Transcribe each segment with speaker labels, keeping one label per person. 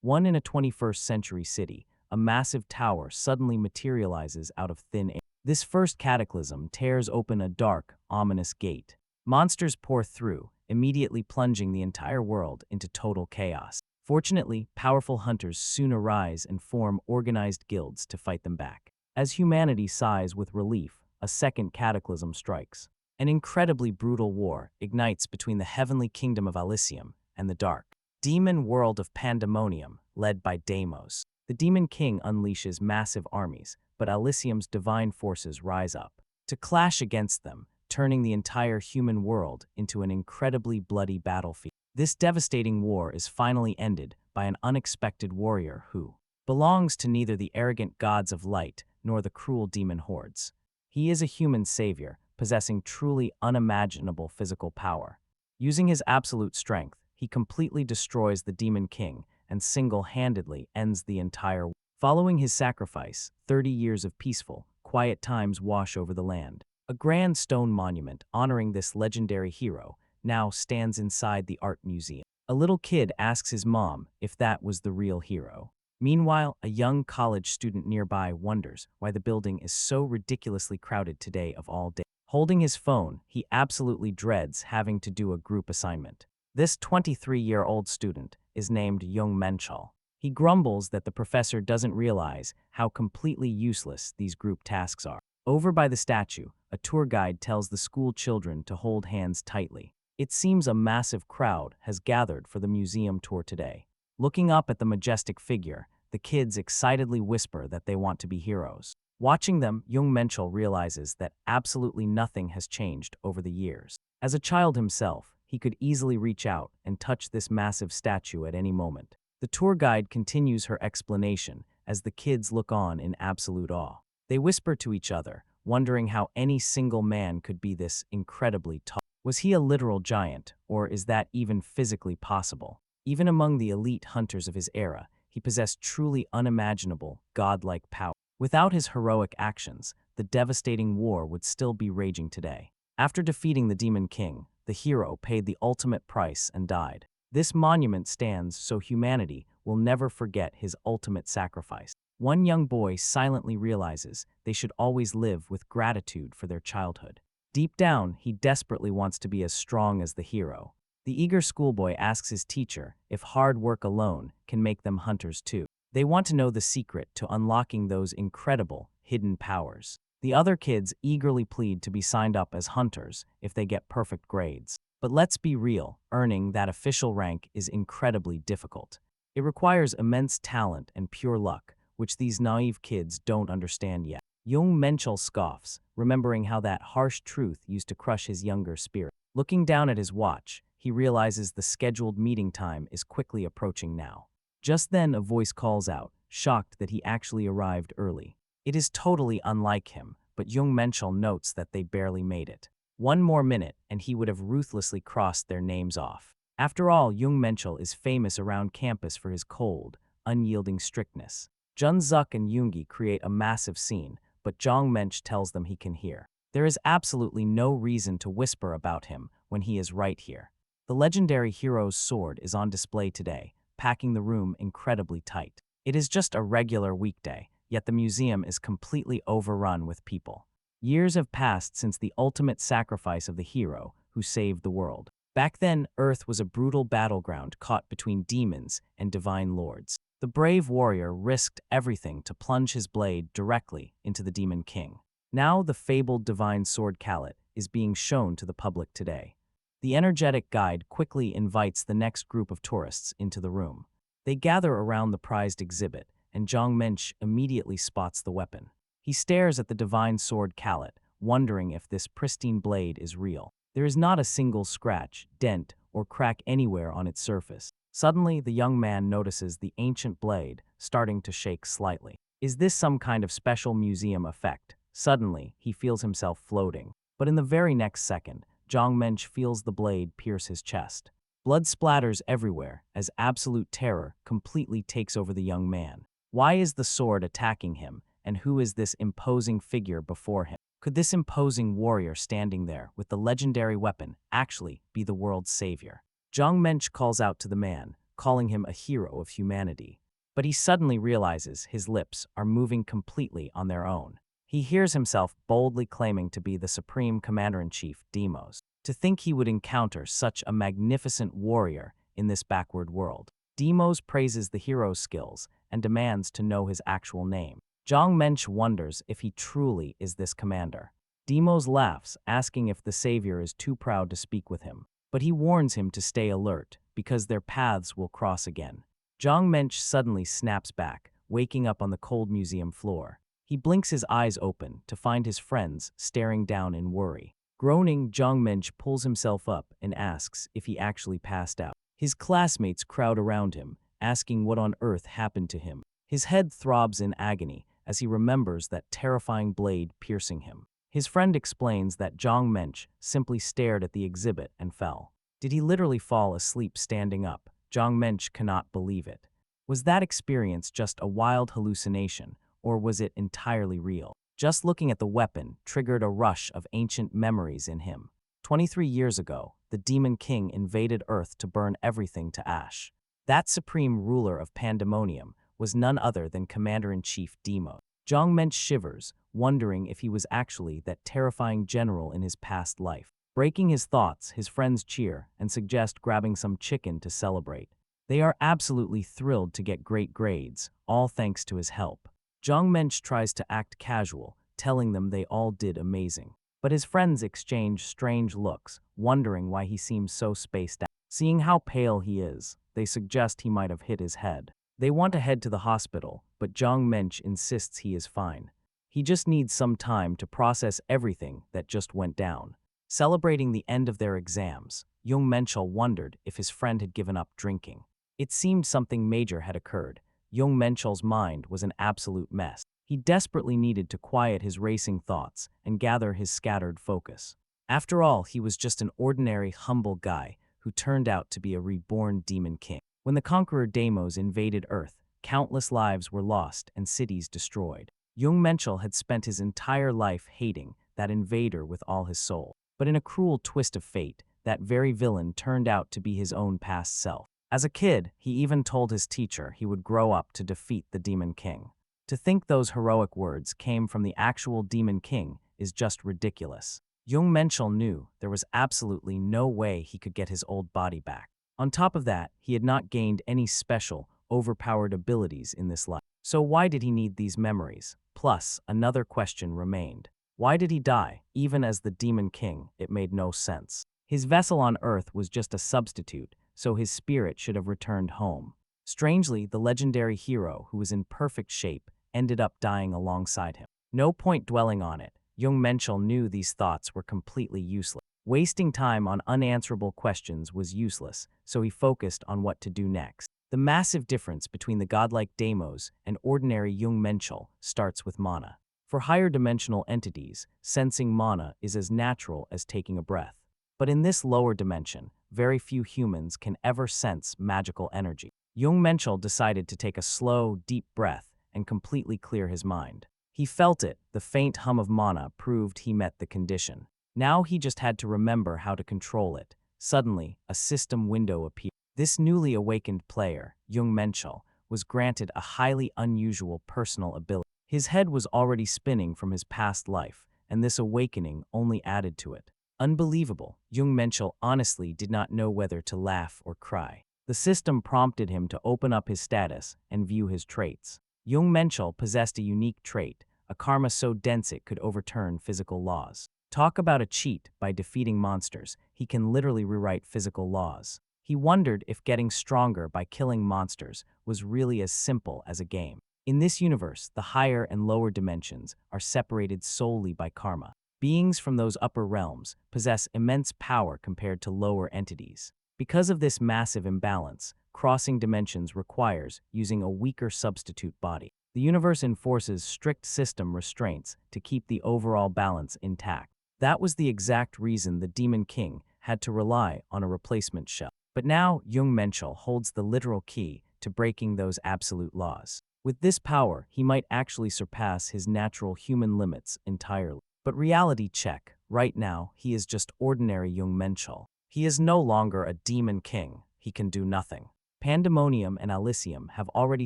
Speaker 1: One in a 21st century city, a massive tower suddenly materializes out of thin air. This first cataclysm tears open a dark, ominous gate. Monsters pour through, immediately plunging the entire world into total chaos. Fortunately, powerful hunters soon arise and form organized guilds to fight them back. As humanity sighs with relief, a second cataclysm strikes. An incredibly brutal war ignites between the heavenly kingdom of Elysium and the dark demon world of Pandemonium, led by Deimos. The Demon King unleashes massive armies, but Elysium's divine forces rise up to clash against them, turning the entire human world into an incredibly bloody battlefield. This devastating war is finally ended by an unexpected warrior who belongs to neither the arrogant gods of light nor the cruel demon hordes. He is a human savior, possessing truly unimaginable physical power. Using his absolute strength, he completely destroys the Demon King and single-handedly ends the entire war. Following his sacrifice, 30 years of peaceful, quiet times wash over the land. A grand stone monument honoring this legendary hero now stands inside the art museum. A little kid asks his mom if that was the real hero. Meanwhile, a young college student nearby wonders why the building is so ridiculously crowded today of all days. Holding his phone, he absolutely dreads having to do a group assignment. This 23-year-old student is named Jung Menchul. He grumbles that the professor doesn't realize how completely useless these group tasks are. Over by the statue, a tour guide tells the school children to hold hands tightly. It seems a massive crowd has gathered for the museum tour today. Looking up at the majestic figure, the kids excitedly whisper that they want to be heroes. Watching them, Jung Menchul realizes that absolutely nothing has changed over the years. As a child himself, he could easily reach out and touch this massive statue at any moment. The tour guide continues her explanation as the kids look on in absolute awe. They whisper to each other, wondering how any single man could be this incredibly tall. Was he a literal giant, or is that even physically possible? Even among the elite hunters of his era, he possessed truly unimaginable, godlike power. Without his heroic actions, the devastating war would still be raging today. After defeating the Demon King, the hero paid the ultimate price and died. This monument stands so humanity will never forget his ultimate sacrifice. One young boy silently realizes they should always live with gratitude for their childhood. Deep down, he desperately wants to be as strong as the hero. The eager schoolboy asks his teacher if hard work alone can make them hunters too. They want to know the secret to unlocking those incredible, hidden powers. The other kids eagerly plead to be signed up as hunters if they get perfect grades. But let's be real, earning that official rank is incredibly difficult. It requires immense talent and pure luck, which these naive kids don't understand yet. Jung Menchul scoffs, remembering how that harsh truth used to crush his younger spirit. Looking down at his watch, he realizes the scheduled meeting time is quickly approaching now. Just then, a voice calls out, shocked that he actually arrived early. It is totally unlike him, but Jung Menchul notes that they barely made it. One more minute, and he would have ruthlessly crossed their names off. After all, Jung Menchul is famous around campus for his cold, unyielding strictness. Junzuk and Yoongi create a massive scene, but Jung Mench tells them he can hear. There is absolutely no reason to whisper about him when he is right here. The legendary hero's sword is on display today, packing the room incredibly tight. It is just a regular weekday, yet the museum is completely overrun with people. Years have passed since the ultimate sacrifice of the hero who saved the world. Back then, Earth was a brutal battleground caught between demons and divine lords. The brave warrior risked everything to plunge his blade directly into the Demon King. Now the fabled divine sword Kalit is being shown to the public today. The energetic guide quickly invites the next group of tourists into the room. They gather around the prized exhibit, and Jung Mench immediately spots the weapon. He stares at the divine sword Kalit, wondering if this pristine blade is real. There is not a single scratch, dent, or crack anywhere on its surface. Suddenly, the young man notices the ancient blade starting to shake slightly. Is this some kind of special museum effect? Suddenly, he feels himself floating. But in the very next second, Jung Mench feels the blade pierce his chest. Blood splatters everywhere as absolute terror completely takes over the young man. Why is the sword attacking him, and who is this imposing figure before him? Could this imposing warrior standing there with the legendary weapon actually be the world's savior? Jung Mench calls out to the man, calling him a hero of humanity. But he suddenly realizes his lips are moving completely on their own. He hears himself boldly claiming to be the Supreme Commander-in-Chief Demos. To think he would encounter such a magnificent warrior in this backward world. Demos praises the hero's skills and demands to know his actual name. Jung Menchul wonders if he truly is this commander. Demos laughs, asking if the savior is too proud to speak with him. But he warns him to stay alert, because their paths will cross again. Jung Menchul suddenly snaps back, waking up on the cold museum floor. He blinks his eyes open to find his friends staring down in worry. Groaning, Jung Menchul pulls himself up and asks if he actually passed out. His classmates crowd around him, asking what on earth happened to him. His head throbs in agony as he remembers that terrifying blade piercing him. His friend explains that Jung Menchul simply stared at the exhibit and fell. Did he literally fall asleep standing up? Jung Menchul cannot believe it. Was that experience just a wild hallucination, or was it entirely real? Just looking at the weapon triggered a rush of ancient memories in him. 23 years ago, the Demon King invaded Earth to burn everything to ash. That supreme ruler of pandemonium was none other than Commander-in-Chief Demos. Jung Menchul shivers, wondering if he was actually that terrifying general in his past life. Breaking his thoughts, his friends cheer and suggest grabbing some chicken to celebrate. They are absolutely thrilled to get great grades, all thanks to his help. Jung Menchul tries to act casual, telling them they all did amazing. But his friends exchange strange looks, wondering why he seems so spaced out. Seeing how pale he is, they suggest he might have hit his head. They want to head to the hospital, but Jung Menchul insists he is fine. He just needs some time to process everything that just went down. Celebrating the end of their exams, Jung Menchul wondered if his friend had given up drinking. It seemed something major had occurred. Jung Menchul's mind was an absolute mess. He desperately needed to quiet his racing thoughts and gather his scattered focus. After all, he was just an ordinary, humble guy who turned out to be a reborn Demon King. When the conqueror Demos invaded Earth, countless lives were lost and cities destroyed. Jung Menchul had spent his entire life hating that invader with all his soul. But in a cruel twist of fate, that very villain turned out to be his own past self. As a kid, he even told his teacher he would grow up to defeat the Demon King. To think those heroic words came from the actual Demon King is just ridiculous. Jung Menchul knew there was absolutely no way he could get his old body back. On top of that, he had not gained any special, overpowered abilities in this life. So why did he need these memories? Plus, another question remained. Why did he die, even as the Demon King? It made no sense. His vessel on Earth was just a substitute, so his spirit should have returned home. Strangely, the legendary hero, who was in perfect shape, ended up dying alongside him. No point dwelling on it. Jung Menchul knew these thoughts were completely useless. Wasting time on unanswerable questions was useless, so he focused on what to do next. The massive difference between the godlike Demos and ordinary Jung Menchul starts with mana. For higher dimensional entities, sensing mana is as natural as taking a breath. But in this lower dimension, very few humans can ever sense magical energy. Jung Menchul decided to take a slow, deep breath and completely clear his mind. He felt it. The faint hum of mana proved he met the condition. Now he just had to remember how to control it. Suddenly, a system window appeared. This newly awakened player, Jung Menchul, was granted a highly unusual personal ability. His head was already spinning from his past life, and this awakening only added to it. Unbelievable. Jung Menchul honestly did not know whether to laugh or cry. The system prompted him to open up his status and view his traits. Jung Menchul possessed a unique trait, a karma so dense it could overturn physical laws. Talk about a cheat. By defeating monsters, he can literally rewrite physical laws. He wondered if getting stronger by killing monsters was really as simple as a game. In this universe, the higher and lower dimensions are separated solely by karma. Beings from those upper realms possess immense power compared to lower entities. Because of this massive imbalance, crossing dimensions requires using a weaker substitute body. The universe enforces strict system restraints to keep the overall balance intact. That was the exact reason the Demon King had to rely on a replacement shell. But now, Jung Menchul holds the literal key to breaking those absolute laws. With this power, he might actually surpass his natural human limits entirely. But reality check. Right now, he is just ordinary Jung Menchul. He is no longer a Demon King. He can do nothing. Pandemonium and Elysium have already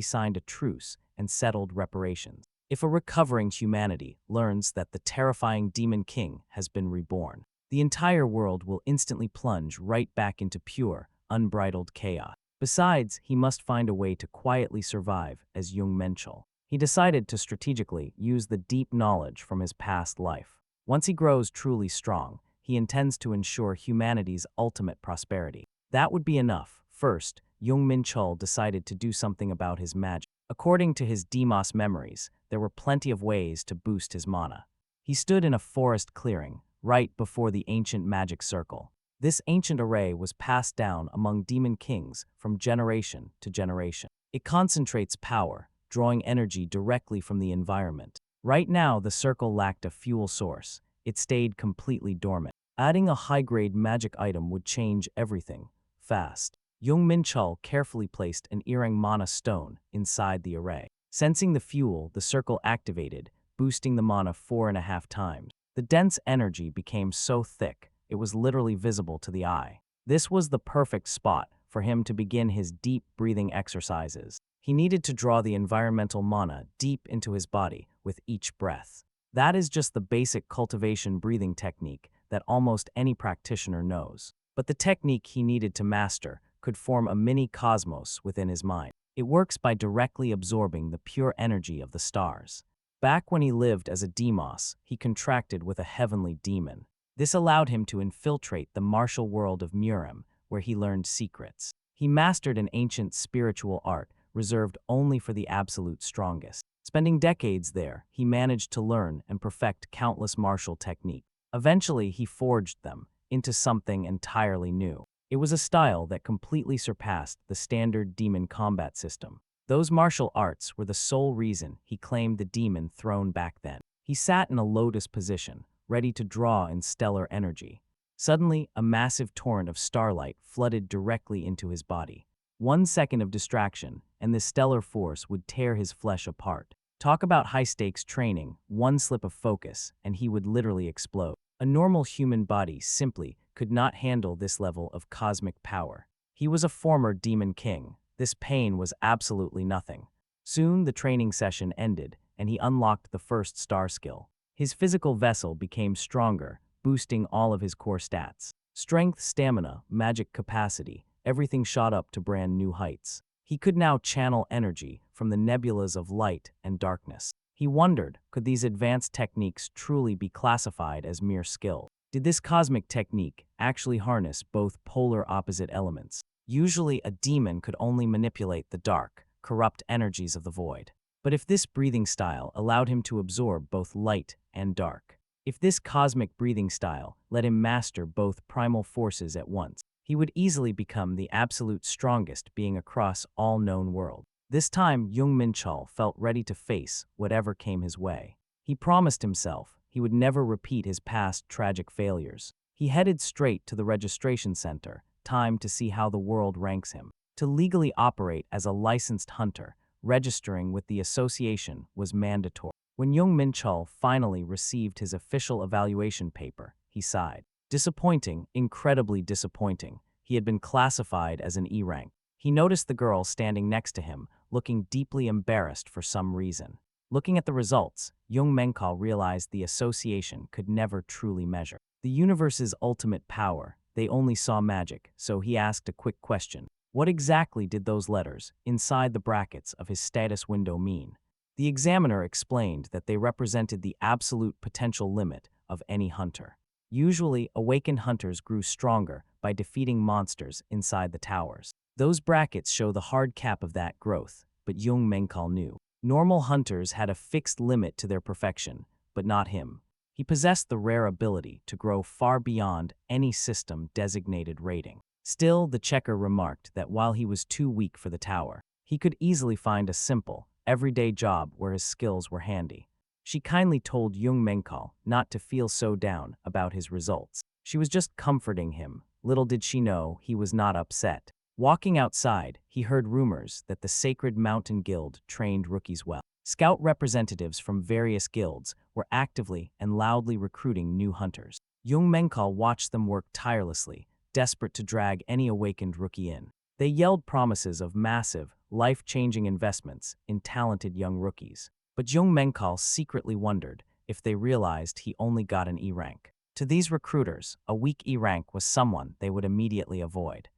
Speaker 1: signed a truce and settled reparations. If a recovering humanity learns that the terrifying Demon King has been reborn, the entire world will instantly plunge right back into pure, unbridled chaos. Besides, he must find a way to quietly survive as Jung Menchul. He decided to strategically use the deep knowledge from his past life. Once he grows truly strong, he intends to ensure humanity's ultimate prosperity. That would be enough. First, Jung Menchul decided to do something about his magic. According to his Demos memories, there were plenty of ways to boost his mana. He stood in a forest clearing, right before the ancient magic circle. This ancient array was passed down among demon kings from generation to generation. It concentrates power, drawing energy directly from the environment. Right now, the circle lacked a fuel source. It stayed completely dormant. Adding a high-grade magic item would change everything, fast. Jung Menchul carefully placed an Irang mana stone inside the array. Sensing the fuel, the circle activated, boosting the mana 4.5 times. The dense energy became so thick, it was literally visible to the eye. This was the perfect spot for him to begin his deep breathing exercises. He needed to draw the environmental mana deep into his body with each breath. That is just the basic cultivation breathing technique that almost any practitioner knows. But the technique he needed to master could form a mini cosmos within his mind. It works by directly absorbing the pure energy of the stars. Back when he lived as a Demos, he contracted with a heavenly demon. This allowed him to infiltrate the martial world of Murem, where he learned secrets. He mastered an ancient spiritual art reserved only for the absolute strongest. Spending decades there, he managed to learn and perfect countless martial techniques. Eventually, he forged them into something entirely new. It was a style that completely surpassed the standard demon combat system. Those martial arts were the sole reason he claimed the demon throne back then. He sat in a lotus position, ready to draw in stellar energy. Suddenly, a massive torrent of starlight flooded directly into his body. 1 second of distraction, and this stellar force would tear his flesh apart. Talk about high-stakes training, one slip of focus, and he would literally explode. A normal human body simply could not handle this level of cosmic power. He was a former demon king. This pain was absolutely nothing. Soon, the training session ended, and he unlocked the first star skill. His physical vessel became stronger, boosting all of his core stats. Strength, stamina, magic capacity, everything shot up to brand new heights. He could now channel energy from the nebulas of light and darkness. He wondered, could these advanced techniques truly be classified as mere skill? Did this cosmic technique actually harness both polar opposite elements? Usually, a demon could only manipulate the dark, corrupt energies of the void. But if this breathing style allowed him to absorb both light and dark, if this cosmic breathing style let him master both primal forces at once, he would easily become the absolute strongest being across all known worlds. This time, Jung Menchul felt ready to face whatever came his way. He promised himself he would never repeat his past tragic failures. He headed straight to the registration center, time to see how the world ranks him. To legally operate as a licensed hunter, registering with the association was mandatory. When Jung Menchul finally received his official evaluation paper, he sighed. Disappointing, incredibly disappointing. He had been classified as an E rank. He noticed the girl standing next to him, looking deeply embarrassed for some reason. Looking at the results, Jung Menchul realized the association could never truly measure the universe's ultimate power. They only saw magic, so he asked a quick question. What exactly did those letters, inside the brackets of his status window mean? The examiner explained that they represented the absolute potential limit of any hunter. Usually, awakened hunters grew stronger by defeating monsters inside the towers. Those brackets show the hard cap of that growth, but Jung Menchul knew. Normal hunters had a fixed limit to their perfection, but not him. He possessed the rare ability to grow far beyond any system-designated rating. Still, the checker remarked that while he was too weak for the tower, he could easily find a simple, everyday job where his skills were handy. She kindly told Jung Menchul not to feel so down about his results. She was just comforting him. Little did she know he was not upset. Walking outside, he heard rumors that the Sacred Mountain Guild trained rookies well. Scout representatives from various guilds were actively and loudly recruiting new hunters. Jung Menchul watched them work tirelessly, desperate to drag any awakened rookie in. They yelled promises of massive, life-changing investments in talented young rookies. But Jung Menchul secretly wondered if they realized he only got an E rank. To these recruiters, a weak E rank was someone they would immediately avoid.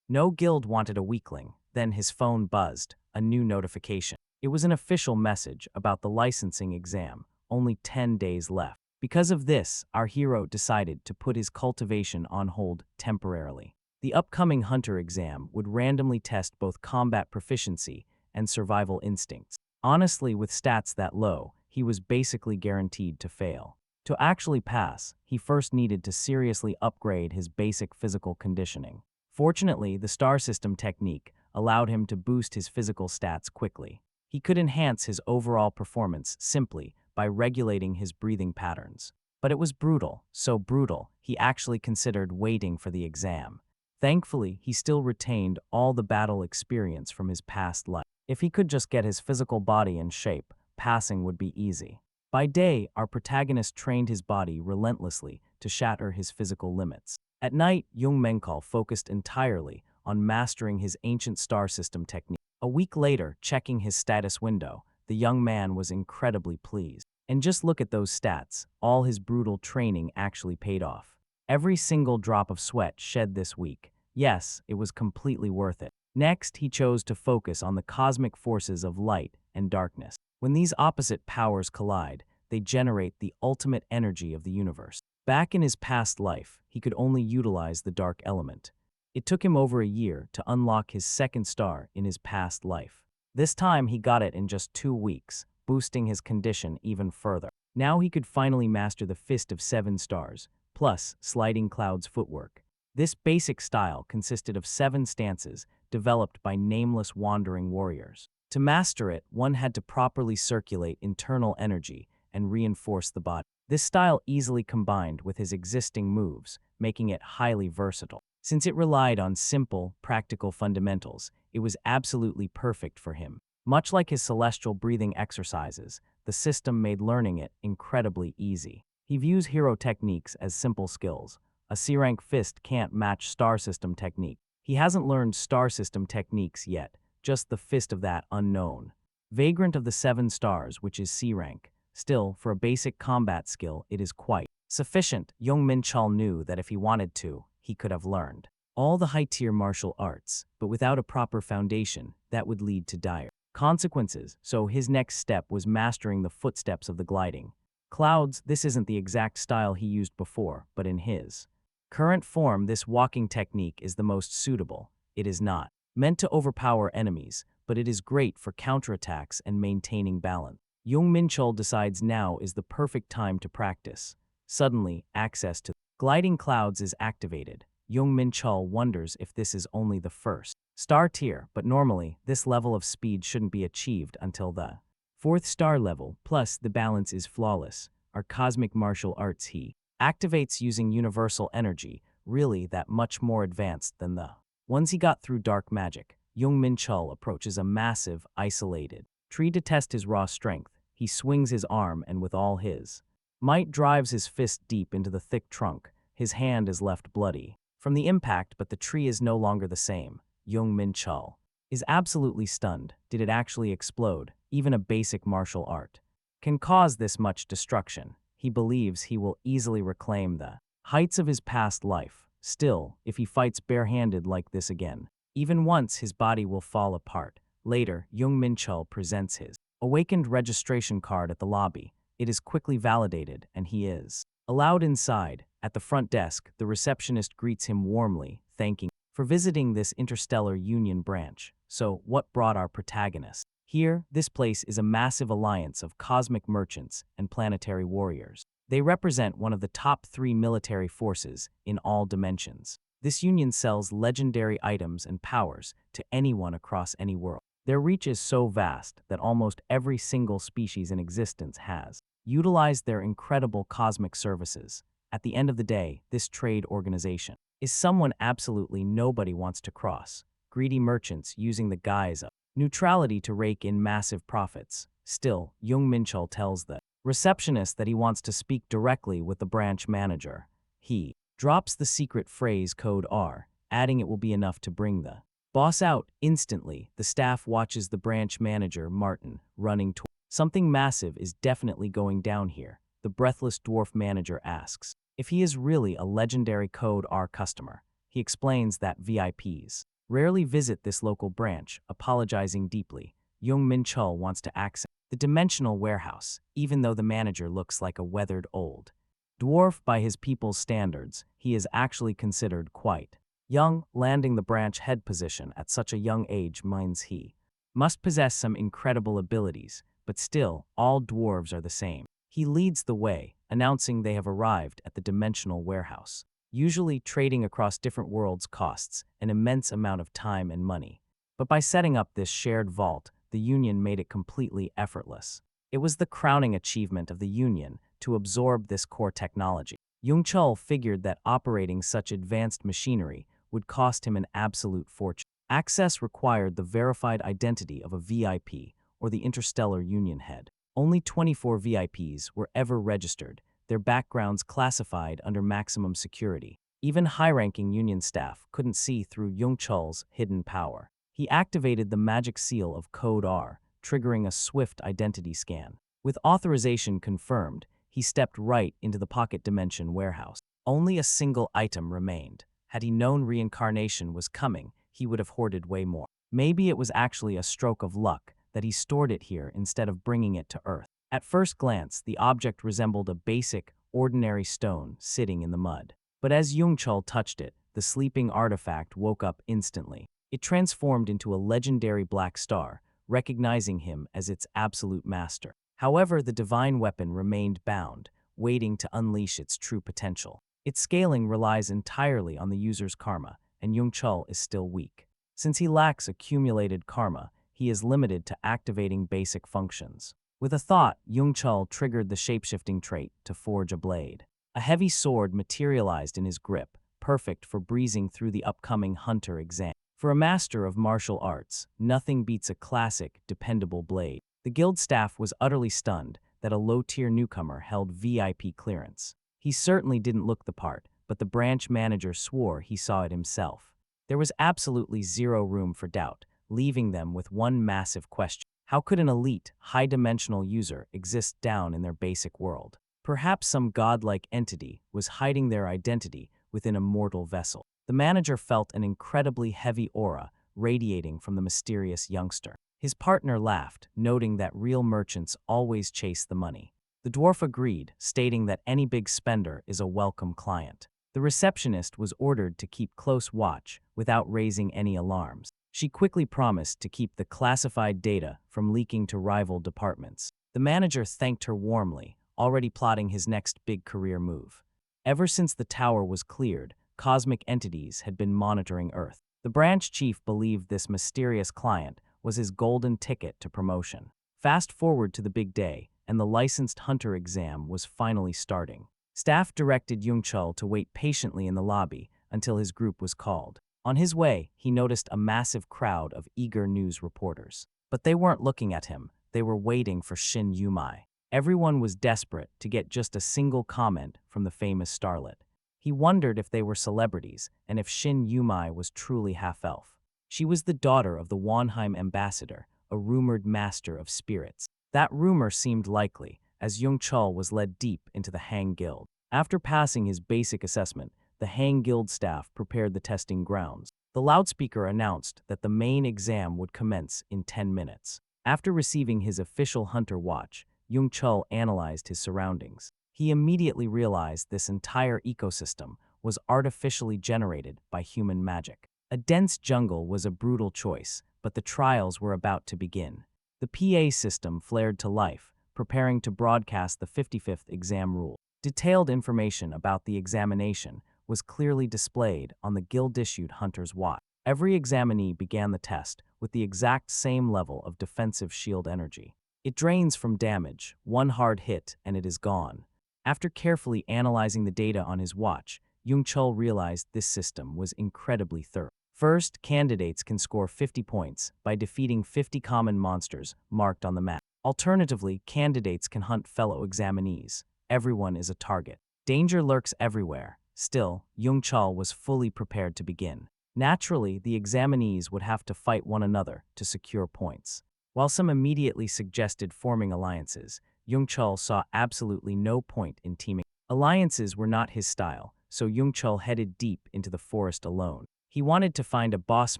Speaker 1: No guild wanted a weakling. Then his phone buzzed, a new notification. It was an official message about the licensing exam, only 10 days left. Because of this, our hero decided to put his cultivation on hold temporarily. The upcoming hunter exam would randomly test both combat proficiency and survival instincts. Honestly, with stats that low, he was basically guaranteed to fail. To actually pass, he first needed to seriously upgrade his basic physical conditioning. Fortunately, the star system technique allowed him to boost his physical stats quickly. He could enhance his overall performance simply by regulating his breathing patterns. But it was brutal, so brutal, he actually considered waiting for the exam. Thankfully, he still retained all the battle experience from his past life. If he could just get his physical body in shape, passing would be easy. By day, our protagonist trained his body relentlessly to shatter his physical limits. At night, Jung Menchul focused entirely on mastering his ancient star system technique. A week later, checking his status window, the young man was incredibly pleased. And just look at those stats, all his brutal training actually paid off. Every single drop of sweat shed this week. Yes, it was completely worth it. Next, he chose to focus on the cosmic forces of light and darkness. When these opposite powers collide, they generate the ultimate energy of the universe. Back in his past life, he could only utilize the dark element. It took him over a year to unlock his second star in his past life. This time, he got it in just 2 weeks, boosting his condition even further. Now he could finally master the Fist of 7 Stars, plus Sliding Cloud's footwork. This basic style consisted of 7 stances developed by nameless wandering warriors. To master it, one had to properly circulate internal energy and reinforce the body. This style easily combined with his existing moves, making it highly versatile. Since it relied on simple, practical fundamentals, it was absolutely perfect for him. Much like his celestial breathing exercises, the system made learning it incredibly easy. He views hero techniques as simple skills. A C-rank fist can't match star system technique. He hasn't learned star system techniques yet, just the fist of that unknown. Vagrant of the 7 stars, which is C-rank. Still, for a basic combat skill, it is quite sufficient. Jung Menchul knew that if he wanted to, he could have learned all the high-tier martial arts, but without a proper foundation, that would lead to dire consequences, so his next step was mastering the footsteps of the gliding clouds. This isn't the exact style he used before, but in his current form, this walking technique is the most suitable. It is not meant to overpower enemies, but it is great for counterattacks and maintaining balance. Jung Menchul decides now is the perfect time to practice. Suddenly, access to gliding clouds is activated. Jung Menchul wonders if this is only the first star tier, but normally, this level of speed shouldn't be achieved until the 4th star level, plus the balance is flawless. Our cosmic martial arts he activates using universal energy, really that much more advanced than the ones he got through dark magic. Jung Menchul approaches a massive, isolated tree to test his raw strength. He swings his arm and with all his might drives his fist deep into the thick trunk. His hand is left bloody from the impact, but the tree is no longer the same. Jung Menchul is absolutely stunned. Did it actually explode? Even a basic martial art can cause this much destruction. He believes he will easily reclaim the heights of his past life. Still, if he fights barehanded like this again, even once, his body will fall apart. Later, Jung Menchul presents his awakened registration card at the lobby. It is quickly validated, and he is allowed inside. At the front desk, the receptionist greets him warmly, thanking for visiting this interstellar union branch. So, what brought our protagonist here? This place is a massive alliance of cosmic merchants and planetary warriors. They represent one of the top 3 military forces in all dimensions. This union sells legendary items and powers to anyone across any world. Their reach is so vast that almost every single species in existence has utilized their incredible cosmic services. At the end of the day, this trade organization is someone absolutely nobody wants to cross. Greedy merchants using the guise of neutrality to rake in massive profits. Still, Jung Menchul tells the receptionist that he wants to speak directly with the branch manager. He drops the secret phrase code R, adding it will be enough to bring the Boss out, instantly, the staff watches the branch manager, Martin, running toward. Something massive is definitely going down here, the breathless dwarf manager asks. If he is really a legendary Code R customer, he explains that VIPs rarely visit this local branch, apologizing deeply. Jung Menchul wants to access the dimensional warehouse, even though the manager looks like a weathered old dwarf by his people's standards. He is actually considered quite young, landing the branch head position at such a young age means he must possess some incredible abilities, but still, all dwarves are the same. He leads the way, announcing they have arrived at the dimensional warehouse. Usually, trading across different worlds costs an immense amount of time and money. But by setting up this shared vault, the Union made it completely effortless. It was the crowning achievement of the Union to absorb this core technology. Jung Chul figured that operating such advanced machinery would cost him an absolute fortune. Access required the verified identity of a VIP or the Interstellar Union head. Only 24 VIPs were ever registered, their backgrounds classified under maximum security. Even high-ranking Union staff couldn't see through Jung Chul's hidden power. He activated the magic seal of Code R, triggering a swift identity scan. With authorization confirmed, he stepped right into the pocket dimension warehouse. Only a single item remained. Had he known reincarnation was coming, he would have hoarded way more. Maybe it was actually a stroke of luck that he stored it here instead of bringing it to Earth. At first glance, the object resembled a basic, ordinary stone sitting in the mud. But as Jung Chul touched it, the sleeping artifact woke up instantly. It transformed into a legendary black star, recognizing him as its absolute master. However, the divine weapon remained bound, waiting to unleash its true potential. Its scaling relies entirely on the user's karma, and Jung Chul is still weak. Since he lacks accumulated karma, he is limited to activating basic functions. With a thought, Jung Chul triggered the shapeshifting trait to forge a blade. A heavy sword materialized in his grip, perfect for breezing through the upcoming hunter exam. For a master of martial arts, nothing beats a classic, dependable blade. The guild staff was utterly stunned that a low-tier newcomer held VIP clearance. He certainly didn't look the part, but the branch manager swore he saw it himself. There was absolutely zero room for doubt, leaving them with one massive question. How could an elite, high-dimensional user exist down in their basic world? Perhaps some godlike entity was hiding their identity within a mortal vessel. The manager felt an incredibly heavy aura radiating from the mysterious youngster. His partner laughed, noting that real merchants always chase the money. The dwarf agreed, stating that any big spender is a welcome client. The receptionist was ordered to keep close watch without raising any alarms. She quickly promised to keep the classified data from leaking to rival departments. The manager thanked her warmly, already plotting his next big career move. Ever since the tower was cleared, cosmic entities had been monitoring Earth. The branch chief believed this mysterious client was his golden ticket to promotion. Fast forward to the big day, and the licensed hunter exam was finally starting. Staff directed Jung Chul to wait patiently in the lobby until his group was called. On his way, he noticed a massive crowd of eager news reporters. But they weren't looking at him, they were waiting for Shin Yumai. Everyone was desperate to get just a single comment from the famous starlet. He wondered if they were celebrities and if Shin Yumai was truly half-elf. She was the daughter of the Wanheim ambassador, a rumored master of spirits. That rumor seemed likely, as Jung Chul was led deep into the Hang Guild. After passing his basic assessment, the Hang Guild staff prepared the testing grounds. The loudspeaker announced that the main exam would commence in 10 minutes. After receiving his official hunter watch, Jung Chul analyzed his surroundings. He immediately realized this entire ecosystem was artificially generated by human magic. A dense jungle was a brutal choice, but the trials were about to begin. The PA system flared to life, preparing to broadcast the 55th exam rule. Detailed information about the examination was clearly displayed on the guild-issued Hunter's Watch. Every examinee began the test with the exact same level of defensive shield energy. It drains from damage, one hard hit, and it is gone. After carefully analyzing the data on his watch, Jung Chul realized this system was incredibly thorough. First, candidates can score 50 points by defeating 50 common monsters marked on the map. Alternatively, candidates can hunt fellow examinees. Everyone is a target. Danger lurks everywhere. Still, Jung Chul was fully prepared to begin. Naturally, the examinees would have to fight one another to secure points. While some immediately suggested forming alliances, Jung Menchul saw absolutely no point in teaming. Alliances were not his style, so Jung Menchul headed deep into the forest alone. He wanted to find a boss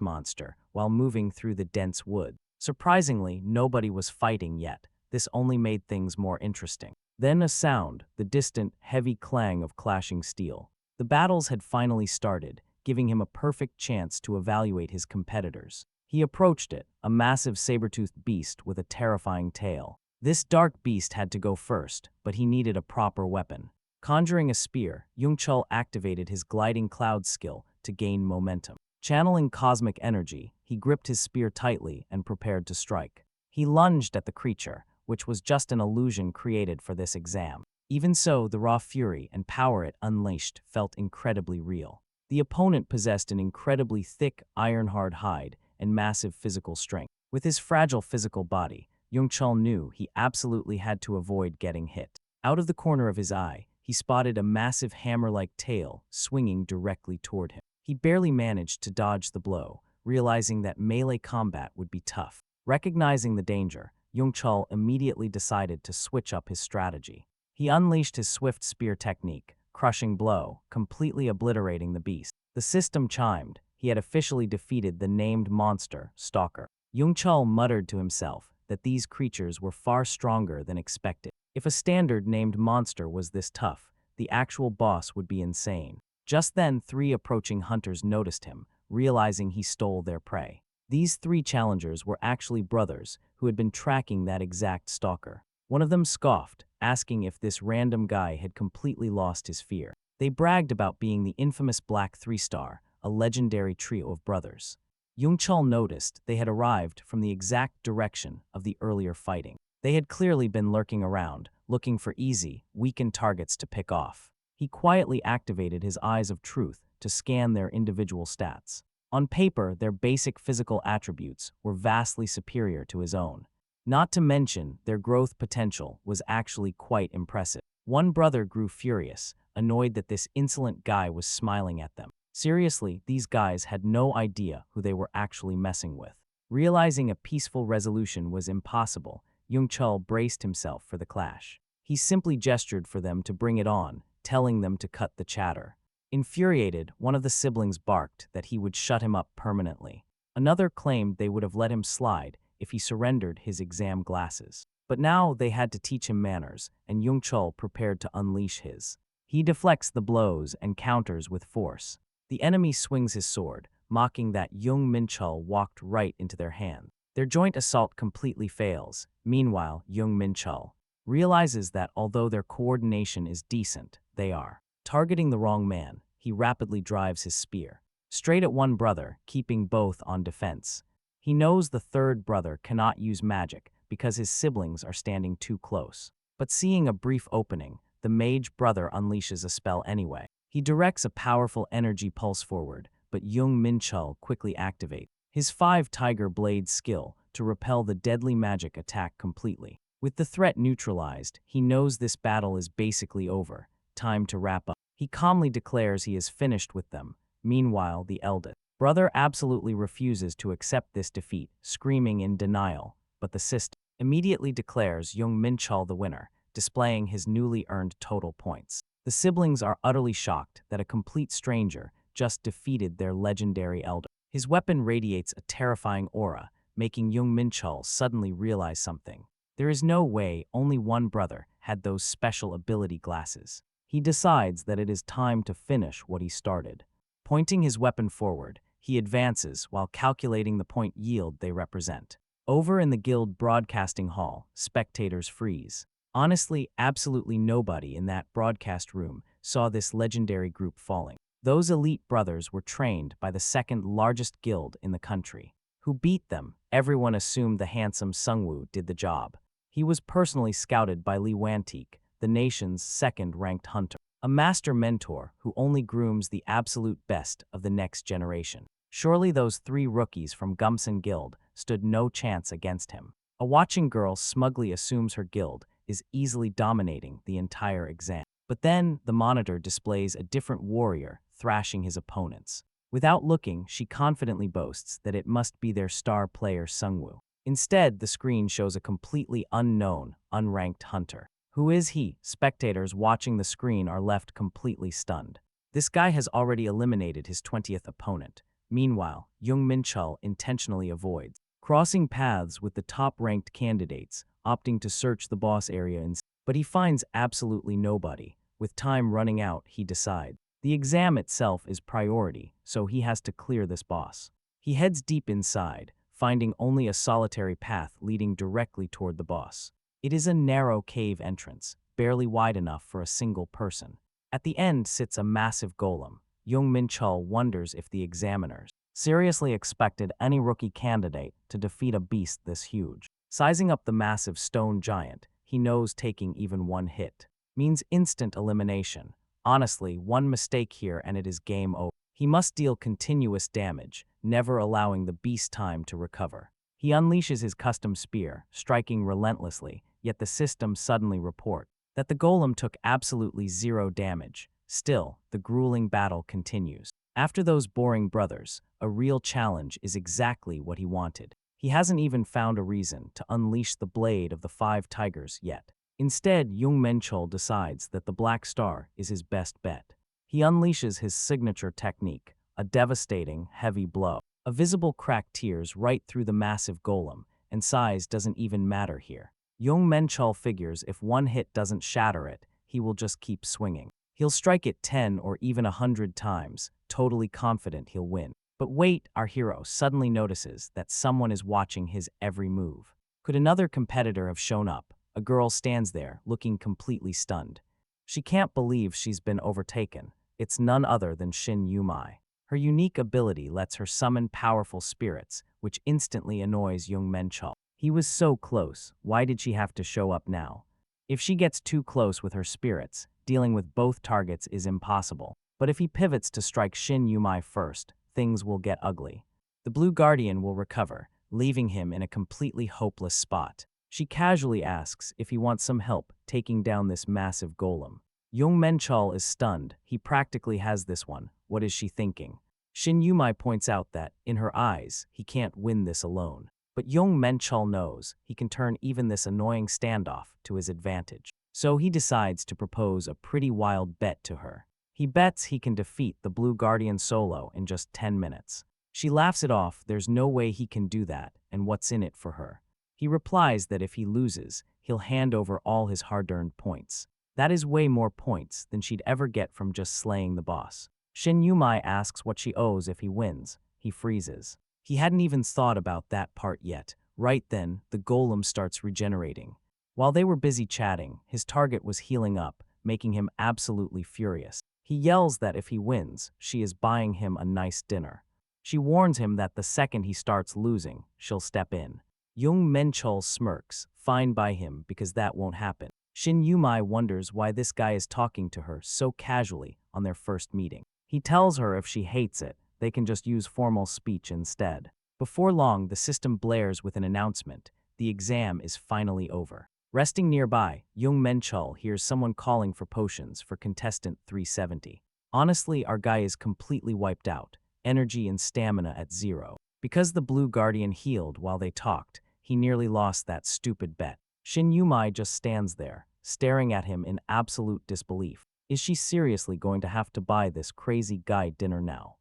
Speaker 1: monster while moving through the dense wood. Surprisingly, nobody was fighting yet. This only made things more interesting. Then a sound, the distant, heavy clang of clashing steel. The battles had finally started, giving him a perfect chance to evaluate his competitors. He approached it, a massive saber-toothed beast with a terrifying tail. This dark beast had to go first, but he needed a proper weapon. Conjuring a spear, Jung Menchul activated his gliding cloud skill to gain momentum. Channeling cosmic energy, he gripped his spear tightly and prepared to strike. He lunged at the creature, which was just an illusion created for this exam. Even so, the raw fury and power it unleashed felt incredibly real. The opponent possessed an incredibly thick, iron-hard hide and massive physical strength. With his fragile physical body, Jung Menchul knew he absolutely had to avoid getting hit. Out of the corner of his eye, he spotted a massive hammer-like tail swinging directly toward him. He barely managed to dodge the blow, realizing that melee combat would be tough. Recognizing the danger, Jung Menchul immediately decided to switch up his strategy. He unleashed his swift spear technique, crushing blow, completely obliterating the beast. The system chimed. He had officially defeated the named monster, Stalker. Jung Menchul muttered to himself that these creatures were far stronger than expected. If a standard named monster was this tough, the actual boss would be insane. Just then, 3 approaching hunters noticed him, realizing he stole their prey. These 3 challengers were actually brothers who had been tracking that exact stalker. One of them scoffed, asking if this random guy had completely lost his fear. They bragged about being the infamous Black 3-Star, a legendary trio of brothers. Jung Menchul noticed they had arrived from the exact direction of the earlier fighting. They had clearly been lurking around, looking for easy, weakened targets to pick off. He quietly activated his eyes of truth to scan their individual stats. On paper, their basic physical attributes were vastly superior to his own. Not to mention, their growth potential was actually quite impressive. One brother grew furious, annoyed that this insolent guy was smiling at them. Seriously, these guys had no idea who they were actually messing with. Realizing a peaceful resolution was impossible, Jung Menchul braced himself for the clash. He simply gestured for them to bring it on, telling them to cut the chatter. Infuriated, one of the siblings barked that he would shut him up permanently. Another claimed they would have let him slide if he surrendered his exam glasses. But now they had to teach him manners, and Jung Menchul prepared to unleash his. He deflects the blows and counters with force. The enemy swings his sword, mocking that Jung Menchul walked right into their hand. Their joint assault completely fails. Meanwhile, Jung Menchul realizes that although their coordination is decent, they are. Targeting the wrong man, he rapidly drives his spear straight at one brother, keeping both on defense. He knows the third brother cannot use magic because his siblings are standing too close. But seeing a brief opening, the mage brother unleashes a spell anyway. He directs a powerful energy pulse forward, but Jung Menchul quickly activates his 5 Tiger Blade skill to repel the deadly magic attack completely. With the threat neutralized, he knows this battle is basically over. Time to wrap up. He calmly declares he is finished with them. Meanwhile, the eldest brother absolutely refuses to accept this defeat, screaming in denial, but the system immediately declares Jung Menchul the winner, displaying his newly earned total points. The siblings are utterly shocked that a complete stranger just defeated their legendary elder. His weapon radiates a terrifying aura, making Jung Menchul suddenly realize something. There is no way only one brother had those special ability glasses. He decides that it is time to finish what he started. Pointing his weapon forward, he advances while calculating the point yield they represent. Over in the guild broadcasting hall, spectators freeze. Honestly, absolutely nobody in that broadcast room saw this legendary group falling. Those elite brothers were trained by the second largest guild in the country. Who beat them? Everyone assumed the handsome Sungwoo did the job. He was personally scouted by Li Wanteek, the nation's second-ranked hunter, a master mentor who only grooms the absolute best of the next generation. Surely those 3 rookies from Gumson Guild stood no chance against him. A watching girl smugly assumes her guild is easily dominating the entire exam. But then, the monitor displays a different warrior thrashing his opponents. Without looking, she confidently boasts that it must be their star player Sungwoo. Instead, the screen shows a completely unknown, unranked hunter. Who is he? Spectators watching the screen are left completely stunned. This guy has already eliminated his 20th opponent. Meanwhile, Jung Menchul intentionally avoids crossing paths with the top-ranked candidates, opting to search the boss area instead. But he finds absolutely nobody. With time running out, he decides the exam itself is priority, so he has to clear this boss. He heads deep inside, finding only a solitary path leading directly toward the boss. It is a narrow cave entrance, barely wide enough for a single person. At the end sits a massive golem. Jung Menchul wonders if the examiners seriously expected any rookie candidate to defeat a beast this huge. Sizing up the massive stone giant, he knows taking even one hit means instant elimination. Honestly, one mistake here and it is game over. He must deal continuous damage, never allowing the beast time to recover. He unleashes his custom spear, striking relentlessly, yet the system suddenly reports that the golem took absolutely zero damage. Still, the grueling battle continues. After those boring brothers, a real challenge is exactly what he wanted. He hasn't even found a reason to unleash the blade of the 5 tigers yet. Instead, Jung Menchul decides that the Black Star is his best bet. He unleashes his signature technique, a devastating, heavy blow. A visible crack tears right through the massive golem, and size doesn't even matter here. Jung Menchul figures if one hit doesn't shatter it, he will just keep swinging. He'll strike it 10 or even 100 times, totally confident he'll win. But wait, our hero suddenly notices that someone is watching his every move. Could another competitor have shown up? A girl stands there, looking completely stunned. She can't believe she's been overtaken. It's none other than Shin Yumai. Her unique ability lets her summon powerful spirits, which instantly annoys Jung Menchul. He was so close, why did she have to show up now? If she gets too close with her spirits, dealing with both targets is impossible. But if he pivots to strike Shin Yumai first, things will get ugly. The Blue Guardian will recover, leaving him in a completely hopeless spot. She casually asks if he wants some help taking down this massive golem. Jung Menchul is stunned. He practically has this one. What is she thinking? Shin Yumai points out that, in her eyes, he can't win this alone. But Jung Menchul knows he can turn even this annoying standoff to his advantage. So he decides to propose a pretty wild bet to her. He bets he can defeat the Blue Guardian solo in just 10 minutes. She laughs it off, there's no way he can do that, and what's in it for her. He replies that if he loses, he'll hand over all his hard-earned points. That is way more points than she'd ever get from just slaying the boss. Shin Yumai asks what she owes if he wins. He freezes. He hadn't even thought about that part yet. Right then, the golem starts regenerating. While they were busy chatting, his target was healing up, making him absolutely furious. He yells that if he wins, she is buying him a nice dinner. She warns him that the second he starts losing, she'll step in. Jung Menchul smirks, fine by him because that won't happen. Shin Yumai wonders why this guy is talking to her so casually on their first meeting. He tells her if she hates it, they can just use formal speech instead. Before long, the system blares with an announcement. The exam is finally over. Resting nearby, Jung Menchul hears someone calling for potions for contestant 370. Honestly, our guy is completely wiped out, energy and stamina at 0. Because the Blue Guardian healed while they talked, he nearly lost that stupid bet. Shin Yumai just stands there, staring at him in absolute disbelief. Is she seriously going to have to buy this crazy guy dinner now?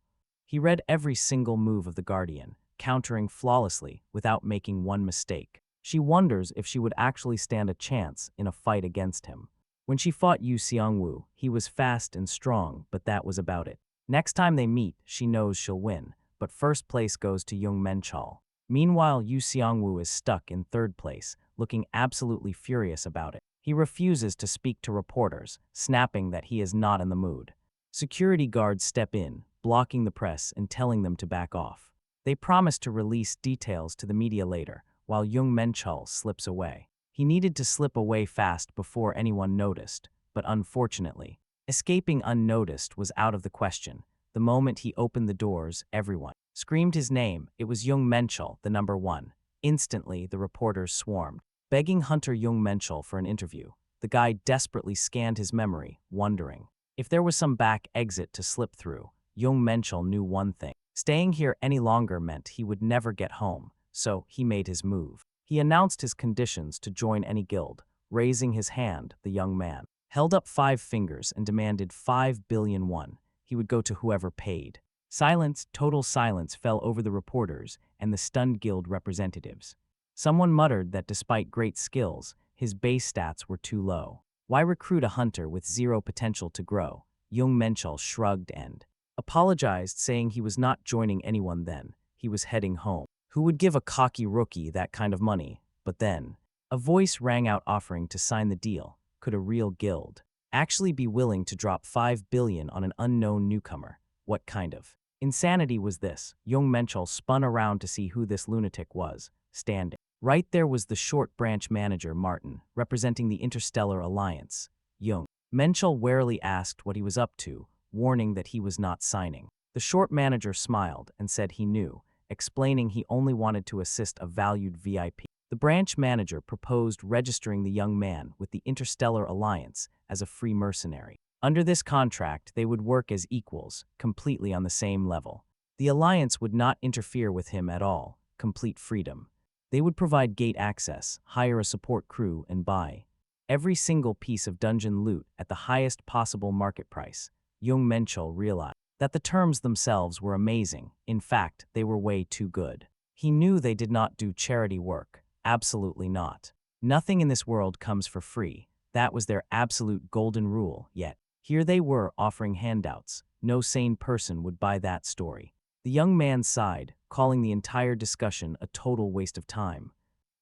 Speaker 1: He read every single move of the Guardian, countering flawlessly without making one mistake. She wonders if she would actually stand a chance in a fight against him. When she fought Yu Xiangwu, he was fast and strong, but that was about it. Next time they meet, she knows she'll win, but first place goes to Jung Menchul. Meanwhile, Yu Xiangwu is stuck in third place, looking absolutely furious about it. He refuses to speak to reporters, snapping that he is not in the mood. Security guards step in, blocking the press and telling them to back off. They promise to release details to the media later, while Jung Menchul slips away. He needed to slip away fast before anyone noticed, but unfortunately, escaping unnoticed was out of the question. The moment he opened the doors, everyone screamed his name. It was Jung Menchul, the number 1. Instantly, the reporters swarmed, begging Hunter Jung Menchul for an interview. The guy desperately scanned his memory, wondering if there was some back exit to slip through. Jung Menchul knew one thing. Staying here any longer meant he would never get home, so he made his move. He announced his conditions to join any guild. Raising his hand, the young man held up 5 fingers and demanded 5 billion won. He would go to whoever paid. Silence, total silence fell over the reporters and the stunned guild representatives. Someone muttered that despite great skills, his base stats were too low. Why recruit a hunter with zero potential to grow? Jung Menchul shrugged and apologized, saying he was not joining anyone then. He was heading home. Who would give a cocky rookie that kind of money? But then, a voice rang out offering to sign the deal. Could a real guild actually be willing to drop 5 billion on an unknown newcomer? What kind of insanity was this? Jung Menchul spun around to see who this lunatic was, standing. Right there was the short branch manager Martin, representing the Interstellar Alliance. Jung Menchul warily asked what he was up to, warning that he was not signing. The short manager smiled and said he knew, explaining he only wanted to assist a valued VIP. The branch manager proposed registering the young man with the Interstellar Alliance as a free mercenary. Under this contract, they would work as equals, completely on the same level. The Alliance would not interfere with him at all, complete freedom. They would provide gate access, hire a support crew, and buy every single piece of dungeon loot at the highest possible market price. Jung Menchul realized that the terms themselves were amazing. In fact, they were way too good. He knew they did not do charity work. Absolutely not. Nothing in this world comes for free. That was their absolute golden rule, yet here they were offering handouts. No sane person would buy that story. The young man sighed, calling the entire discussion a total waste of time.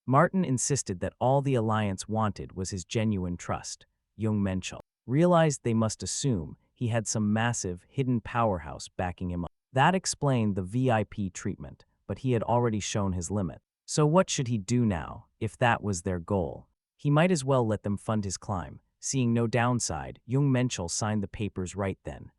Speaker 1: Martin insisted that all the Alliance wanted was his genuine trust. Jung Menchul realized they must assume he had some massive, hidden powerhouse backing him up. That explained the VIP treatment, but he had already shown his limit. So what should he do now, if that was their goal? He might as well let them fund his climb. Seeing no downside, Jung Menchul signed the papers right then.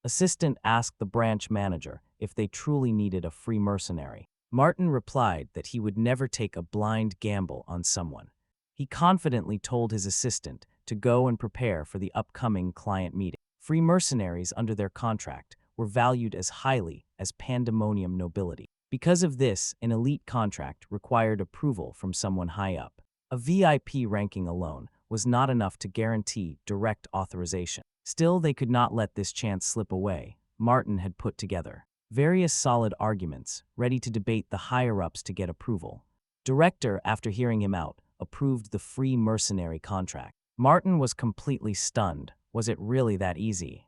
Speaker 1: Assistant asked the branch manager if they truly needed a free mercenary. Martin replied that he would never take a blind gamble on someone. He confidently told his assistant to go and prepare for the upcoming client meeting. Free mercenaries under their contract were valued as highly as pandemonium nobility. Because of this, an elite contract required approval from someone high up. A VIP ranking alone was not enough to guarantee direct authorization. Still, they could not let this chance slip away. Martin had put together various solid arguments, ready to debate the higher-ups to get approval. Director, after hearing him out, approved the free mercenary contract. Martin was completely stunned. Was it really that easy?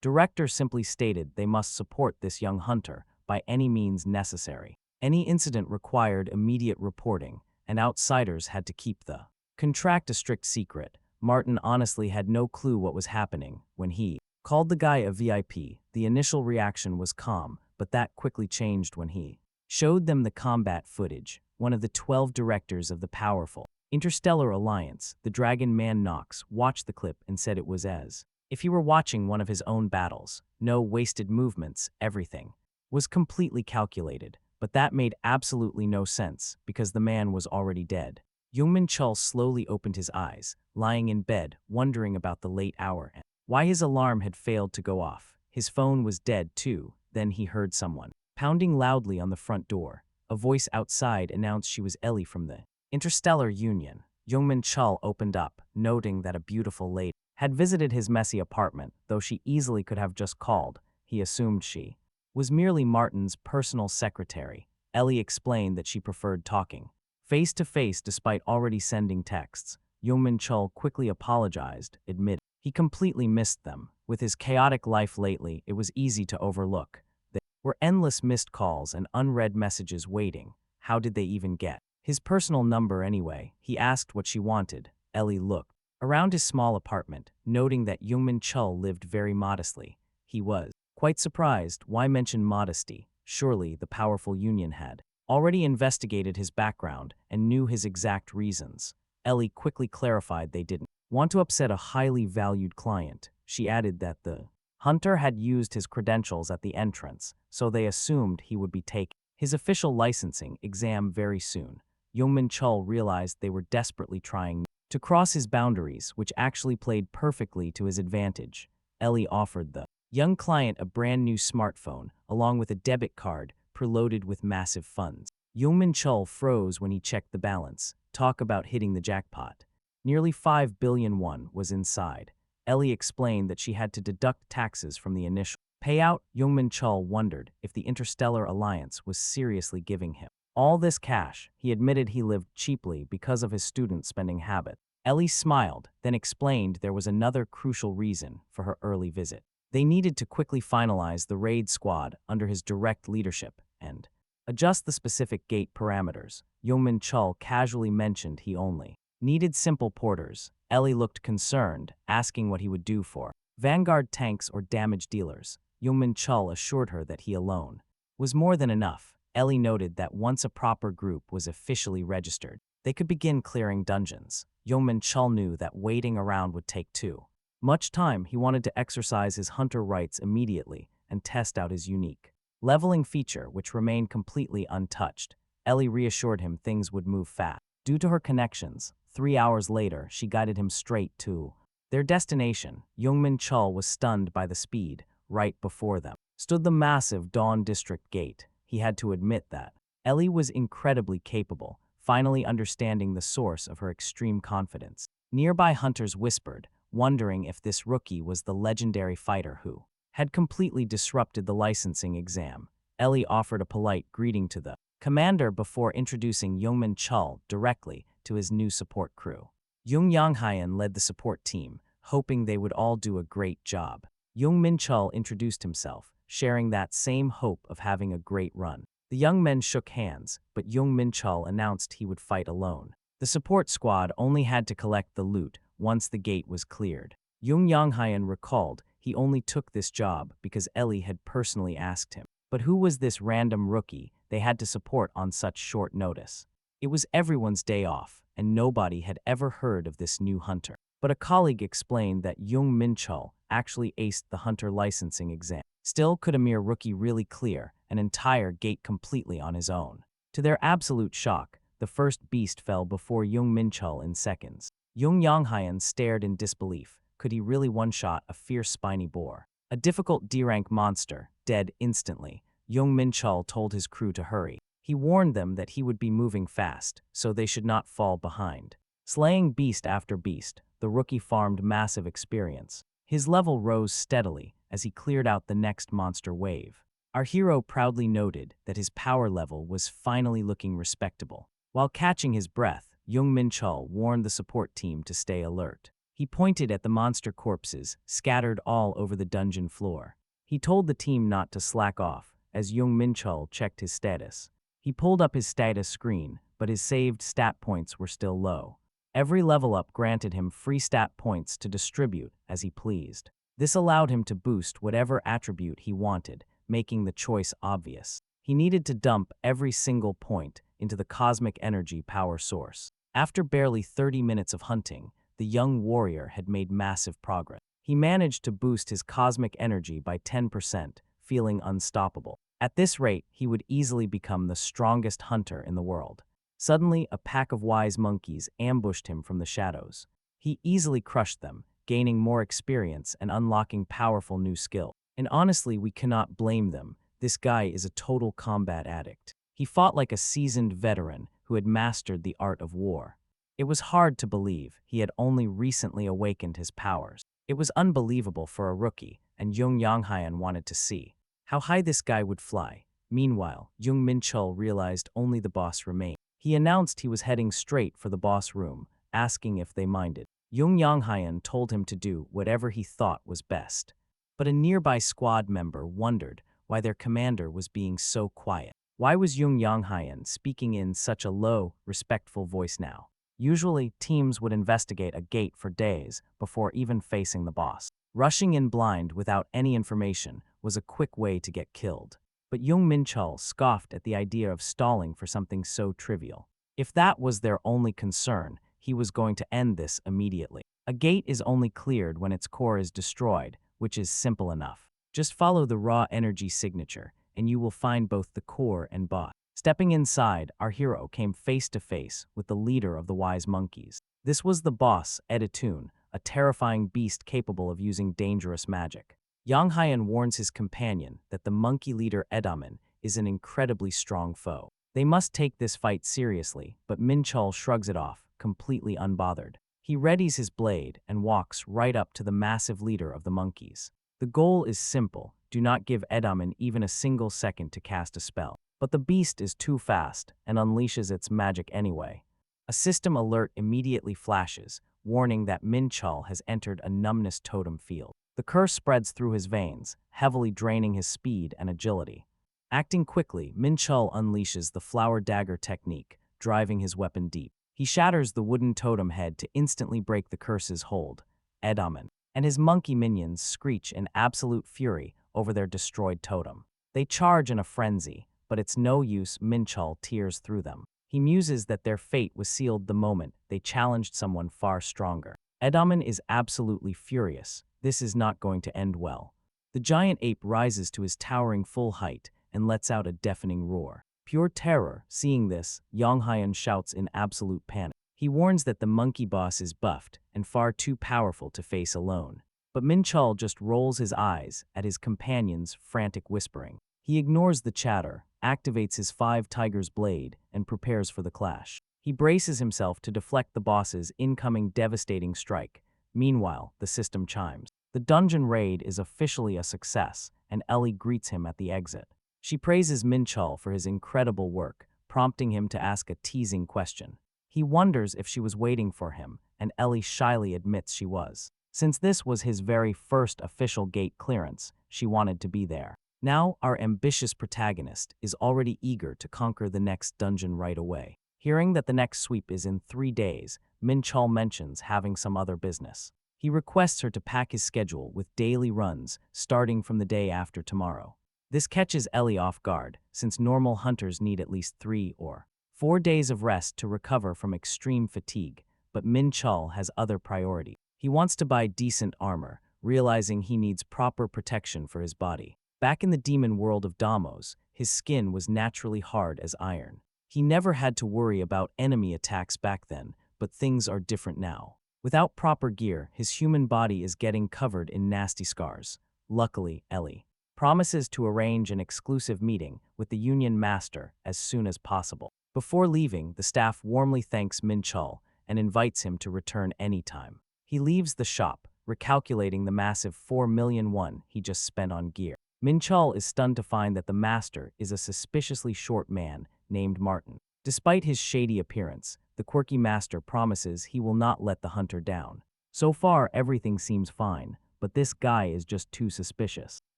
Speaker 1: Director simply stated they must support this young hunter by any means necessary. Any incident required immediate reporting, and outsiders had to keep the contract a strict secret. Martin honestly had no clue what was happening when he called the guy a VIP. The initial reaction was calm, but that quickly changed when he showed them the combat footage. One of the 12 directors of the powerful Interstellar Alliance, the Dragon Man Knox, watched the clip and said it was as if he were watching one of his own battles. No wasted movements, everything was completely calculated, but that made absolutely no sense because the man was already dead. Jung Menchul slowly opened his eyes, lying in bed, wondering about the late hour and why his alarm had failed to go off. His phone was dead too. Then he heard someone pounding loudly on the front door. A voice outside announced she was Ellie from the Interstellar Union. Jung Menchul opened up, noting that a beautiful lady had visited his messy apartment. Though she easily could have just called, he assumed she was merely Martin's personal secretary. Ellie explained that she preferred talking face to face despite already sending texts. Jung Menchul quickly apologized, admitting he completely missed them. With his chaotic life lately, it was easy to overlook. There were endless missed calls and unread messages waiting. How did they even get his personal number anyway? He asked what she wanted. Ellie looked around his small apartment, noting that Jung Menchul lived very modestly. He was quite surprised. Why mention modesty? Surely the powerful union had already investigated his background and knew his exact reasons. Ellie quickly clarified they didn't want to upset a highly valued client. She added that the hunter had used his credentials at the entrance, so they assumed he would be taking his official licensing exam very soon. Jung Menchul realized they were desperately trying to cross his boundaries, which actually played perfectly to his advantage. Ellie offered the Young client a brand new smartphone, along with a debit card preloaded with massive funds. Jung Menchul froze when he checked the balance. Talk about hitting the jackpot. Nearly 5 billion won was inside. Ellie explained that she had to deduct taxes from the initial payout. Jung Menchul wondered if the Interstellar Alliance was seriously giving him all this cash. He admitted he lived cheaply because of his student spending habit. Ellie smiled, then explained there was another crucial reason for her early visit. They needed to quickly finalize the raid squad under his direct leadership and adjust the specific gate parameters. Jung Menchul casually mentioned he only needed simple porters. Ellie looked concerned, asking what he would do for vanguard tanks or damage dealers. Jung Menchul assured her that he alone was more than enough. Ellie noted that once a proper group was officially registered, they could begin clearing dungeons. Jung Menchul knew that waiting around would take too much time. He wanted to exercise his hunter rights immediately and test out his unique leveling feature, which remained completely untouched. Ellie reassured him things would move fast. Due to her connections, 3 hours later, she guided him straight to their destination. Jung Menchul was stunned by the speed. Right before them stood the massive Dawn District Gate. He had to admit that Ellie was incredibly capable, finally understanding the source of her extreme confidence. Nearby hunters whispered, wondering if this rookie was the legendary fighter who had completely disrupted the licensing exam. Ellie offered a polite greeting to the commander before introducing Jung Menchul directly to his new support crew. Jung Yanghayan led the support team, hoping they would all do a great job. Jung Menchul introduced himself, sharing that same hope of having a great run. The young men shook hands, but Jung Menchul announced he would fight alone. The support squad only had to collect the loot once the gate was cleared. Jung Yanghayan recalled he only took this job because Ellie had personally asked him. But who was this random rookie they had to support on such short notice? It was everyone's day off, and nobody had ever heard of this new hunter. But a colleague explained that Jung Menchul actually aced the hunter licensing exam. Still, could a mere rookie really clear an entire gate completely on his own? To their absolute shock, the first beast fell before Jung Menchul in seconds. Jung Yanghayan stared in disbelief. Could he really one-shot a fierce spiny boar? A difficult D-rank monster, dead instantly. Jung Menchul told his crew to hurry. He warned them that he would be moving fast, so they should not fall behind. Slaying beast after beast, the rookie farmed massive experience. His level rose steadily as he cleared out the next monster wave. Our hero proudly noted that his power level was finally looking respectable. While catching his breath, Jung Menchul warned the support team to stay alert. He pointed at the monster corpses scattered all over the dungeon floor. He told the team not to slack off as Jung Menchul checked his status. He pulled up his status screen, but his saved stat points were still low. Every level up granted him free stat points to distribute as he pleased. This allowed him to boost whatever attribute he wanted, making the choice obvious. He needed to dump every single point into the cosmic energy power source. After barely 30 minutes of hunting, the young warrior had made massive progress. He managed to boost his cosmic energy by 10%, feeling unstoppable. At this rate, he would easily become the strongest hunter in the world. Suddenly, a pack of wise monkeys ambushed him from the shadows. He easily crushed them, gaining more experience and unlocking powerful new skills. And honestly, we cannot blame them. This guy is a total combat addict. He fought like a seasoned veteran who had mastered the art of war. It was hard to believe he had only recently awakened his powers. It was unbelievable for a rookie, and Jung Yanghayan wanted to see how high this guy would fly. Meanwhile, Jung Menchul realized only the boss remained. He announced he was heading straight for the boss room, asking if they minded. Jung Yanghayan told him to do whatever he thought was best. But a nearby squad member wondered why their commander was being so quiet. Why was Jung Yanghayan speaking in such a low, respectful voice now? Usually, teams would investigate a gate for days before even facing the boss. Rushing in blind without any information was a quick way to get killed. But Jung Menchul scoffed at the idea of stalling for something so trivial. If that was their only concern, he was going to end this immediately. A gate is only cleared when its core is destroyed, which is simple enough. Just follow the raw energy signature, and you will find both the core and boss. Stepping inside, our hero came face to face with the leader of the wise monkeys. This was the boss, Editune, a terrifying beast capable of using dangerous magic. Yang Hyan warns his companion that the monkey leader Edaman is an incredibly strong foe. They must take this fight seriously, but Minchul shrugs it off, completely unbothered. He readies his blade and walks right up to the massive leader of the monkeys. The goal is simple: do not give Edaman even a single second to cast a spell. But the beast is too fast and unleashes its magic anyway. A system alert immediately flashes, warning that Minchul has entered a numbness totem field. The curse spreads through his veins, heavily draining his speed and agility. Acting quickly, Minchul unleashes the flower dagger technique, driving his weapon deep. He shatters the wooden totem head to instantly break the curse's hold. Edaman and his monkey minions screech in absolute fury over their destroyed totem. They charge in a frenzy, but it's no use. Minchul tears through them. He muses that their fate was sealed the moment they challenged someone far stronger. Edaman is absolutely furious. This is not going to end well. The giant ape rises to his towering full height and lets out a deafening roar. Pure terror. Seeing this, Yang Hyan shouts in absolute panic. He warns that the monkey boss is buffed and far too powerful to face alone. But Minchul just rolls his eyes at his companion's frantic whispering. He ignores the chatter, activates his 5 Tigers blade, and prepares for the clash. He braces himself to deflect the boss's incoming devastating strike. Meanwhile, the system chimes. The dungeon raid is officially a success, and Ellie greets him at the exit. She praises Minchul for his incredible work, prompting him to ask a teasing question. He wonders if she was waiting for him, and Ellie shyly admits she was. Since this was his very first official gate clearance, she wanted to be there. Now, our ambitious protagonist is already eager to conquer the next dungeon right away. Hearing that the next sweep is in 3 days, Minchul mentions having some other business. He requests her to pack his schedule with daily runs starting from the day after tomorrow. This catches Ellie off guard, since normal hunters need at least 3 or 4 days of rest to recover from extreme fatigue, but Minchul has other priorities. He wants to buy decent armor, realizing he needs proper protection for his body. Back in the demon world of Damos, his skin was naturally hard as iron. He never had to worry about enemy attacks back then, but things are different now. Without proper gear, his human body is getting covered in nasty scars. Luckily, Ellie promises to arrange an exclusive meeting with the Union Master as soon as possible. Before leaving, the staff warmly thanks Minchul and invites him to return anytime. He leaves the shop, recalculating the massive 4 million won he just spent on gear. Minchul is stunned to find that the master is a suspiciously short man named Martin. Despite his shady appearance, the quirky master promises he will not let the hunter down. So far, everything seems fine, but this guy is just too suspicious.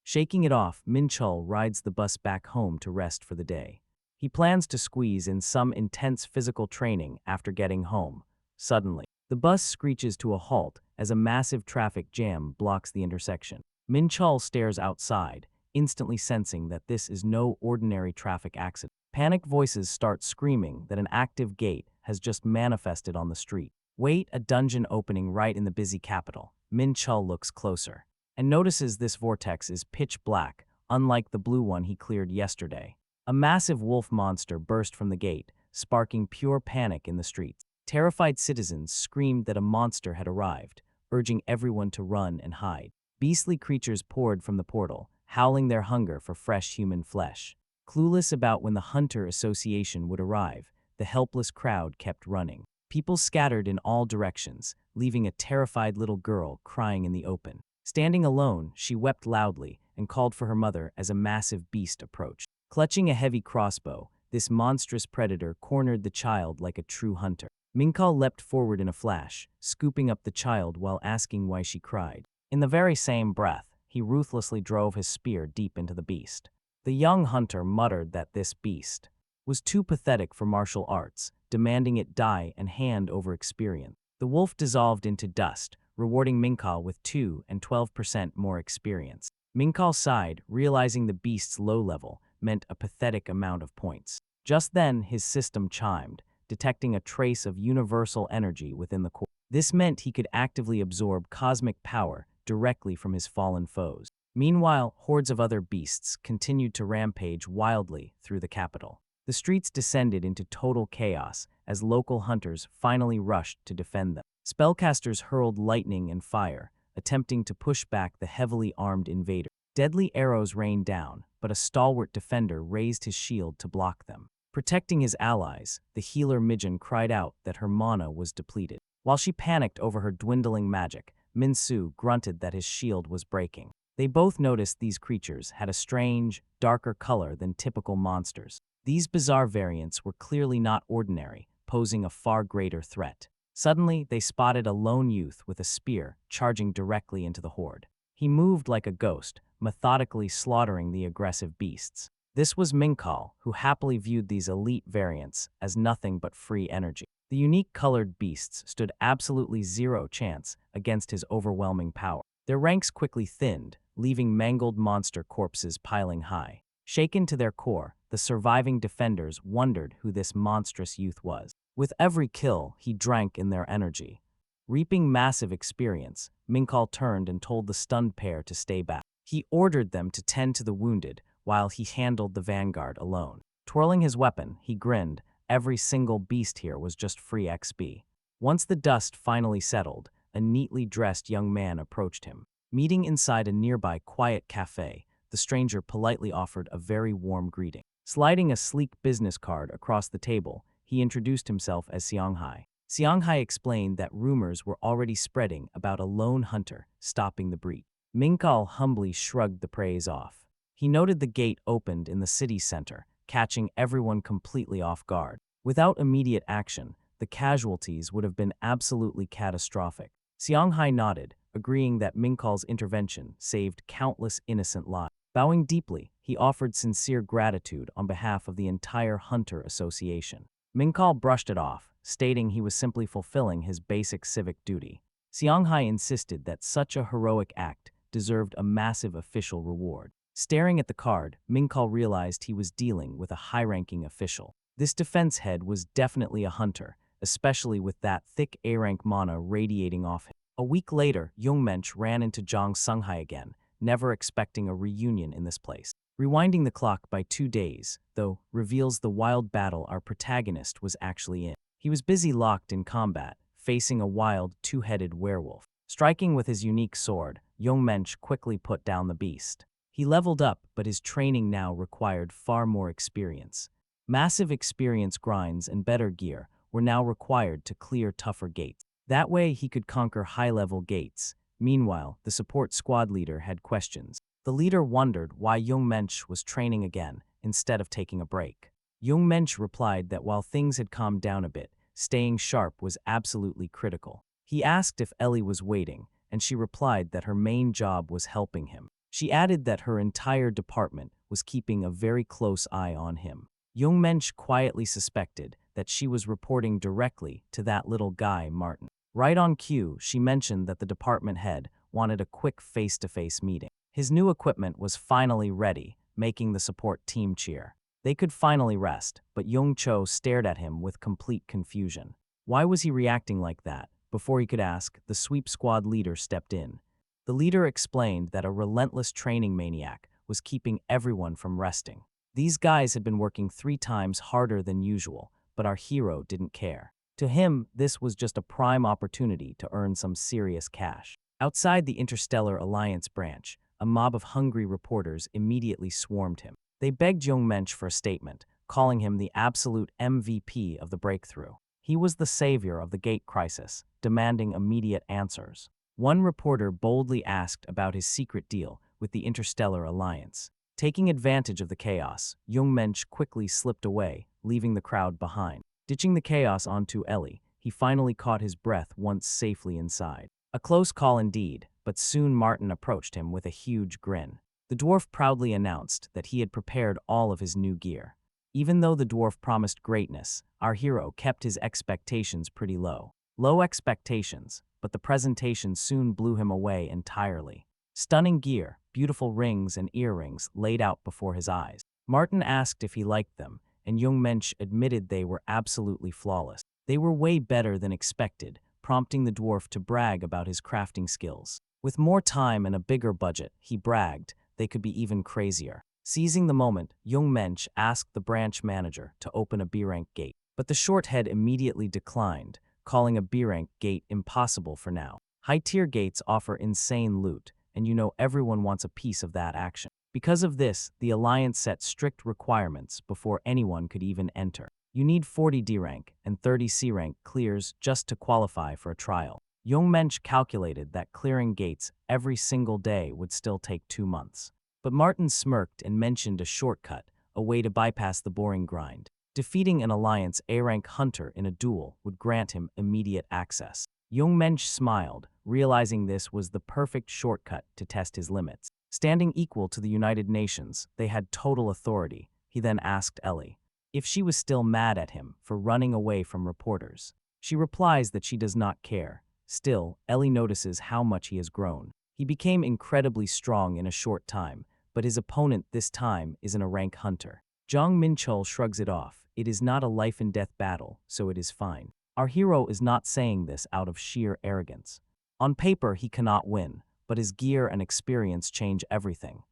Speaker 1: Shaking it off, Minchul rides the bus back home to rest for the day. He plans to squeeze in some intense physical training after getting home. Suddenly, the bus screeches to a halt as a massive traffic jam blocks the intersection. Minchul stares outside, instantly sensing that this is no ordinary traffic accident. Panicked voices start screaming that an active gate has just manifested on the street. Wait, a dungeon opening right in the busy capital. Minchul looks closer and notices this vortex is pitch black, unlike the blue one he cleared yesterday. A massive wolf monster burst from the gate, sparking pure panic in the streets. Terrified citizens screamed that a monster had arrived, urging everyone to run and hide. Beastly creatures poured from the portal, howling their hunger for fresh human flesh. Clueless about when the Hunter Association would arrive, the helpless crowd kept running. People scattered in all directions, leaving a terrified little girl crying in the open. Standing alone, she wept loudly and called for her mother as a massive beast approached. Clutching a heavy crossbow, this monstrous predator cornered the child like a true hunter. Minchul leapt forward in a flash, scooping up the child while asking why she cried. In the very same breath, he ruthlessly drove his spear deep into the beast. The young hunter muttered that this beast was too pathetic for martial arts, demanding it die and hand over experience. The wolf dissolved into dust, rewarding Minchul with 2 and 12% more experience. Minchul sighed, realizing the beast's low level meant a pathetic amount of points. Just then, his system chimed, detecting a trace of universal energy within the core. This meant he could actively absorb cosmic power directly from his fallen foes. Meanwhile, hordes of other beasts continued to rampage wildly through the capital. The streets descended into total chaos as local hunters finally rushed to defend them. Spellcasters hurled lightning and fire, attempting to push back the heavily armed invader. Deadly arrows rained down, but a stalwart defender raised his shield to block them. Protecting his allies, the healer Mijin cried out that her mana was depleted. While she panicked over her dwindling magic, Minsu grunted that his shield was breaking. They both noticed these creatures had a strange, darker color than typical monsters. These bizarre variants were clearly not ordinary, posing a far greater threat. Suddenly, they spotted a lone youth with a spear charging directly into the horde. He moved like a ghost, methodically slaughtering the aggressive beasts. This was Minkal, who happily viewed these elite variants as nothing but free energy. The unique colored beasts stood absolutely zero chance against his overwhelming power. Their ranks quickly thinned, leaving mangled monster corpses piling high. Shaken to their core, the surviving defenders wondered who this monstrous youth was. With every kill, he drank in their energy. Reaping massive experience, Minkal turned and told the stunned pair to stay back. He ordered them to tend to the wounded, while he handled the vanguard alone. Twirling his weapon, he grinned. Every single beast here was just free XP. Once the dust finally settled, a neatly dressed young man approached him. Meeting inside a nearby quiet cafe, the stranger politely offered a very warm greeting. Sliding a sleek business card across the table, he introduced himself as Xianghai. Xianghai explained that rumors were already spreading about a lone hunter stopping the breach. Minkal humbly shrugged the praise off. He noted the gate opened in the city center, catching everyone completely off guard. Without immediate action, the casualties would have been absolutely catastrophic. Xianghai nodded, agreeing that Minkal's intervention saved countless innocent lives. Bowing deeply, he offered sincere gratitude on behalf of the entire Hunter Association. Minkal brushed it off, stating he was simply fulfilling his basic civic duty. Xianghai insisted that such a heroic act deserved a massive official reward. Staring at the card, Minkal realized he was dealing with a high-ranking official. This defense head was definitely a hunter, especially with that thick A-rank mana radiating off him. A week later, Jung Mench ran into Zhang Sunghai again, never expecting a reunion in this place. Rewinding the clock by 2 days, though, reveals the wild battle our protagonist was actually in. He was busy locked in combat, facing a wild, two-headed werewolf. Striking with his unique sword, Jung Mench quickly put down the beast. He leveled up, but his training now required far more experience. Massive experience grinds and better gear were now required to clear tougher gates. That way he could conquer high-level gates. Meanwhile, the support squad leader had questions. The leader wondered why Jung Mench was training again instead of taking a break. Jung Mench replied that while things had calmed down a bit, staying sharp was absolutely critical. He asked if Ellie was waiting, and she replied that her main job was helping him. She added that her entire department was keeping a very close eye on him. Jung Mench quietly suspected that she was reporting directly to that little guy, Martin. Right on cue, she mentioned that the department head wanted a quick face-to-face meeting. His new equipment was finally ready, making the support team cheer. They could finally rest, but Jung Cho stared at him with complete confusion. Why was he reacting like that? Before he could ask, the sweep squad leader stepped in. The leader explained that a relentless training maniac was keeping everyone from resting. These guys had been working 3 times harder than usual, but our hero didn't care. To him, this was just a prime opportunity to earn some serious cash. Outside the Interstellar Alliance branch, a mob of hungry reporters immediately swarmed him. They begged Jung Mench for a statement, calling him the absolute MVP of the breakthrough. He was the savior of the gate crisis, demanding immediate answers. One reporter boldly asked about his secret deal with the Interstellar Alliance. Taking advantage of the chaos, Jung Mench quickly slipped away, leaving the crowd behind. Ditching the chaos onto Ellie, he finally caught his breath once safely inside. A close call indeed, but soon Martin approached him with a huge grin. The dwarf proudly announced that he had prepared all of his new gear. Even though the dwarf promised greatness, our hero kept his expectations pretty low. Low expectations, but the presentation soon blew him away entirely. Stunning gear, beautiful rings and earrings laid out before his eyes. Martin asked if he liked them, and Jung Mench admitted they were absolutely flawless. They were way better than expected, prompting the dwarf to brag about his crafting skills. With more time and a bigger budget, he bragged, they could be even crazier. Seizing the moment, Jung Mench asked the branch manager to open a B-rank gate. But the short head immediately declined, calling a B-rank gate impossible for now. High-tier gates offer insane loot, and you know everyone wants a piece of that action. Because of this, the Alliance set strict requirements before anyone could even enter. You need 40 D rank and 30 C rank clears just to qualify for a trial. Jung Menchul calculated that clearing gates every single day would still take 2 months. But Martin smirked and mentioned a shortcut, a way to bypass the boring grind. Defeating an Alliance A-rank hunter in a duel would grant him immediate access. Jung Menchul smiled, realizing this was the perfect shortcut to test his limits. Standing equal to the United Nations, they had total authority. He then asked Ellie if she was still mad at him for running away from reporters. She replies that she does not care. Still, Ellie notices how much he has grown. He became incredibly strong in a short time, but his opponent this time isn't a rank hunter. Jung Menchul shrugs it off. It is not a life-and-death battle, so it is fine. Our hero is not saying this out of sheer arrogance. On paper, he cannot win, but his gear and experience change everything.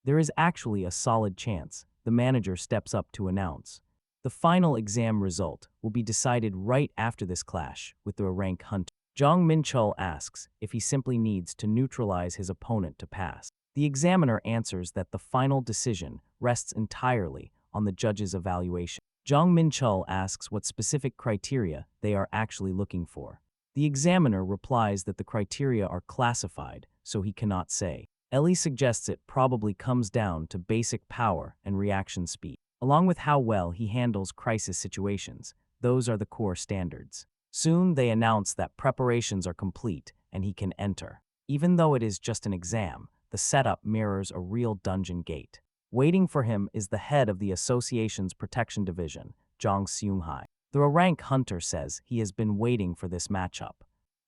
Speaker 1: There is actually a solid chance. The manager steps up to announce. The final exam result will be decided right after this clash with the rank hunter. Jung Menchul asks if he simply needs to neutralize his opponent to pass. The examiner answers that the final decision rests entirely on the judge's evaluation. Jung Menchul asks what specific criteria they are actually looking for. The examiner replies that the criteria are classified, so he cannot say. Ellie suggests it probably comes down to basic power and reaction speed, along with how well he handles crisis situations. Those are the core standards. Soon they announce that preparations are complete and he can enter. Even though it is just an exam, the setup mirrors a real dungeon gate. Waiting for him is the head of the association's protection division, Jung Seung-hai. The rank hunter says he has been waiting for this matchup.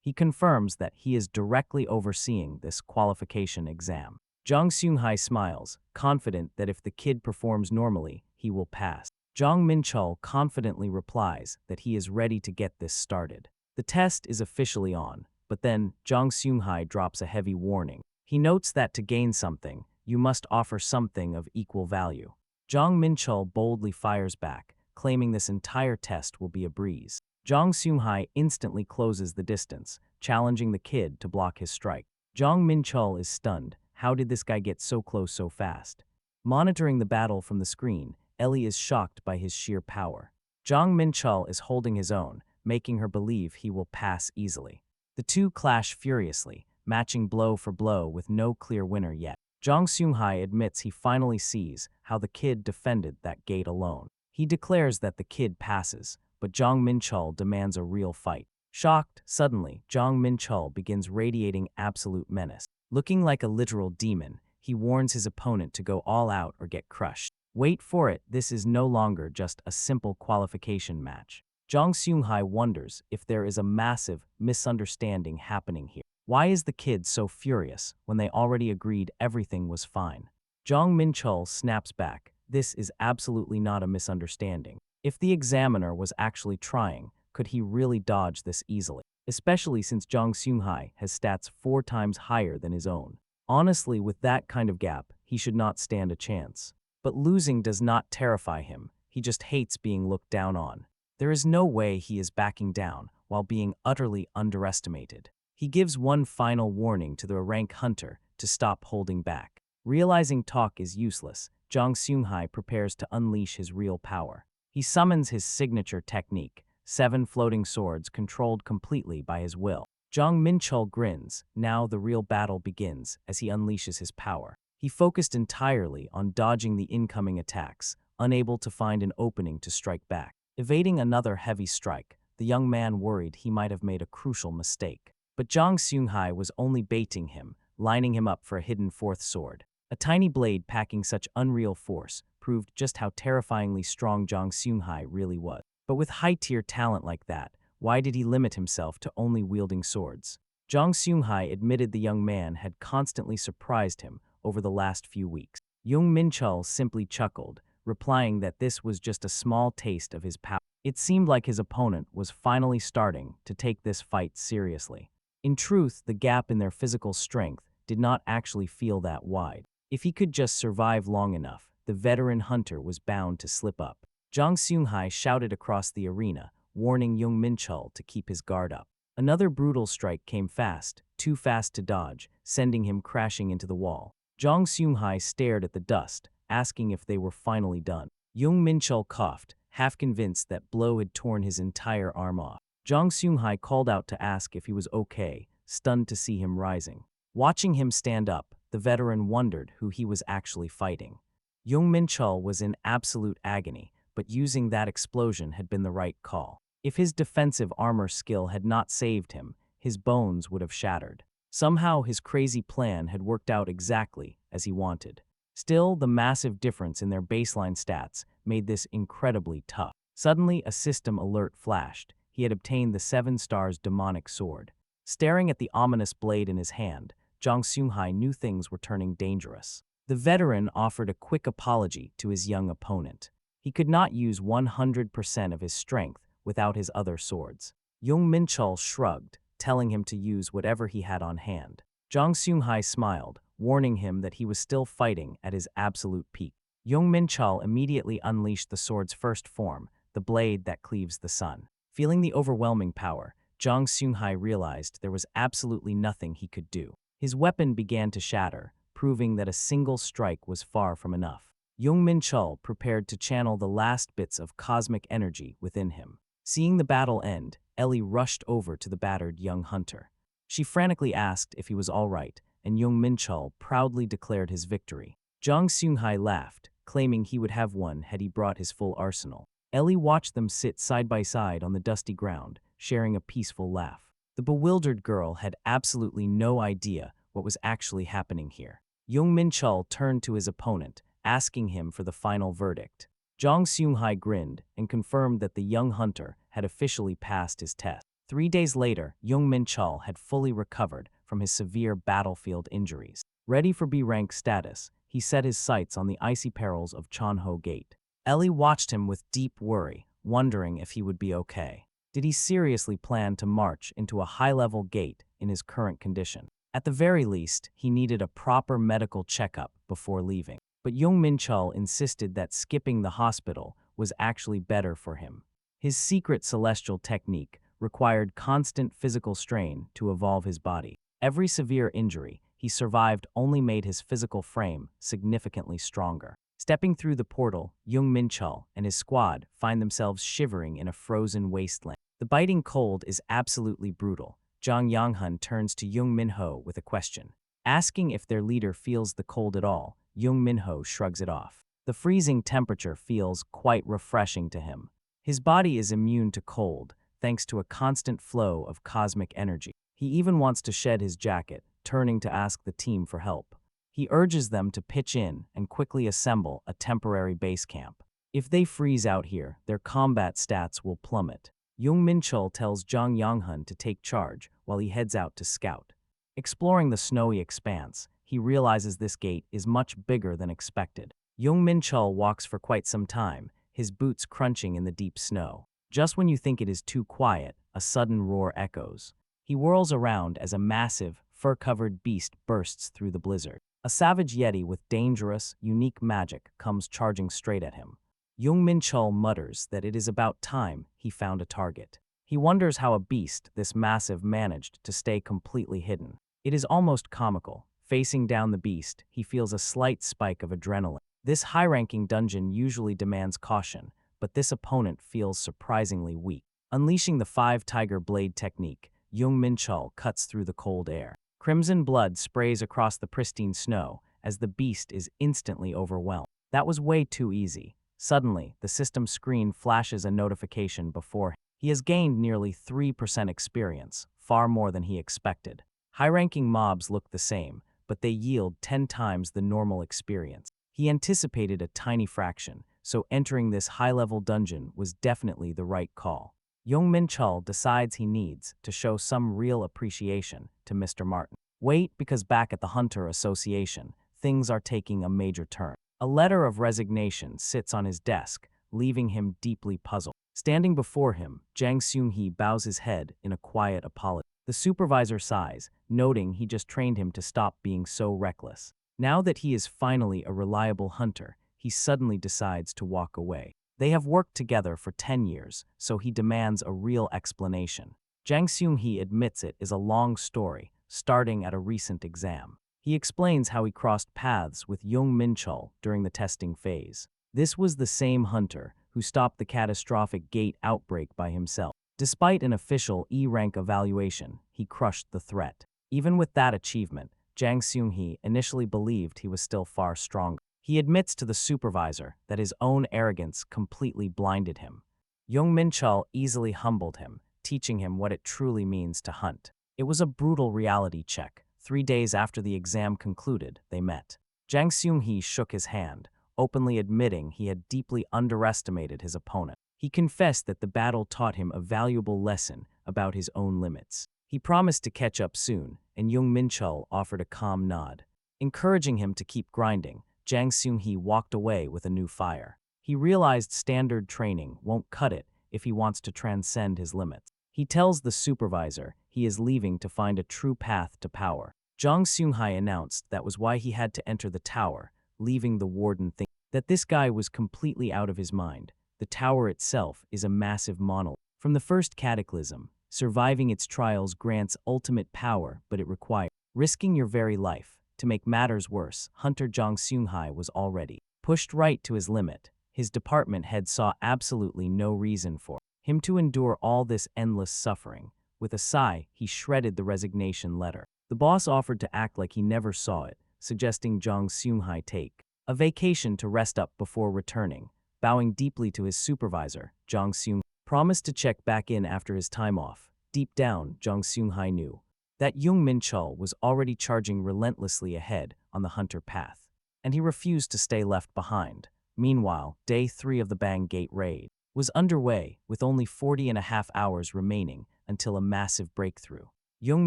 Speaker 1: He confirms that he is directly overseeing this qualification exam. Jung Seung-hai smiles, confident that if the kid performs normally, he will pass. Jung Menchul confidently replies that he is ready to get this started. The test is officially on, but then Jung Seung-hai drops a heavy warning. He notes that to gain something, you must offer something of equal value. Jung Menchul boldly fires back, claiming this entire test will be a breeze. Jung Seung-hai instantly closes the distance, challenging the kid to block his strike. Jung Menchul is stunned. How did this guy get so close so fast? Monitoring the battle from the screen, Ellie is shocked by his sheer power. Jung Menchul is holding his own, making her believe he will pass easily. The two clash furiously, matching blow for blow with no clear winner yet. Jung Seung-hai admits he finally sees how the kid defended that gate alone. He declares that the kid passes, but Jung Menchul demands a real fight. Shocked, suddenly, Jung Menchul begins radiating absolute menace. Looking like a literal demon, he warns his opponent to go all out or get crushed. Wait for it, this is no longer just a simple qualification match. Jung Seung-hai wonders if there is a massive misunderstanding happening here. Why is the kid so furious when they already agreed everything was fine? Jung Menchul snaps back. This is absolutely not a misunderstanding. If the examiner was actually trying, could he really dodge this easily? Especially since Jung Seung-hai has stats 4 times higher than his own. Honestly, with that kind of gap, he should not stand a chance. But losing does not terrify him. He just hates being looked down on. There is no way he is backing down while being utterly underestimated. He gives one final warning to the rank hunter to stop holding back. Realizing talk is useless, Jung Seung-hai prepares to unleash his real power. He summons his signature technique, 7 floating swords controlled completely by his will. Jung Menchul grins. Now the real battle begins as he unleashes his power. He focused entirely on dodging the incoming attacks, unable to find an opening to strike back. Evading another heavy strike, the young man worried he might have made a crucial mistake. But Jung Seung-hai was only baiting him, lining him up for a hidden 4th sword. A tiny blade packing such unreal force proved just how terrifyingly strong Jung Seung-hai really was. But with high-tier talent like that, why did he limit himself to only wielding swords? Jung Seung-hai admitted the young man had constantly surprised him over the last few weeks. Jung Menchul simply chuckled, replying that this was just a small taste of his power. It seemed like his opponent was finally starting to take this fight seriously. In truth, the gap in their physical strength did not actually feel that wide. If he could just survive long enough, the veteran hunter was bound to slip up. Jung Seung-hai shouted across the arena, warning Jung Menchul to keep his guard up. Another brutal strike came fast, too fast to dodge, sending him crashing into the wall. Jung Seung-hai stared at the dust, asking if they were finally done. Jung Menchul coughed, half convinced that blow had torn his entire arm off. Jung Seung-hai called out to ask if he was okay, stunned to see him rising. Watching him stand up, the veteran wondered who he was actually fighting. Jung Menchul was in absolute agony, but using that explosion had been the right call. If his defensive armor skill had not saved him, his bones would have shattered. Somehow his crazy plan had worked out exactly as he wanted. Still, the massive difference in their baseline stats made this incredibly tough. Suddenly, a system alert flashed. He had obtained the 7 stars demonic sword. Staring at the ominous blade in his hand, Jung Seung-hai knew things were turning dangerous. The veteran offered a quick apology to his young opponent. He could not use 100% of his strength without his other swords. Jung Menchul shrugged, telling him to use whatever he had on hand. Jung Seung-hai smiled, warning him that he was still fighting at his absolute peak. Jung Menchul immediately unleashed the sword's first form, the blade that cleaves the sun. Feeling the overwhelming power, Jung Seung-hai realized there was absolutely nothing he could do. His weapon began to shatter, proving that a single strike was far from enough. Jung Menchul prepared to channel the last bits of cosmic energy within him. Seeing the battle end, Ellie rushed over to the battered young hunter. She frantically asked if he was all right, and Jung Menchul proudly declared his victory. Jung Seung-hai laughed, claiming he would have won had he brought his full arsenal. Ellie watched them sit side by side on the dusty ground, sharing a peaceful laugh. The bewildered girl had absolutely no idea what was actually happening here. Jung Menchul turned to his opponent, asking him for the final verdict. Jung Seung-hai grinned and confirmed that the young hunter had officially passed his test. 3 days later, Jung Menchul had fully recovered from his severe battlefield injuries. Ready for B-rank status, he set his sights on the icy perils of Chonho Gate. Ellie watched him with deep worry, wondering if he would be okay. Did he seriously plan to march into a high-level gate in his current condition? At the very least, he needed a proper medical checkup before leaving. But Jung Menchul insisted that skipping the hospital was actually better for him. His secret celestial technique required constant physical strain to evolve his body. Every severe injury he survived only made his physical frame significantly stronger. Stepping through the portal, Jung Menchul and his squad find themselves shivering in a frozen wasteland. The biting cold is absolutely brutal. Jang Yang-hun turns to Jung Minho with a question. Asking if their leader feels the cold at all, Jung Minho shrugs it off. The freezing temperature feels quite refreshing to him. His body is immune to cold, thanks to a constant flow of cosmic energy. He even wants to shed his jacket, turning to ask the team for help. He urges them to pitch in and quickly assemble a temporary base camp. If they freeze out here, their combat stats will plummet. Jung Menchul tells Jang Yang-hun to take charge while he heads out to scout. Exploring the snowy expanse, he realizes this gate is much bigger than expected. Jung Menchul walks for quite some time, his boots crunching in the deep snow. Just when you think it is too quiet, a sudden roar echoes. He whirls around as a massive, fur-covered beast bursts through the blizzard. A savage yeti with dangerous, unique magic comes charging straight at him. Jung Menchul mutters that it is about time he found a target. He wonders how a beast this massive managed to stay completely hidden. It is almost comical. Facing down the beast, he feels a slight spike of adrenaline. This high-ranking dungeon usually demands caution, but this opponent feels surprisingly weak. Unleashing the 5-tiger blade technique, Jung Menchul cuts through the cold air. Crimson blood sprays across the pristine snow as the beast is instantly overwhelmed. That was way too easy. Suddenly, the system screen flashes a notification before him. He has gained nearly 3% experience, far more than he expected. High-ranking mobs look the same, but they yield 10 times the normal experience. He anticipated a tiny fraction, so entering this high-level dungeon was definitely the right call. Jung Menchul decides he needs to show some real appreciation to Mr. Martin. Wait, because back at the Hunter Association, things are taking a major turn. A letter of resignation sits on his desk, leaving him deeply puzzled. Standing before him, Jang Seung-hee bows his head in a quiet apology. The supervisor sighs, noting he just trained him to stop being so reckless. Now that he is finally a reliable hunter, he suddenly decides to walk away. They have worked together for 10 years, so he demands a real explanation. Jang Seung-hee admits it is a long story, starting at a recent exam. He explains how he crossed paths with Jung Menchul during the testing phase. This was the same hunter who stopped the catastrophic gate outbreak by himself. Despite an official E-rank evaluation, he crushed the threat. Even with that achievement, Jang Seung-hee initially believed he was still far stronger. He admits to the supervisor that his own arrogance completely blinded him. Jung Menchul easily humbled him, teaching him what it truly means to hunt. It was a brutal reality check. 3 days after the exam concluded, they met. Jang Seung-hee shook his hand, openly admitting he had deeply underestimated his opponent. He confessed that the battle taught him a valuable lesson about his own limits. He promised to catch up soon, and Jung Menchul offered a calm nod. Encouraging him to keep grinding, Jang Seung-hee walked away with a new fire. He realized standard training won't cut it if he wants to transcend his limits. He tells the supervisor he is leaving to find a true path to power. Jang Seung-hee announced that was why he had to enter the tower, leaving the warden thinking that this guy was completely out of his mind. The tower itself is a massive monolith. From the first cataclysm, surviving its trials grants ultimate power, but it requires risking your very life. To make matters worse, Hunter Jang Seung-hee was already pushed right to his limit. His department head saw absolutely no reason for him to endure all this endless suffering. With a sigh, he shredded the resignation letter. The boss offered to act like he never saw it, suggesting Jang Seung-hee take a vacation to rest up before returning. Bowing deeply to his supervisor, Jang Seung promised to check back in after his time off. Deep down, Jang Seung-hee knew that Jung Menchul was already charging relentlessly ahead on the hunter path, and he refused to stay left behind. Meanwhile, Day 3 of the Bang Gate raid was underway, with only 40.5 hours remaining until a massive breakthrough. Jung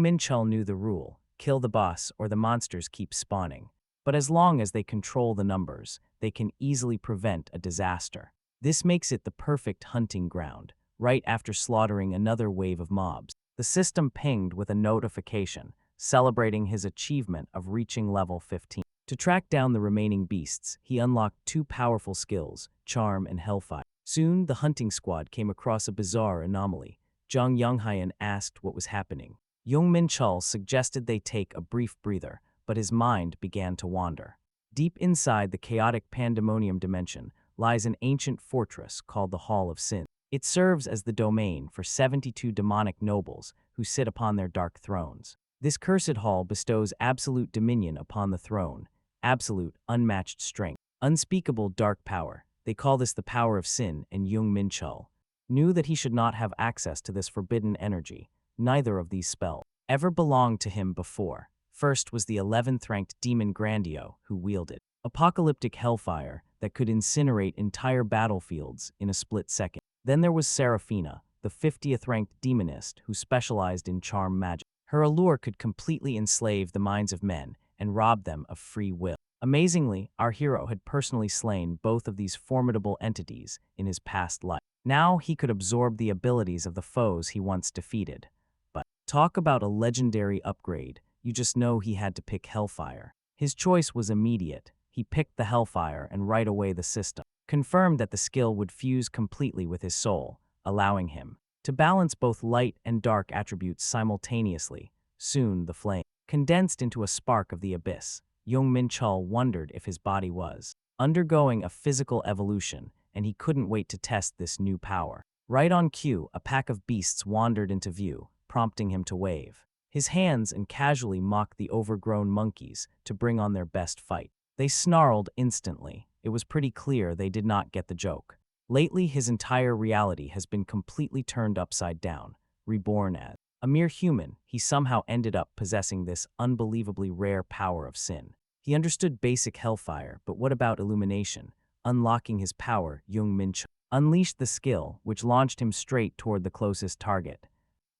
Speaker 1: Menchul knew the rule: kill the boss or the monsters keep spawning. But as long as they control the numbers, they can easily prevent a disaster. This makes it the perfect hunting ground. Right after slaughtering another wave of mobs, the system pinged with a notification, celebrating his achievement of reaching level 15. To track down the remaining beasts, he unlocked 2 powerful skills, Charm and Hellfire. Soon, the hunting squad came across a bizarre anomaly. Jang Younghayan asked what was happening. Jung Menchul suggested they take a brief breather, but his mind began to wander. Deep inside the chaotic pandemonium dimension lies an ancient fortress called the Hall of Sin. It serves as the domain for 72 demonic nobles who sit upon their dark thrones. This cursed hall bestows absolute dominion upon the throne, absolute, unmatched strength, unspeakable dark power. They call this the power of sin, and Jung Menchul knew that he should not have access to this forbidden energy. Neither of these spells ever belonged to him before. First was the 11th ranked demon Grandio, who wielded apocalyptic hellfire that could incinerate entire battlefields in a split second. Then there was Seraphina, the 50th ranked demonist who specialized in charm magic. Her allure could completely enslave the minds of men and rob them of free will. Amazingly, our hero had personally slain both of these formidable entities in his past life. Now he could absorb the abilities of the foes he once defeated. But talk about a legendary upgrade. You just know he had to pick Hellfire. His choice was immediate. He picked the Hellfire, and right away the system confirmed that the skill would fuse completely with his soul, allowing him to balance both light and dark attributes simultaneously. Soon the flame condensed into a spark of the abyss. Jung Menchul wondered if his body was undergoing a physical evolution, and he couldn't wait to test this new power. Right on cue, a pack of beasts wandered into view, prompting him to wave his hands and casually mock the overgrown monkeys to bring on their best fight. They snarled instantly. It was pretty clear they did not get the joke. Lately, his entire reality has been completely turned upside down. Reborn as a mere human, he somehow ended up possessing this unbelievably rare power of sin. He understood basic hellfire, but what about illumination? Unlocking his power, Jung Menchul unleashed the skill, which launched him straight toward the closest target.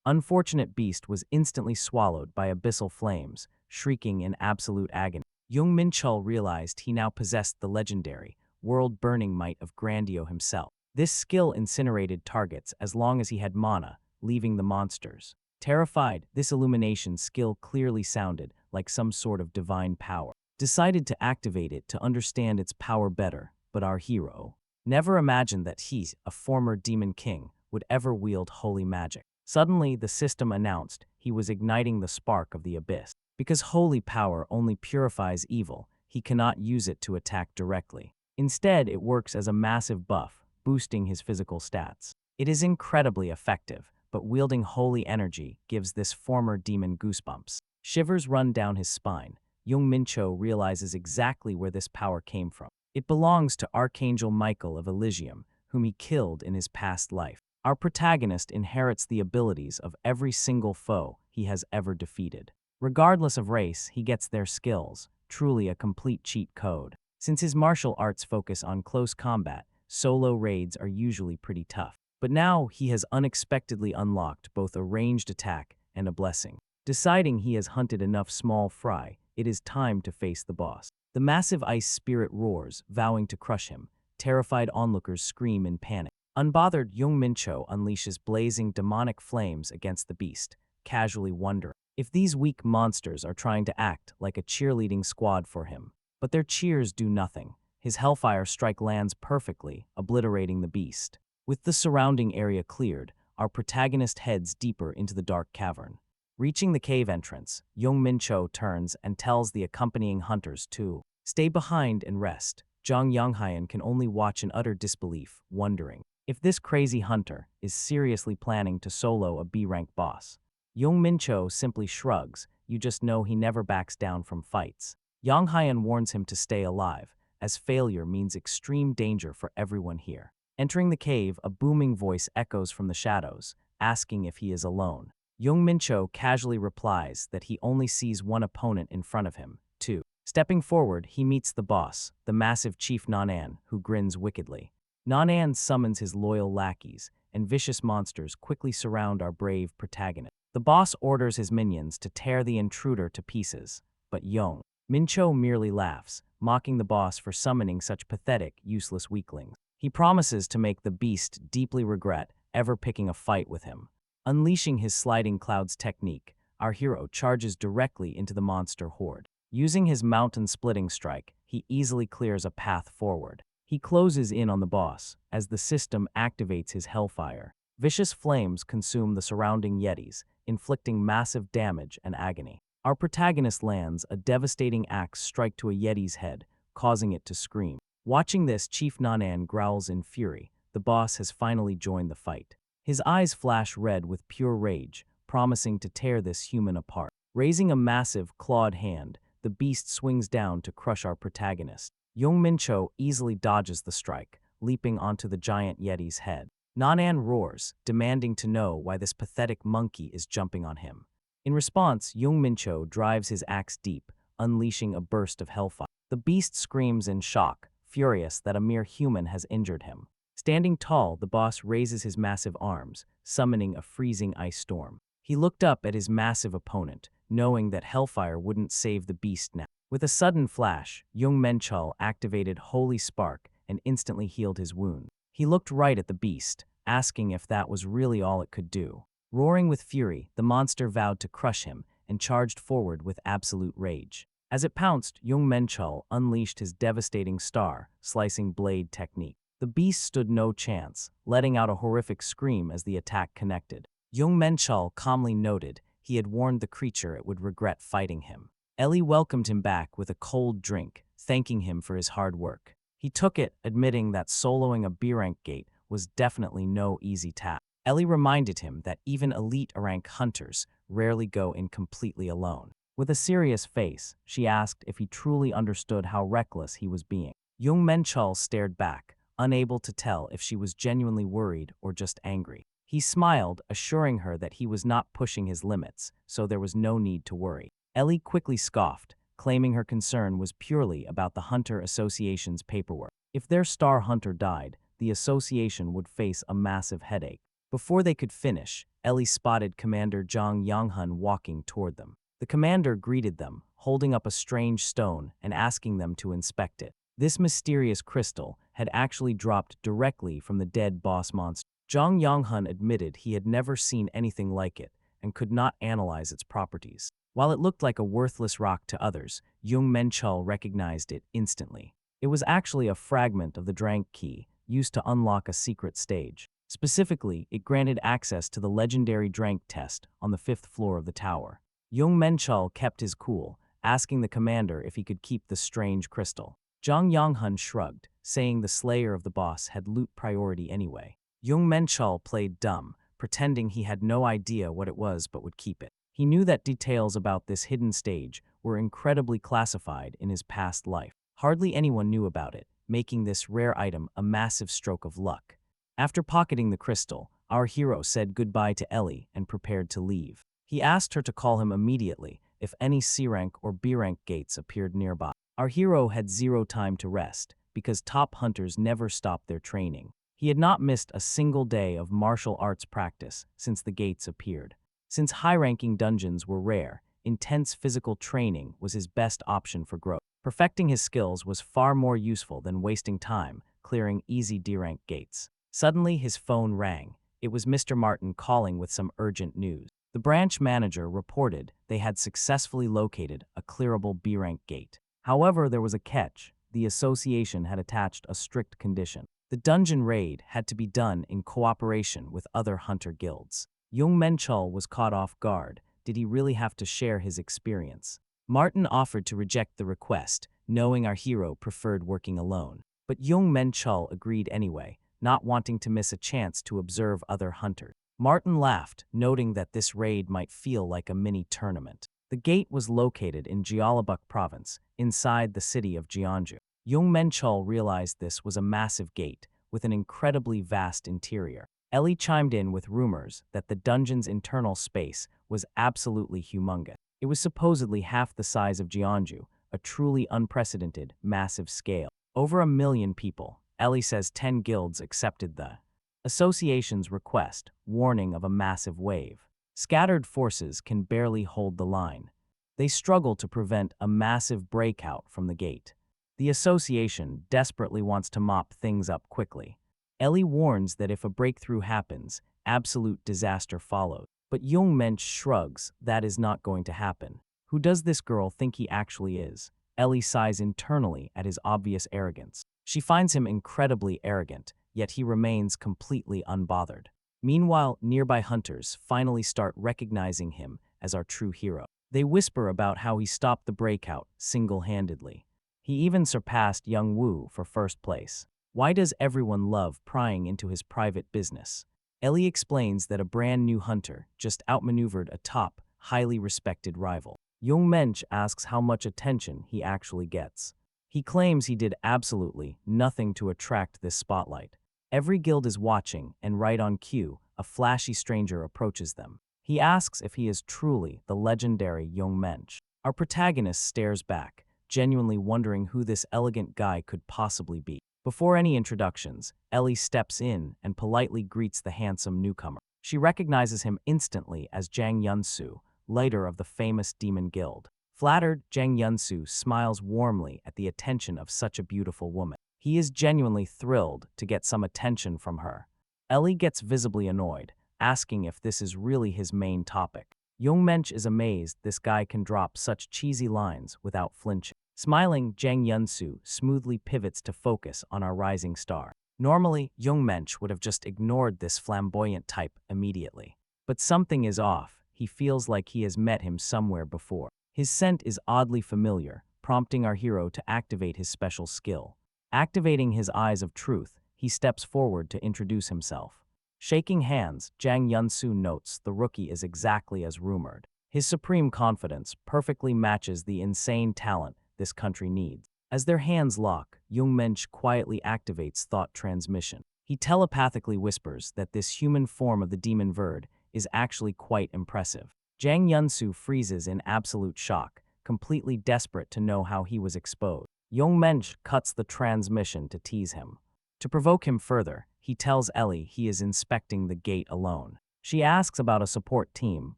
Speaker 1: Unfortunate beast was instantly swallowed by abyssal flames, shrieking in absolute agony. Jung Menchul realized he now possessed the legendary, world-burning might of Grandio himself. This skill incinerated targets as long as he had mana, leaving the monsters terrified. This illumination skill clearly sounded like some sort of divine power. Decided to activate it to understand its power better, but our hero never imagined that he, a former demon king, would ever wield holy magic. Suddenly, the system announced he was igniting the spark of the abyss. Because holy power only purifies evil, he cannot use it to attack directly. Instead, it works as a massive buff, boosting his physical stats. It is incredibly effective, but wielding holy energy gives this former demon goosebumps. Shivers run down his spine. Jung Menchul realizes exactly where this power came from. It belongs to Archangel Michael of Elysium, whom he killed in his past life. Our protagonist inherits the abilities of every single foe he has ever defeated. Regardless of race, he gets their skills, truly a complete cheat code. Since his martial arts focus on close combat, solo raids are usually pretty tough. But now he has unexpectedly unlocked both a ranged attack and a blessing. Deciding he has hunted enough small fry, it is time to face the boss. The massive ice spirit roars, vowing to crush him. Terrified onlookers scream in panic. Unbothered, Jung Menchul unleashes blazing demonic flames against the beast, casually wondering if these weak monsters are trying to act like a cheerleading squad for him. But their cheers do nothing. His hellfire strike lands perfectly, obliterating the beast. With the surrounding area cleared, our protagonist heads deeper into the dark cavern. Reaching the cave entrance, Jung Menchul turns and tells the accompanying hunters to stay behind and rest. Zhang Yanghayan can only watch in utter disbelief, wondering if this crazy hunter is seriously planning to solo a B-rank boss. Jung Menchul simply shrugs. You just know he never backs down from fights. Yang Haiyan warns him to stay alive, as failure means extreme danger for everyone here. Entering the cave, a booming voice echoes from the shadows, asking if he is alone. Jung Menchul casually replies that he only sees one opponent in front of him, two. Stepping forward, he meets the boss, the massive Chief Nanan, who grins wickedly. Nanan summons his loyal lackeys, and vicious monsters quickly surround our brave protagonist. The boss orders his minions to tear the intruder to pieces, but Jung Menchul merely laughs, mocking the boss for summoning such pathetic, useless weaklings. He promises to make the beast deeply regret ever picking a fight with him. Unleashing his sliding clouds technique, our hero charges directly into the monster horde. Using his mountain-splitting strike, he easily clears a path forward. He closes in on the boss as the system activates his hellfire. Vicious flames consume the surrounding yetis, inflicting massive damage and agony. Our protagonist lands a devastating axe strike to a yeti's head, causing it to scream. Watching this, Chief Nanan growls in fury. The boss has finally joined the fight. His eyes flash red with pure rage, promising to tear this human apart. Raising a massive, clawed hand, the beast swings down to crush our protagonist. Jung Menchul easily dodges the strike, leaping onto the giant yeti's head. Nanan roars, demanding to know why this pathetic monkey is jumping on him. In response, Jung Menchul drives his axe deep, unleashing a burst of hellfire. The beast screams in shock, furious that a mere human has injured him. Standing tall, the boss raises his massive arms, summoning a freezing ice storm. He looked up at his massive opponent, knowing that hellfire wouldn't save the beast now. With a sudden flash, Jung Menchul activated Holy Spark and instantly healed his wound. He looked right at the beast, asking if that was really all it could do. Roaring with fury, the monster vowed to crush him and charged forward with absolute rage. As it pounced, Jung Menchul unleashed his devastating star, slicing blade technique. The beast stood no chance, letting out a horrific scream as the attack connected. Jung Menchul calmly noted he had warned the creature it would regret fighting him. Ellie welcomed him back with a cold drink, thanking him for his hard work. He took it, admitting that soloing a B-rank gate was definitely no easy task. Ellie reminded him that even elite rank hunters rarely go in completely alone. With a serious face, she asked if he truly understood how reckless he was being. Jung Menchul stared back, unable to tell if she was genuinely worried or just angry. He smiled, assuring her that he was not pushing his limits, so there was no need to worry. Ellie quickly scoffed, claiming her concern was purely about the Hunter Association's paperwork. If their star hunter died, the association would face a massive headache. Before they could finish, Ellie spotted Commander Zhang Yanghun walking toward them. The commander greeted them, holding up a strange stone and asking them to inspect it. This mysterious crystal had actually dropped directly from the dead boss monster. Zhang Yanghun admitted he had never seen anything like it and could not analyze its properties. While it looked like a worthless rock to others, Jung Menchul recognized it instantly. It was actually a fragment of the Drank key, used to unlock a secret stage. Specifically, it granted access to the legendary Drank test on the 5th floor of the tower. Jung Menchul kept his cool, asking the commander if he could keep the strange crystal. Zhang Yonghun shrugged, saying the slayer of the boss had loot priority anyway. Jung Menchul played dumb, pretending he had no idea what it was but would keep it. He knew that details about this hidden stage were incredibly classified in his past life. Hardly anyone knew about it, making this rare item a massive stroke of luck. After pocketing the crystal, our hero said goodbye to Ellie and prepared to leave. He asked her to call him immediately if any C-rank or B-rank gates appeared nearby. Our hero had zero time to rest, because top hunters never stopped their training. He had not missed a single day of martial arts practice since the gates appeared. Since high-ranking dungeons were rare, intense physical training was his best option for growth. Perfecting his skills was far more useful than wasting time clearing easy D-rank gates. Suddenly, his phone rang. It was Mr. Martin calling with some urgent news. The branch manager reported they had successfully located a clearable B-rank gate. However, there was a catch. The association had attached a strict condition. The dungeon raid had to be done in cooperation with other hunter guilds. Jung Menchul was caught off guard. Did he really have to share his experience? Martin offered to reject the request, knowing our hero preferred working alone. But Jung Menchul agreed anyway, not wanting to miss a chance to observe other hunters. Martin laughed, noting that this raid might feel like a mini tournament. The gate was located in Jeollabuk province, inside the city of Jeonju. Jung Menchul realized this was a massive gate, with an incredibly vast interior. Ellie chimed in with rumors that the dungeon's internal space was absolutely humongous. It was supposedly half the size of Jeonju, a truly unprecedented, massive scale. Over 1 million people. Ellie says 10 guilds accepted the association's request, warning of a massive wave. Scattered forces can barely hold the line. They struggle to prevent a massive breakout from the gate. The association desperately wants to mop things up quickly. Ellie warns that if a breakthrough happens, absolute disaster follows. But Jung Mench shrugs, that is not going to happen. Who does this girl think he actually is? Ellie sighs internally at his obvious arrogance. She finds him incredibly arrogant, yet he remains completely unbothered. Meanwhile, nearby hunters finally start recognizing him as our true hero. They whisper about how he stopped the breakout single-handedly. He even surpassed Young Woo for first place. Why does everyone love prying into his private business? Ellie explains that a brand new hunter just outmaneuvered a top, highly respected rival. Jung Mench asks how much attention he actually gets. He claims he did absolutely nothing to attract this spotlight. Every guild is watching, and right on cue, a flashy stranger approaches them. He asks if he is truly the legendary Jung Mench. Our protagonist stares back, genuinely wondering who this elegant guy could possibly be. Before any introductions, Ellie steps in and politely greets the handsome newcomer. She recognizes him instantly as Jang Yunsu, leader of the famous Demon Guild. Flattered, Jang Yunsu smiles warmly at the attention of such a beautiful woman. He is genuinely thrilled to get some attention from her. Ellie gets visibly annoyed, asking if this is really his main topic. Jung Mench is amazed this guy can drop such cheesy lines without flinching. Smiling, Jang Yunsu smoothly pivots to focus on our rising star. Normally, Jung Mench would have just ignored this flamboyant type immediately. But something is off. He feels like he has met him somewhere before. His scent is oddly familiar, prompting our hero to activate his special skill. Activating his eyes of truth, he steps forward to introduce himself. Shaking hands, Jang Yunsu notes the rookie is exactly as rumored. His supreme confidence perfectly matches the insane talent this country needs. As their hands lock, Jung Mench quietly activates thought transmission. He telepathically whispers that this human form of the demon Verd is actually quite impressive. Jang Yunsu freezes in absolute shock, completely desperate to know how he was exposed. Jung Mench cuts the transmission to tease him. To provoke him further, he tells Ellie he is inspecting the gate alone. She asks about a support team,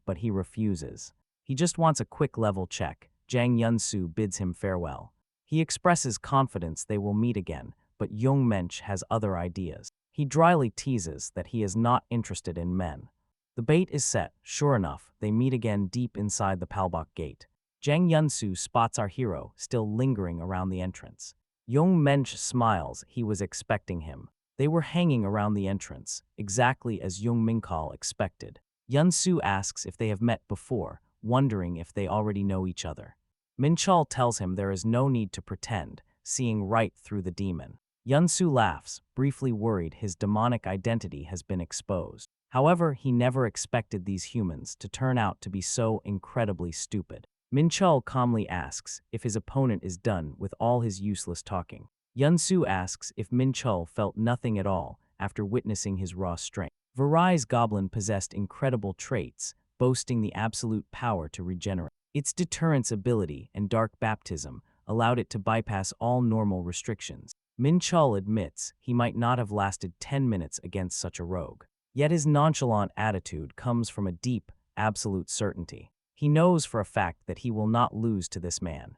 Speaker 1: but he refuses. He just wants a quick level check. Jang Yunsu bids him farewell. He expresses confidence they will meet again, but Jung Mench has other ideas. He dryly teases that he is not interested in men. The bait is set. Sure enough, they meet again deep inside the Palbok gate. Jang Yunsu spots our hero, still lingering around the entrance. Jung Mench smiles, he was expecting him. They were hanging around the entrance, exactly as Jung Menchul expected. Yun-Su asks if they have met before, wondering if they already know each other. Menchul tells him there is no need to pretend, seeing right through the demon. Yun-Su laughs, briefly worried his demonic identity has been exposed. However, he never expected these humans to turn out to be so incredibly stupid. Menchul calmly asks if his opponent is done with all his useless talking. Yun-Su asks if Menchul felt nothing at all after witnessing his raw strength. Varai's goblin possessed incredible traits, boasting the absolute power to regenerate. Its deterrence ability and dark baptism allowed it to bypass all normal restrictions. Menchul admits he might not have lasted 10 minutes against such a rogue. Yet his nonchalant attitude comes from a deep, absolute certainty. He knows for a fact that he will not lose to this man.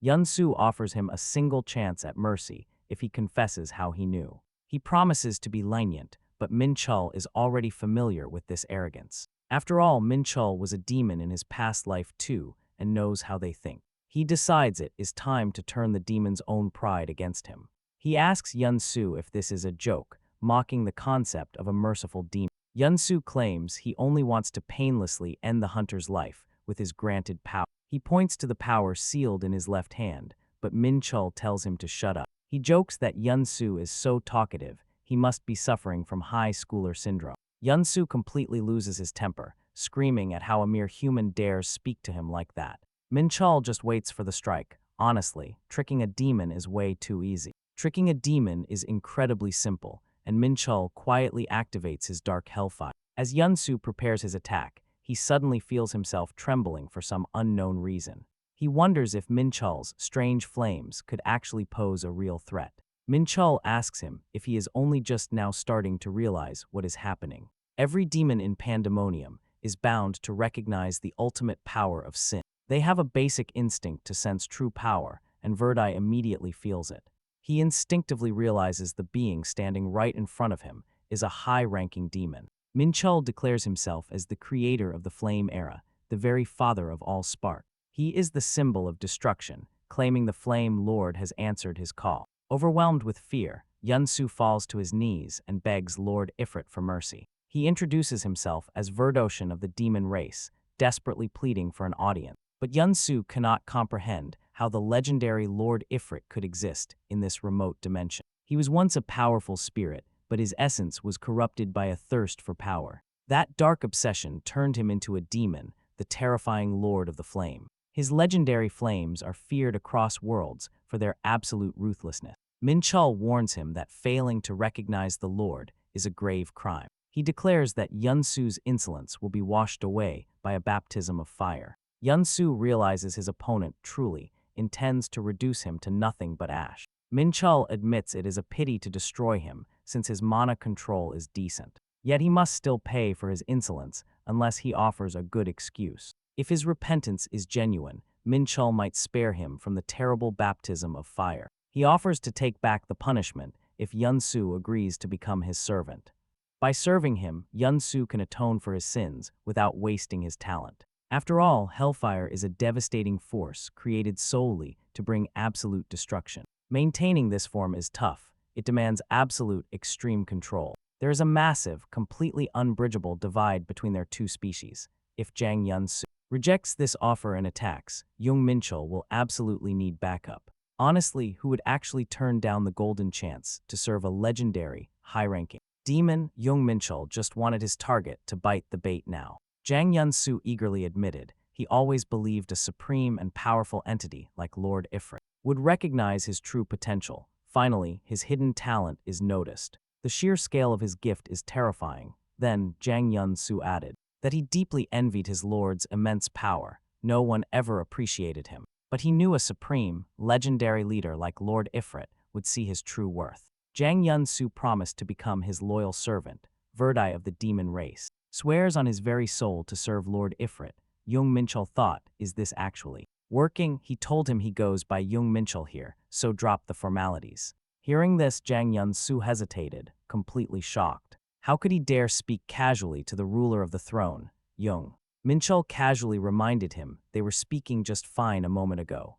Speaker 1: Yun-Su offers him a single chance at mercy if he confesses how he knew. He promises to be lenient, but Menchul is already familiar with this arrogance. After all, Menchul was a demon in his past life too, and knows how they think. He decides it is time to turn the demon's own pride against him. He asks Yun-Su if this is a joke, mocking the concept of a merciful demon. Yun-Su claims he only wants to painlessly end the hunter's life with his granted power. He points to the power sealed in his left hand, but Menchul tells him to shut up. He jokes that Yun-Su is so talkative, he must be suffering from high schooler syndrome. Yun-Su completely loses his temper, screaming at how a mere human dares speak to him like that. Menchul just waits for the strike. Honestly, tricking a demon is way too easy. Tricking a demon is incredibly simple, and Menchul quietly activates his dark hellfire. As Yun-Su prepares his attack, he suddenly feels himself trembling for some unknown reason. He wonders if Menchul's strange flames could actually pose a real threat. Menchul asks him if he is only just now starting to realize what is happening. Every demon in Pandemonium is bound to recognize the ultimate power of sin. They have a basic instinct to sense true power, and Verdai immediately feels it. He instinctively realizes the being standing right in front of him is a high-ranking demon. Menchul declares himself as the creator of the Flame Era, the very father of all spark. He is the symbol of destruction, claiming the Flame Lord has answered his call. Overwhelmed with fear, Yun-Su falls to his knees and begs Lord Ifrit for mercy. He introduces himself as Verdoshan of the demon race, desperately pleading for an audience. But Yun-Su cannot comprehend how the legendary Lord Ifrit could exist in this remote dimension. He was once a powerful spirit, but his essence was corrupted by a thirst for power. That dark obsession turned him into a demon, the terrifying Lord of the Flame. His legendary flames are feared across worlds for their absolute ruthlessness. Menchul warns him that failing to recognize the Lord is a grave crime. He declares that Yun-Su's insolence will be washed away by a baptism of fire. Yun-Su realizes his opponent truly intends to reduce him to nothing but ash. Menchul admits it is a pity to destroy him since his mana control is decent. Yet he must still pay for his insolence unless he offers a good excuse. If his repentance is genuine, Menchul might spare him from the terrible baptism of fire. He offers to take back the punishment if Yun-Su agrees to become his servant. By serving him, Yun-Su can atone for his sins without wasting his talent. After all, hellfire is a devastating force created solely to bring absolute destruction. Maintaining this form is tough. It demands absolute, extreme control. There is a massive, completely unbridgeable divide between their two species. If Jang Yun-Su rejects this offer and attacks, Jung Menchul will absolutely need backup. Honestly, who would actually turn down the golden chance to serve a legendary, high-ranking demon? Jung Menchul just wanted his target to bite the bait now. Jang Yun-Su eagerly admitted he always believed a supreme and powerful entity like Lord Ifrit would recognize his true potential. Finally, his hidden talent is noticed. The sheer scale of his gift is terrifying. Then, Jang Yun-Su added that he deeply envied his lord's immense power. No one ever appreciated him. But he knew a supreme, legendary leader like Lord Ifrit would see his true worth. Jang Yun-Su promised to become his loyal servant, Verdai of the demon race. Swears on his very soul to serve Lord Ifrit. Jung Menchul thought, is this actually working? He told him he goes by Jung Menchul here, so drop the formalities. Hearing this, Jang Yun-Su hesitated, completely shocked. How could he dare speak casually to the ruler of the throne? Jung Menchul casually reminded him they were speaking just fine a moment ago.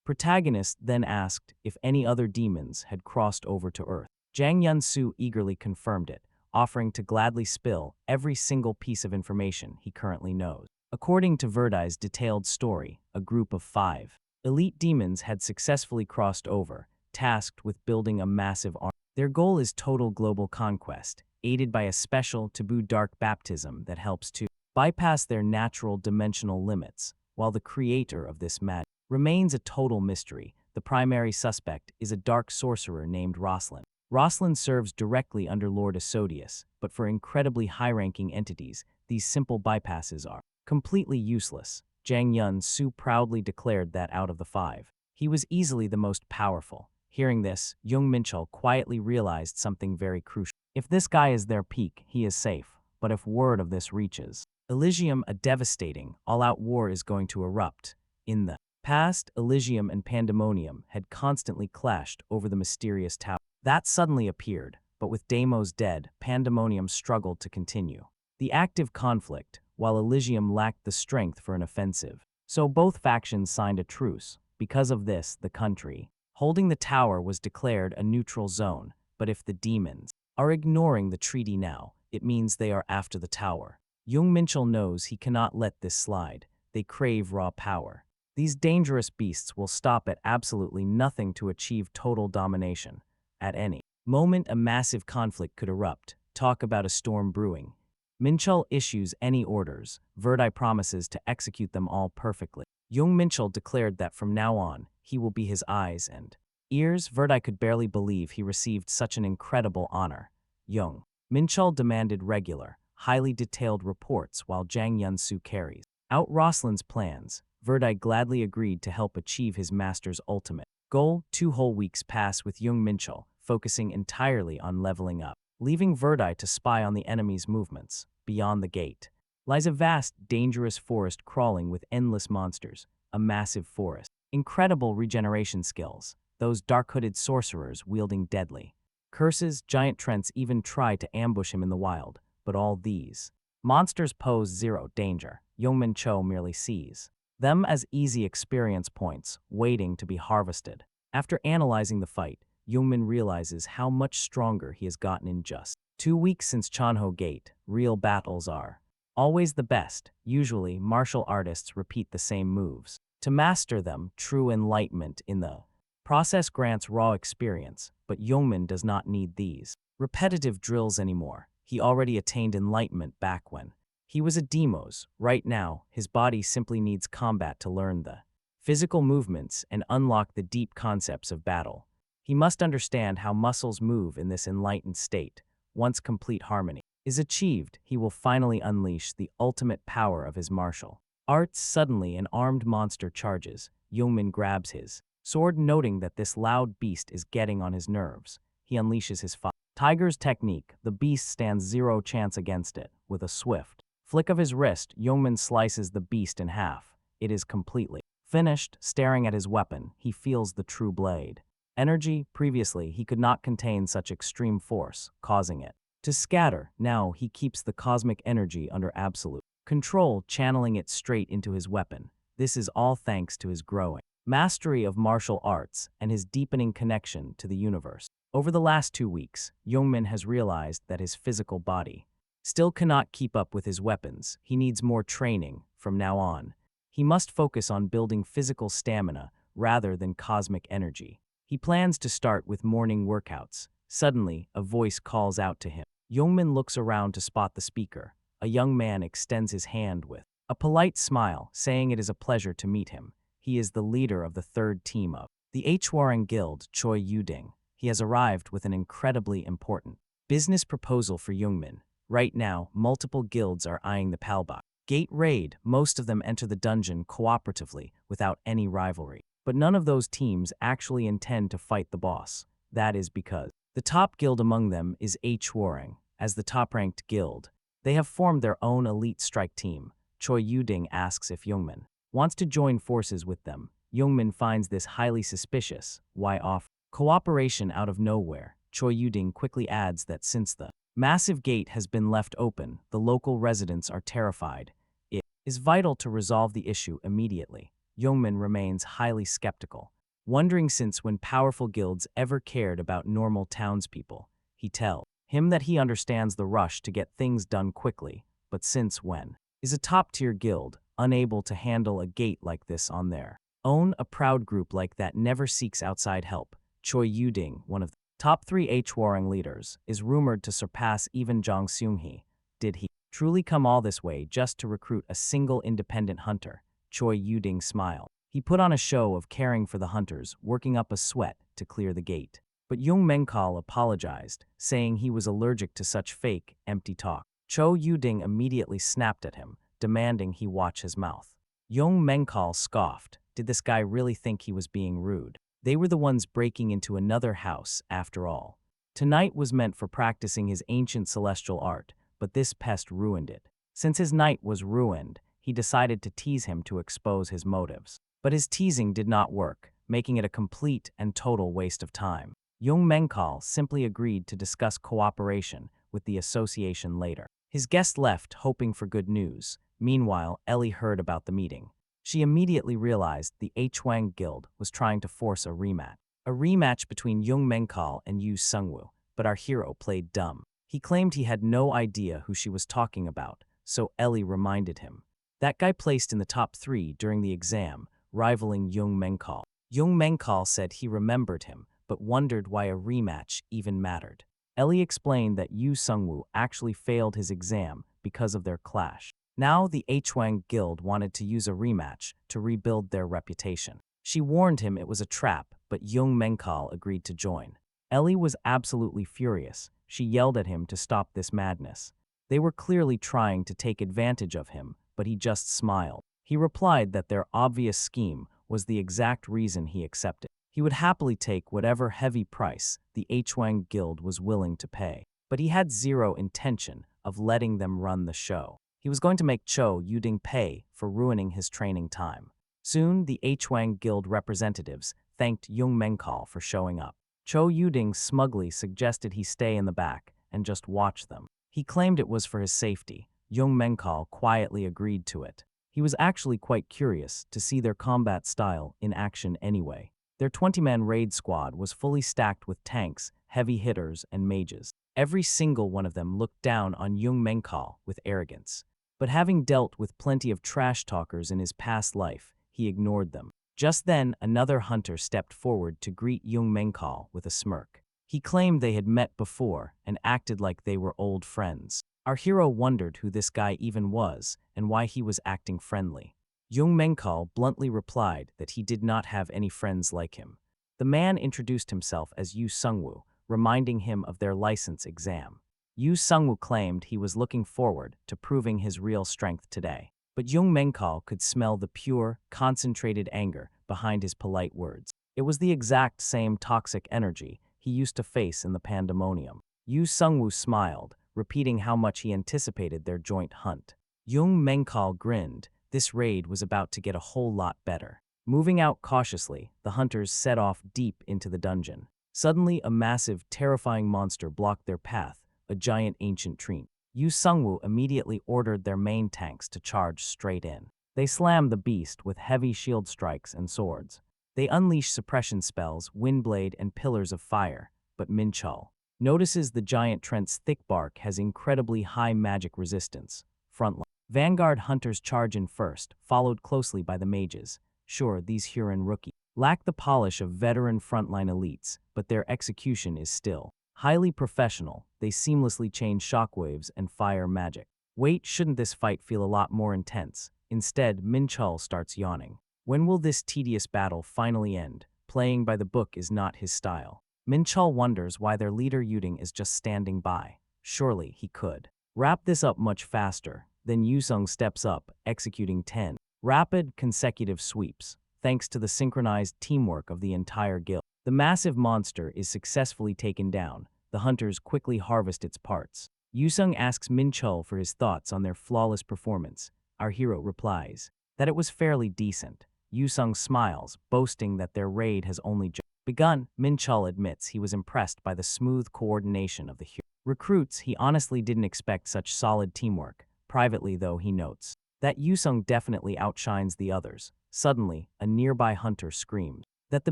Speaker 1: Protagonist then asked if any other demons had crossed over to Earth. Jang Yun-soo eagerly confirmed it, offering to gladly spill every single piece of information he currently knows. According to Verdai's detailed story, a group of 5 elite demons had successfully crossed over, tasked with building a massive army. Their goal is total global conquest, aided by a special taboo dark baptism that helps to bypass their natural dimensional limits. While the creator of this magic remains a total mystery, the primary suspect is a dark sorcerer named Roslin. Roslin serves directly under Lord Asodius, but for incredibly high-ranking entities, these simple bypasses are completely useless. Jang Yun-soo proudly declared that out of the 5, he was easily the most powerful. Hearing this, Jung Menchul quietly realized something very crucial. If this guy is their peak, he is safe. But if word of this reaches Elysium, a devastating, all-out war is going to erupt. In the past, Elysium and Pandemonium had constantly clashed over the mysterious tower. That suddenly appeared, but with Deimos dead, Pandemonium struggled to continue the active conflict, while Elysium lacked the strength for an offensive. So both factions signed a truce. Because of this, the country holding the tower was declared a neutral zone. But if the demons are ignoring the treaty now, it means they are after the tower. Jung Menchul knows he cannot let this slide. They crave raw power. These dangerous beasts will stop at absolutely nothing to achieve total domination. At any moment, a massive conflict could erupt. Talk about a storm brewing. Menchul issues any orders. Verdai promises to execute them all perfectly. Jung Menchul declared that from now on, he will be his eyes and ears. Verdai could barely believe he received such an incredible honor. Jung Menchul demanded regular, highly detailed reports while Jang Yun-soo carries out Roslin's plans. Verdai gladly agreed to help achieve his master's ultimate goal. 2 whole weeks pass with Jung Menchul focusing entirely on leveling up, leaving Verdai to spy on the enemy's movements. Beyond the gate lies a vast, dangerous forest crawling with endless monsters, a massive forest. Incredible regeneration skills, those dark-hooded sorcerers wielding deadly curses. Giant Trents even try to ambush him in the wild, but all these monsters pose zero danger. Jung Menchul merely sees them as easy experience points waiting to be harvested. After analyzing the fight, Jungmin realizes how much stronger he has gotten in just 2 weeks since Chanho Gate. Real battles are always the best. Usually, martial artists repeat the same moves to master them. True enlightenment in the process grants raw experience, but Jungmin does not need these repetitive drills anymore. He already attained enlightenment back when he was a Demos. Right now, his body simply needs combat to learn the physical movements and unlock the deep concepts of battle. He must understand how muscles move in this enlightened state. Once complete harmony is achieved, he will finally unleash the ultimate power of his martial arts. Suddenly, an armed monster charges. Jungmin grabs his sword, noting that this loud beast is getting on his nerves. He unleashes his tiger's technique. The beast stands zero chance against it. With a swift flick of his wrist, Jungmin slices the beast in half. It is completely finished. Staring at his weapon, he feels the true blade energy. Previously, he could not contain such extreme force, causing it to scatter. Now he keeps the cosmic energy under absolute control, channeling it straight into his weapon. This is all thanks to his growing mastery of martial arts and his deepening connection to the universe. Over the last 2 weeks, Jungmin has realized that his physical body still cannot keep up with his weapons. He needs more training. From now on, he must focus on building physical stamina rather than cosmic energy. He plans to start with morning workouts. Suddenly, a voice calls out to him. Jungmin looks around to spot the speaker. A young man extends his hand with a polite smile, saying it is a pleasure to meet him. He is the leader of the 3rd team of the Hwarang Guild, Choi Yuding. He has arrived with an incredibly important business proposal for Jungmin. Right now, multiple guilds are eyeing the Palbok Gate raid. Most of them enter the dungeon cooperatively without any rivalry. But none of those teams actually intend to fight the boss. That is because the top guild among them is Hwarang. As the top-ranked guild, they have formed their own elite strike team. Choi Yuding asks if Jungmin wants to join forces with them. Jungmin finds this highly suspicious. Why offer cooperation out of nowhere? Choi Yuding quickly adds that since the massive gate has been left open, the local residents are terrified. It is vital to resolve the issue immediately. Jungmin remains highly skeptical. wondering since when powerful guilds ever cared about normal townspeople. He tells him that he understands the rush to get things done quickly, but since when is a top-tier guild unable to handle a gate like this on their own? A proud group like that never seeks outside help. Choi Yuding, one of the top 3 Hwarang leaders, is rumored to surpass even Jang Seung-hee. Did he truly come all this way just to recruit a single independent hunter? Choi Yuding smiled. He put on a show of caring for the hunters, working up a sweat to clear the gate. But Jung Menchul apologized, saying he was allergic to such fake, empty talk. Choi Yuding immediately snapped at him, demanding he watch his mouth. Jung Menchul scoffed. Did this guy really think he was being rude? They were the ones breaking into another house, after all. Tonight was meant for practicing his ancient celestial art, but this pest ruined it. Since his night was ruined, he decided to tease him to expose his motives. But his teasing did not work, making it a complete and total waste of time. Jung Menchul simply agreed to discuss cooperation with the association later. His guest left, hoping for good news. Meanwhile, Ellie heard about the meeting. She immediately realized the Hwang Guild was trying to force a rematch. A rematch between Jung Menchul and Yu Sungwoo, but our hero played dumb. He claimed he had no idea who she was talking about, so Ellie reminded him. That guy placed in the top 3 during the exam, rivaling Jung Menchul. Jung Menchul said he remembered him, but wondered why a rematch even mattered. Ellie explained that Yu Sungwoo actually failed his exam because of their clash. Now the Hwang Guild wanted to use a rematch to rebuild their reputation. She warned him it was a trap, but Jung Menchul agreed to join. Ellie was absolutely furious. She yelled at him to stop this madness. They were clearly trying to take advantage of him, but he just smiled. He replied that their obvious scheme was the exact reason he accepted. He would happily take whatever heavy price the Hwang Guild was willing to pay, but he had zero intention of letting them run the show. He was going to make Choi Yuding pay for ruining his training time. Soon, the Hwang Guild representatives thanked Jung Menchul for showing up. Choi Yuding smugly suggested he stay in the back and just watch them. He claimed it was for his safety. Jung Menchul quietly agreed to it. He was actually quite curious to see their combat style in action anyway. Their 20-man raid squad was fully stacked with tanks, heavy hitters, and mages. Every single one of them looked down on Jung Menchul with arrogance. But having dealt with plenty of trash talkers in his past life, he ignored them. Just then, another hunter stepped forward to greet Jung Menchul with a smirk. He claimed they had met before and acted like they were old friends. Our hero wondered who this guy even was and why he was acting friendly. Jung Menchul bluntly replied that he did not have any friends like him. The man introduced himself as Yu Sungwoo, reminding him of their license exam. Yu Sungwoo claimed he was looking forward to proving his real strength today. But Jung Menchul could smell the pure, concentrated anger behind his polite words. It was the exact same toxic energy he used to face in the pandemonium. Yu Sungwoo smiled, repeating how much he anticipated their joint hunt. Jung Menchul grinned. This raid was about to get a whole lot better. Moving out cautiously, the hunters set off deep into the dungeon. Suddenly, a massive, terrifying monster blocked their path, a giant ancient tree. Yu Sungwoo immediately ordered their main tanks to charge straight in. They slammed the beast with heavy shield strikes and swords. They unleashed suppression spells, windblade, and pillars of fire, but Menchul notices the giant trent's thick bark has incredibly high magic resistance. Frontline. Vanguard hunters charge in first, followed closely by the mages. Sure, these Huron rookies lack the polish of veteran frontline elites, but their execution is still highly professional. They seamlessly chain shockwaves and fire magic. Wait, shouldn't this fight feel a lot more intense? Instead, Menchul starts yawning. When will this tedious battle finally end? Playing by the book is not his style. Menchul wonders why their leader Yuding is just standing by. Surely he could wrap this up much faster. Then Yusung steps up, executing 10 rapid, consecutive sweeps. Thanks to the synchronized teamwork of the entire guild, the massive monster is successfully taken down. The hunters quickly harvest its parts. Yusung asks Menchul for his thoughts on their flawless performance. Our hero replies that it was fairly decent. Yusung smiles, boasting that their raid has only just begun. Menchul admits he was impressed by the smooth coordination of the recruits. He honestly didn't expect such solid teamwork. Privately, though, he notes that Yusung definitely outshines the others. Suddenly, a nearby hunter screamed. that the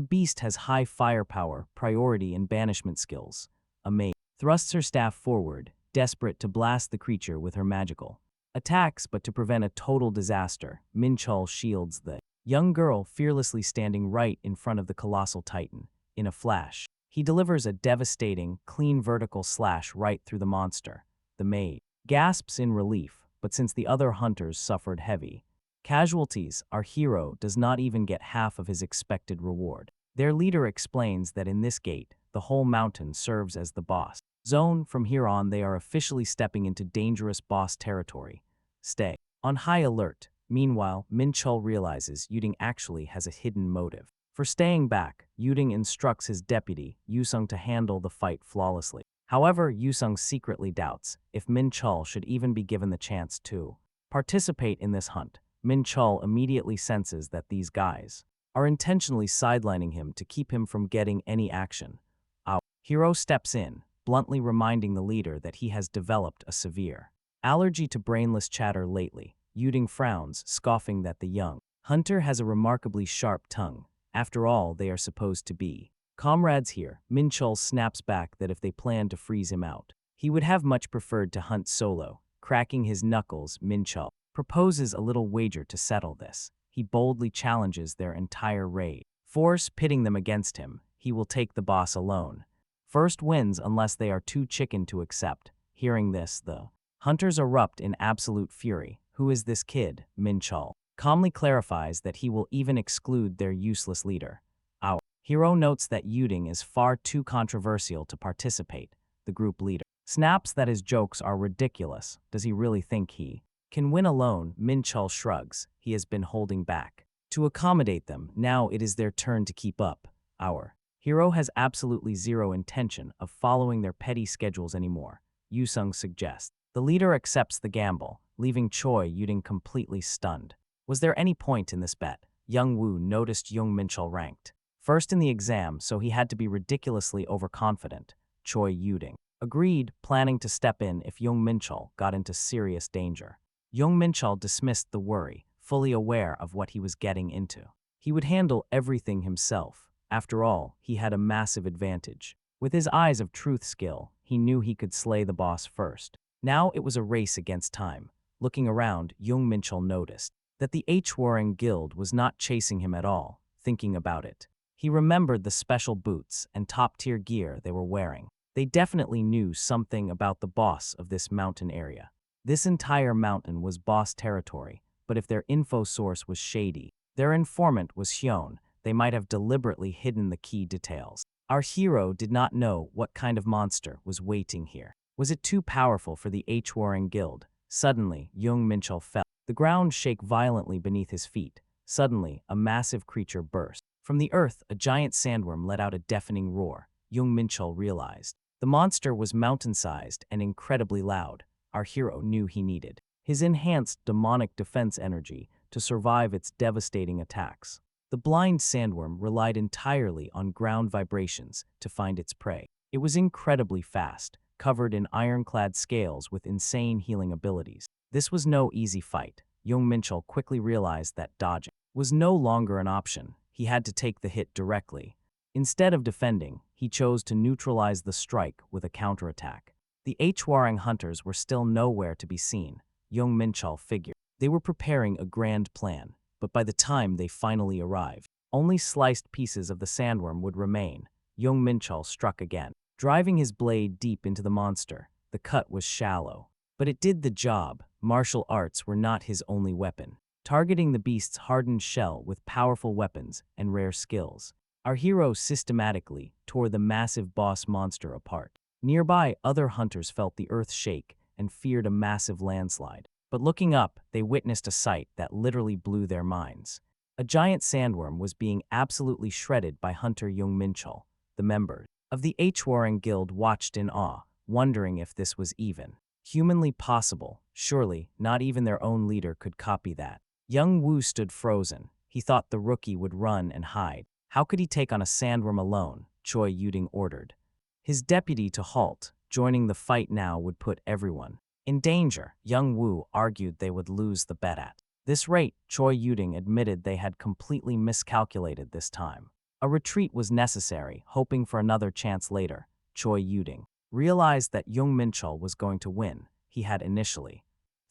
Speaker 1: beast has high firepower, priority, and banishment skills. Amazed, thrusts her staff forward, desperate to blast the creature with her magical attacks, but to prevent a total disaster, Menchul shields the young girl, fearlessly standing right in front of the colossal titan. In a flash, he delivers a devastating, clean vertical slash right through the monster. The maid gasps in relief, but since the other hunters suffered heavy casualties, our hero does not even get half of his expected reward. Their leader explains that in this gate, the whole mountain serves as the boss zone. From here on, they are officially stepping into dangerous boss territory. Stay on high alert. Meanwhile, Menchul realizes Yuding actually has a hidden motive for staying back. Yuding instructs his deputy, Yusung, to handle the fight flawlessly. However, Yusung secretly doubts if Menchul should even be given the chance to participate in this hunt. Menchul immediately senses that these guys are intentionally sidelining him to keep him from getting any action. Our hero steps in, bluntly reminding the leader that he has developed a severe allergy to brainless chatter lately. Yuding frowns, scoffing that the young hunter has a remarkably sharp tongue. After all, they are supposed to be comrades here. Menchul snaps back that if they plan to freeze him out, he would have much preferred to hunt solo. Cracking his knuckles, Menchul proposes a little wager to settle this. He boldly challenges their entire raid force, pitting them against him. He will take the boss alone. First wins unless they are too chicken to accept. Hearing this, the hunters erupt in absolute fury. Who is this kid? Menchul calmly clarifies that he will even exclude their useless leader. Our hero notes that Yuding is far too controversial to participate. The group leader snaps that his jokes are ridiculous. Does he really think he can win alone? Menchul shrugs. He has been holding back to accommodate them. Now it is their turn to keep up. Our hero has absolutely zero intention of following their petty schedules anymore. Yusung suggests the leader accepts the gamble, leaving Choi Yuding completely stunned. Was there any point in this bet? Young Woo noticed Jung Menchul ranked first in the exam, so he had to be ridiculously overconfident. Choi Yuding agreed, planning to step in if Jung Menchul got into serious danger. Jung Menchul dismissed the worry, fully aware of what he was getting into. He would handle everything himself. After all, he had a massive advantage. With his eyes of truth skill, he knew he could slay the boss first. Now it was a race against time. Looking around, Jung Menchul noticed that the Hwarang Guild was not chasing him at all. Thinking about it, he remembered the special boots and top-tier gear they were wearing. They definitely knew something about the boss of this mountain area. This entire mountain was boss territory, but if their info source was shady, their informant was Hyun, they might have deliberately hidden the key details. Our hero did not know what kind of monster was waiting here. Was it too powerful for the Hwarang Guild? Suddenly, Jung Menchul fell. The ground shook violently beneath his feet. Suddenly, a massive creature burst. From the earth, a giant sandworm let out a deafening roar. Jung Menchul realized the monster was mountain-sized and incredibly loud. Our hero knew he needed his enhanced demonic defense energy to survive its devastating attacks. The blind sandworm relied entirely on ground vibrations to find its prey. It was incredibly fast, covered in ironclad scales with insane healing abilities. This was no easy fight. Jung Menchul quickly realized that dodging was no longer an option. He had to take the hit directly. Instead of defending, he chose to neutralize the strike with a counterattack. The Hwarang hunters were still nowhere to be seen. Jung Menchul figured they were preparing a grand plan, but by the time they finally arrived, only sliced pieces of the sandworm would remain. Jung Menchul struck again, driving his blade deep into the monster. The cut was shallow, but it did the job. Martial arts were not his only weapon. Targeting the beast's hardened shell with powerful weapons and rare skills, our hero systematically tore the massive boss monster apart. Nearby, other hunters felt the earth shake and feared a massive landslide. But looking up, they witnessed a sight that literally blew their minds. A giant sandworm was being absolutely shredded by Hunter Jung Menchul. The members of the Hwarang Guild watched in awe, wondering if this was even humanly possible. Surely, not even their own leader could copy that. Young Woo stood frozen. He thought the rookie would run and hide. How could he take on a sandworm alone? Choi Yuding ordered his deputy to halt. Joining the fight now would put everyone in danger. Young Woo argued they would lose the bet at this rate. Choi Yuding admitted they had completely miscalculated this time. A retreat was necessary, hoping for another chance later. Choi Yuding realized that Jung Menchul was going to win. He had initially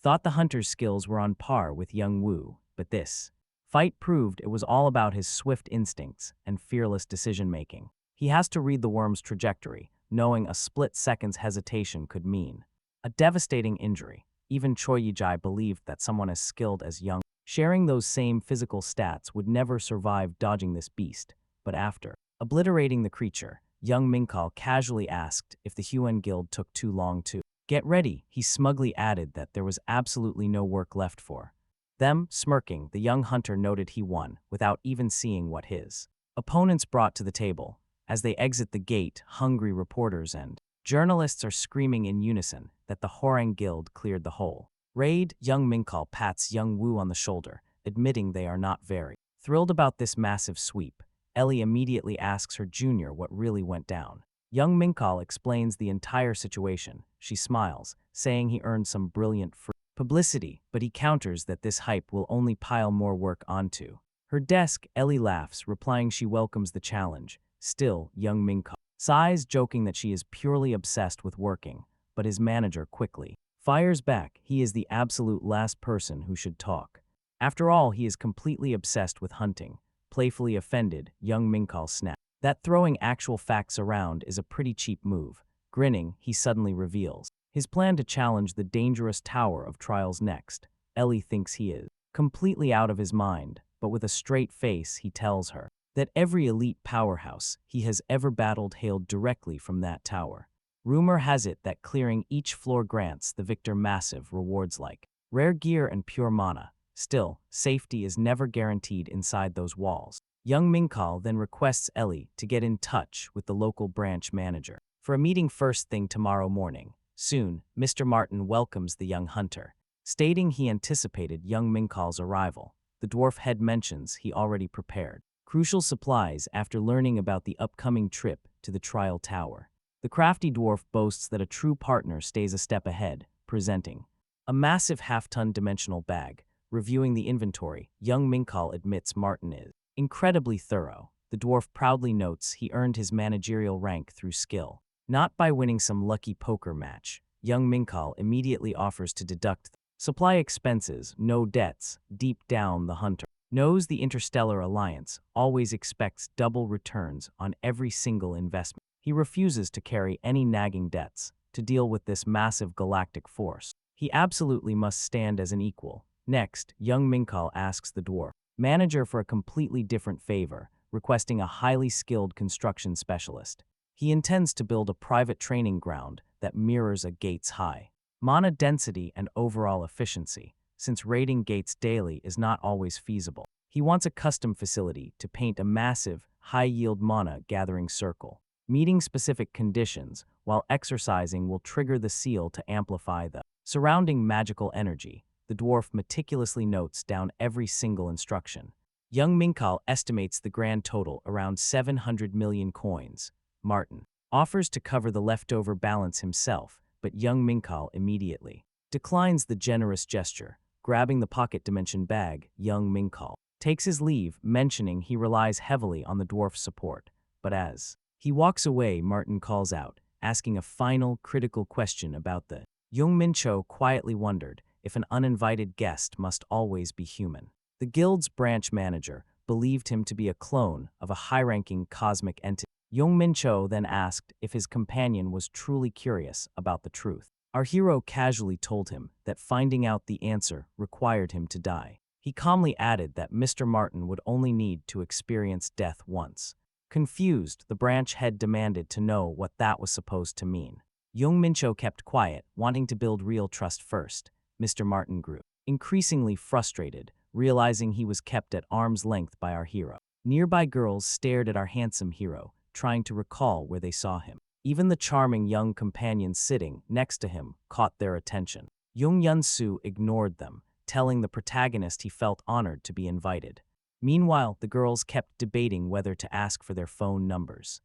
Speaker 1: thought the hunter's skills were on par with Young Woo, but this fight proved it was all about his swift instincts and fearless decision-making. He has to read the worm's trajectory, knowing a split second's hesitation could mean a devastating injury. Even Choi Yijai believed that someone as skilled as Young, sharing those same physical stats, would never survive dodging this beast. But after obliterating the creature, Young Minkal casually asked if the Huan Guild took too long to get ready. He smugly added that there was absolutely no work left for them. Smirking, the young hunter noted he won, without even seeing what his opponents brought to the table. As they exit the gate, hungry reporters and journalists are screaming in unison that the Horang Guild cleared the whole raid. Young Minkal pats Young Woo on the shoulder, admitting they are not very thrilled about this massive sweep. Ellie immediately asks her junior what really went down. Young Minkal explains the entire situation. She smiles, saying he earned some brilliant free publicity, but he counters that this hype will only pile more work onto her desk. Ellie laughs, replying she welcomes the challenge. Still, Young Minkal sighs, joking that she is purely obsessed with working, but his manager quickly fires back. He is the absolute last person who should talk. After all, he is completely obsessed with hunting. Playfully offended, Young Minkal snaps that throwing actual facts around is a pretty cheap move. Grinning, he suddenly reveals his plan to challenge the dangerous Tower of Trials next. Ellie thinks he is completely out of his mind, but with a straight face he tells her that every elite powerhouse he has ever battled hailed directly from that tower. Rumor has it that clearing each floor grants the victor massive rewards like rare gear and pure mana. Still, safety is never guaranteed inside those walls. Young Minkal then requests Ellie to get in touch with the local branch manager for a meeting first thing tomorrow morning. Soon, Mr. Martin welcomes the young hunter, stating he anticipated Young Minkal's arrival. The dwarf head mentions he already prepared crucial supplies after learning about the upcoming trip to the trial tower. The crafty dwarf boasts that a true partner stays a step ahead, presenting a massive half-ton dimensional bag. Reviewing the inventory, Young Minkal admits Martin is incredibly thorough. The dwarf proudly notes he earned his managerial rank through skill, not by winning some lucky poker match. Young Minkal immediately offers to deduct supply expenses, no debts. Deep down, the hunter knows the Interstellar Alliance always expects double returns on every single investment. He refuses to carry any nagging debts. To deal with this massive galactic force, he absolutely must stand as an equal. Next, Young Minkal asks the dwarf manager for a completely different favor, requesting a highly skilled construction specialist. He intends to build a private training ground that mirrors a gate's high mana density and overall efficiency. Since raiding gates daily is not always feasible, he wants a custom facility to paint a massive, high-yield mana gathering circle. Meeting specific conditions while exercising will trigger the seal to amplify the surrounding magical energy. The dwarf meticulously notes down every single instruction. Young Minkal estimates the grand total around 700 million coins. Martin offers to cover the leftover balance himself, but Young Minkal immediately declines the generous gesture. Grabbing the pocket dimension bag, Young Minkal takes his leave, mentioning he relies heavily on the dwarf's support. But as he walks away, Martin calls out, asking a final, critical question about the Jung Menchul quietly wondered if an uninvited guest must always be human. The guild's branch manager believed him to be a clone of a high-ranking cosmic entity. Jung Menchul then asked if his companion was truly curious about the truth. Our hero casually told him that finding out the answer required him to die. He calmly added that Mr. Martin would only need to experience death once. Confused, the branch head demanded to know what that was supposed to mean. Jung Menchul kept quiet, wanting to build real trust first. Mr. Martin grew increasingly frustrated, realizing he was kept at arm's length by our hero. Nearby girls stared at our handsome hero, trying to recall where they saw him. Even the charming young companion sitting next to him caught their attention. Jung Yun-soo ignored them, telling the protagonist he felt honored to be invited. Meanwhile, the girls kept debating whether to ask for their phone numbers.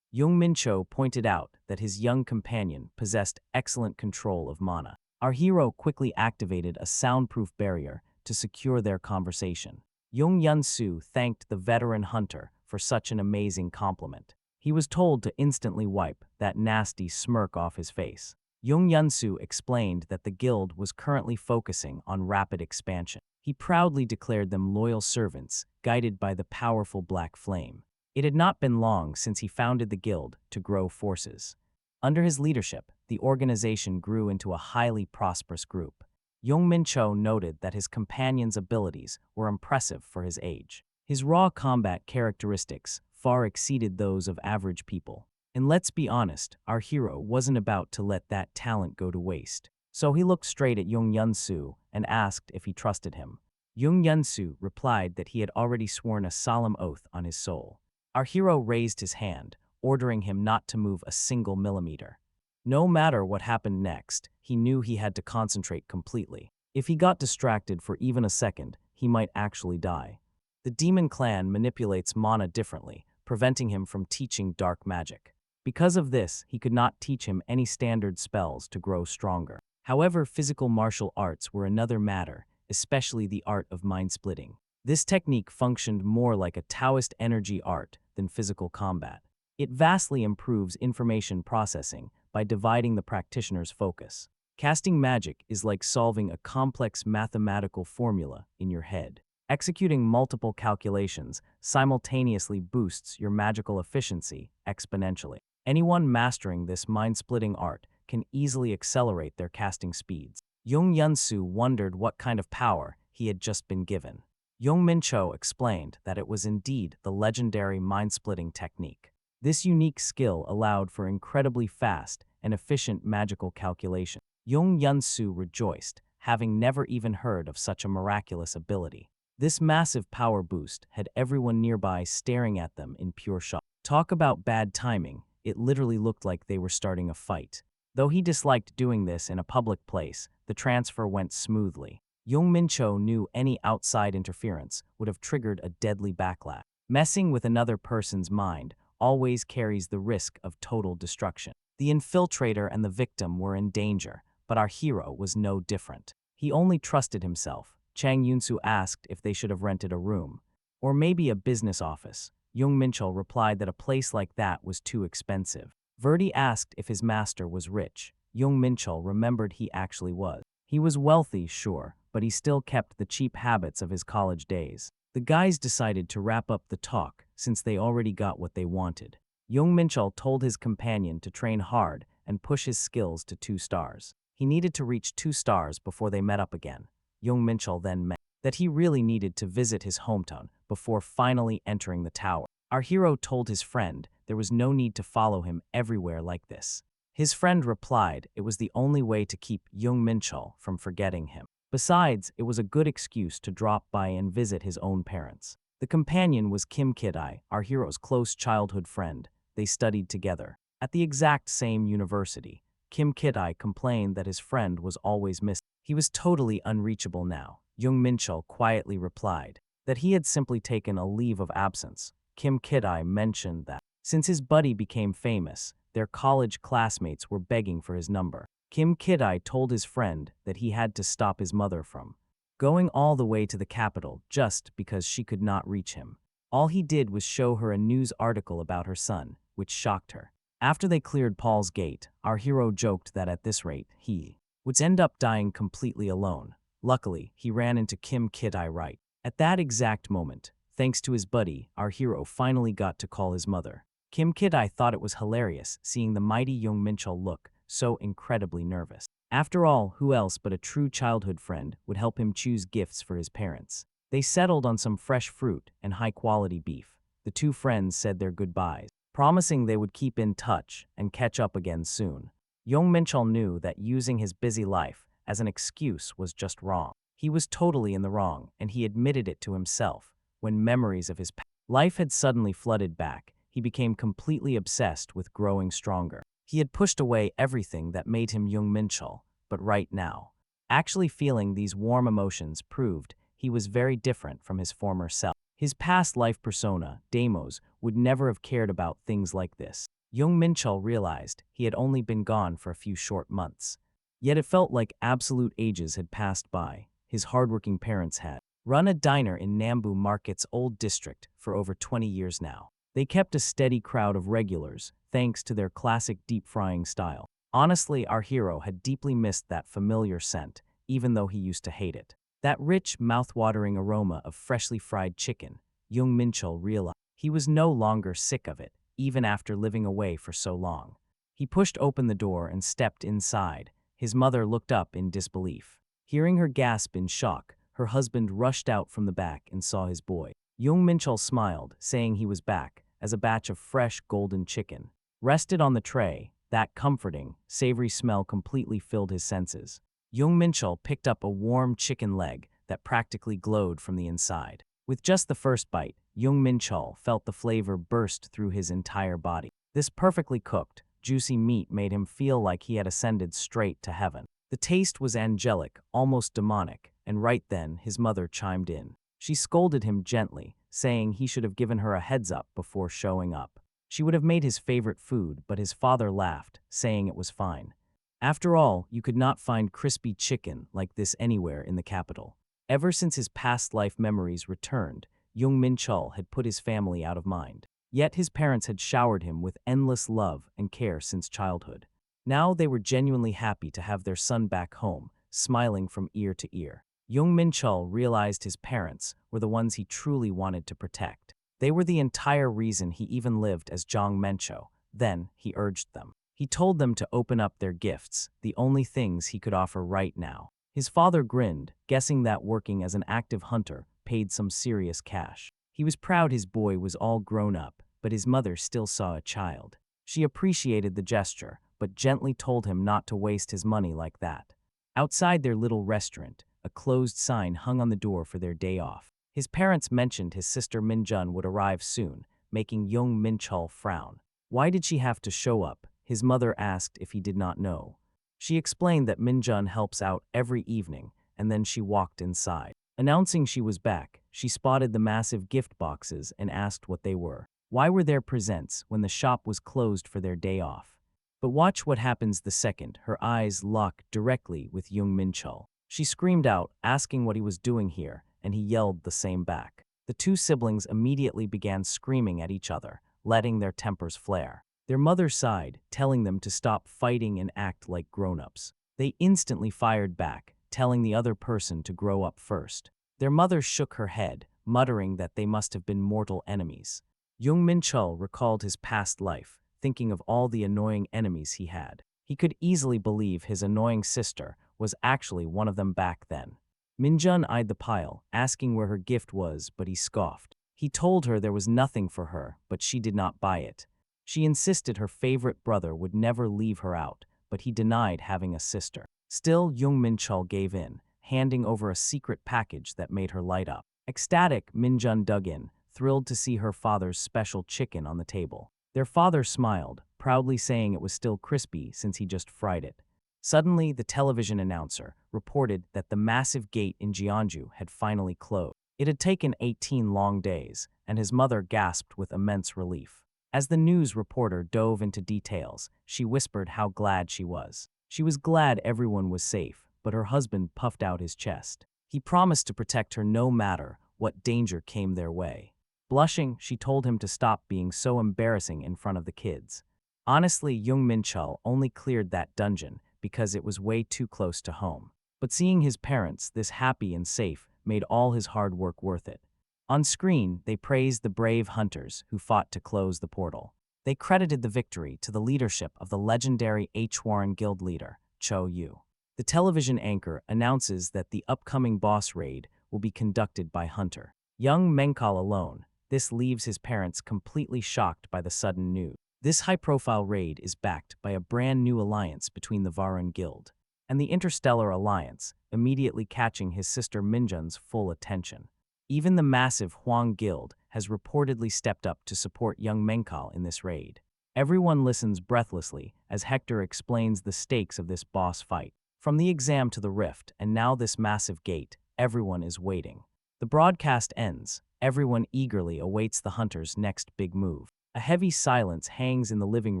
Speaker 1: Jung Mincho pointed out that his young companion possessed excellent control of mana. Our hero quickly activated a soundproof barrier to secure their conversation. Jung Yun-soo thanked the veteran hunter for such an amazing compliment. He was told to instantly wipe that nasty smirk off his face. Jung Menchul explained that the guild was currently focusing on rapid expansion. He proudly declared them loyal servants, guided by the powerful black flame. It had not been long since he founded the guild to grow forces. Under his leadership, the organization grew into a highly prosperous group. Jung Menchul noted that his companion's abilities were impressive for his age. His raw combat characteristics far exceeded those of average people. And let's be honest, our hero wasn't about to let that talent go to waste. So he looked straight at Jung Menchul and asked if he trusted him. Jung Menchul replied that he had already sworn a solemn oath on his soul. Our hero raised his hand, ordering him not to move a single millimeter. No matter what happened next, he knew he had to concentrate completely. If he got distracted for even a second, he might actually die. The demon clan manipulates mana differently, preventing him from teaching dark magic. Because of this, he could not teach him any standard spells to grow stronger. However, physical martial arts were another matter, especially the art of mind-splitting. This technique functioned more like a Taoist energy art than physical combat. It vastly improves information processing by dividing the practitioner's focus. Casting magic is like solving a complex mathematical formula in your head. Executing multiple calculations simultaneously boosts your magical efficiency exponentially. Anyone mastering this mind-splitting art can easily accelerate their casting speeds. Jung Menchul wondered what kind of power he had just been given. Jung Menchul explained that it was indeed the legendary mind-splitting technique. This unique skill allowed for incredibly fast and efficient magical calculation. Jung Menchul rejoiced, having never even heard of such a miraculous ability. This massive power boost had everyone nearby staring at them in pure shock. Talk about bad timing. It literally looked like they were starting a fight. Though he disliked doing this in a public place, the transfer went smoothly. Jung Menchul knew any outside interference would have triggered a deadly backlash. Messing with another person's mind always carries the risk of total destruction. The infiltrator and the victim were in danger, but our hero was no different. He only trusted himself. Chang Yunsu asked if they should have rented a room, or maybe a business office. Jung Menchul replied that a place like that was too expensive. Verdi asked if his master was rich. Jung Menchul remembered he actually was. He was wealthy, sure, but he still kept the cheap habits of his college days. The guys decided to wrap up the talk since they already got what they wanted. Jung Menchul told his companion to train hard and push his skills to 2 stars. He needed to reach 2 stars before they met up again. Jung Menchul then meant that he really needed to visit his hometown before finally entering the tower. Our hero told his friend there was no need to follow him everywhere like this. His friend replied it was the only way to keep Jung Menchul from forgetting him. Besides, it was a good excuse to drop by and visit his own parents. The companion was Kim Kid-ai, our hero's close childhood friend. They studied together. At the exact same university, Kim Kid-ai complained that his friend was always missing. He was totally unreachable now. Jung Menchul quietly replied that he had simply taken a leave of absence. Kim Kid-ai mentioned that since his buddy became famous, their college classmates were begging for his number. Kim Kid-ai told his friend that he had to stop his mother from going all the way to the capital just because she could not reach him. All he did was show her a news article about her son, which shocked her. After they cleared Paul's gate, our hero joked that at this rate, he would end up dying completely alone. Luckily, he ran into Kim Kid-ai right at that exact moment. Thanks to his buddy, our hero finally got to call his mother. Kim Kid-ai thought it was hilarious seeing the mighty Jung Menchul look so incredibly nervous. After all, who else but a true childhood friend would help him choose gifts for his parents? They settled on some fresh fruit and high-quality beef. The two friends said their goodbyes, promising they would keep in touch and catch up again soon. Jung Menchul knew that using his busy life as an excuse was just wrong. He was totally in the wrong, and he admitted it to himself. When memories of his life had suddenly flooded back, he became completely obsessed with growing stronger. He had pushed away everything that made him Jung Menchul, but right now, actually feeling these warm emotions proved he was very different from his former self. His past life persona, Deimos, would never have cared about things like this. Jung Menchul realized he had only been gone for a few short months. Yet it felt like absolute ages had passed by. His hardworking parents had run a diner in Nambu Market's old district for over 20 years now. They kept a steady crowd of regulars, thanks to their classic deep-frying style. Honestly, our hero had deeply missed that familiar scent, even though he used to hate it. That rich, mouth-watering aroma of freshly fried chicken, Jung Menchul realized he was no longer sick of it, even after living away for so long. He pushed open the door and stepped inside. His mother looked up in disbelief. Hearing her gasp in shock, her husband rushed out from the back and saw his boy. Jung Menchul smiled, saying he was back, as a batch of fresh, golden chicken rested on the tray. That comforting, savory smell completely filled his senses. Jung Menchul picked up a warm chicken leg that practically glowed from the inside. With just the first bite, Jung Menchul felt the flavor burst through his entire body. This perfectly cooked, juicy meat made him feel like he had ascended straight to heaven. The taste was angelic, almost demonic, and right then his mother chimed in. She scolded him gently, saying he should have given her a heads up before showing up. She would have made his favorite food, but his father laughed, saying it was fine. After all, you could not find crispy chicken like this anywhere in the capital. Ever since his past life memories returned, Jung Menchul had put his family out of mind. Yet his parents had showered him with endless love and care since childhood. Now they were genuinely happy to have their son back home, smiling from ear to ear. Jung Menchul realized his parents were the ones he truly wanted to protect. They were the entire reason he even lived as Jung Menchul. Then he urged them. He told them to open up their gifts, the only things he could offer right now. His father grinned, guessing that working as an active hunter paid some serious cash. He was proud his boy was all grown up, but his mother still saw a child. She appreciated the gesture, but gently told him not to waste his money like that. Outside their little restaurant, a closed sign hung on the door for their day off. His parents mentioned his sister Minjun would arrive soon, making Jung Menchul frown. Why did she have to show up? His mother asked if he did not know. She explained that Minjun helps out every evening, and then she walked inside. Announcing she was back, she spotted the massive gift boxes and asked what they were. Why were there presents when the shop was closed for their day off? But watch what happens the second her eyes lock directly with Jung Menchul. She screamed out, asking what he was doing here, and he yelled the same back. The two siblings immediately began screaming at each other, letting their tempers flare. Their mother sighed, telling them to stop fighting and act like grown-ups. They instantly fired back, telling the other person to grow up first. Their mother shook her head, muttering that they must have been mortal enemies. Jung Menchul recalled his past life, thinking of all the annoying enemies he had. He could easily believe his annoying sister was actually one of them back then. Minjun eyed the pile, asking where her gift was, but he scoffed. He told her there was nothing for her, but she did not buy it. She insisted her favorite brother would never leave her out, but he denied having a sister. Still, Jung Menchul gave in, handing over a secret package that made her light up. Ecstatic, Minjun dug in, thrilled to see her father's special chicken on the table. Their father smiled, proudly saying it was still crispy since he just fried it. Suddenly, the television announcer reported that the massive gate in Jeonju had finally closed. It had taken 18 long days, and his mother gasped with immense relief. As the news reporter dove into details, she whispered how glad she was. She was glad everyone was safe, but her husband puffed out his chest. He promised to protect her no matter what danger came their way. Blushing, she told him to stop being so embarrassing in front of the kids. Honestly, Jung Menchul only cleared that dungeon because it was way too close to home. But seeing his parents this happy and safe made all his hard work worth it. On screen, they praised the brave hunters who fought to close the portal. They credited the victory to the leadership of the legendary Hwarren Guild leader, Cho Yu. The television anchor announces that the upcoming boss raid will be conducted by Hunter Jung Menchul alone. This leaves his parents completely shocked by the sudden news. This high-profile raid is backed by a brand new alliance between the Hwarren Guild and the Interstellar Alliance, immediately catching his sister Minjun's full attention. Even the massive Hwang Guild has reportedly stepped up to support Jung Menchul in this raid. Everyone listens breathlessly as Hector explains the stakes of this boss fight. From the exam to the rift, and now this massive gate, everyone is waiting. The broadcast ends. Everyone eagerly awaits the hunter's next big move. A heavy silence hangs in the living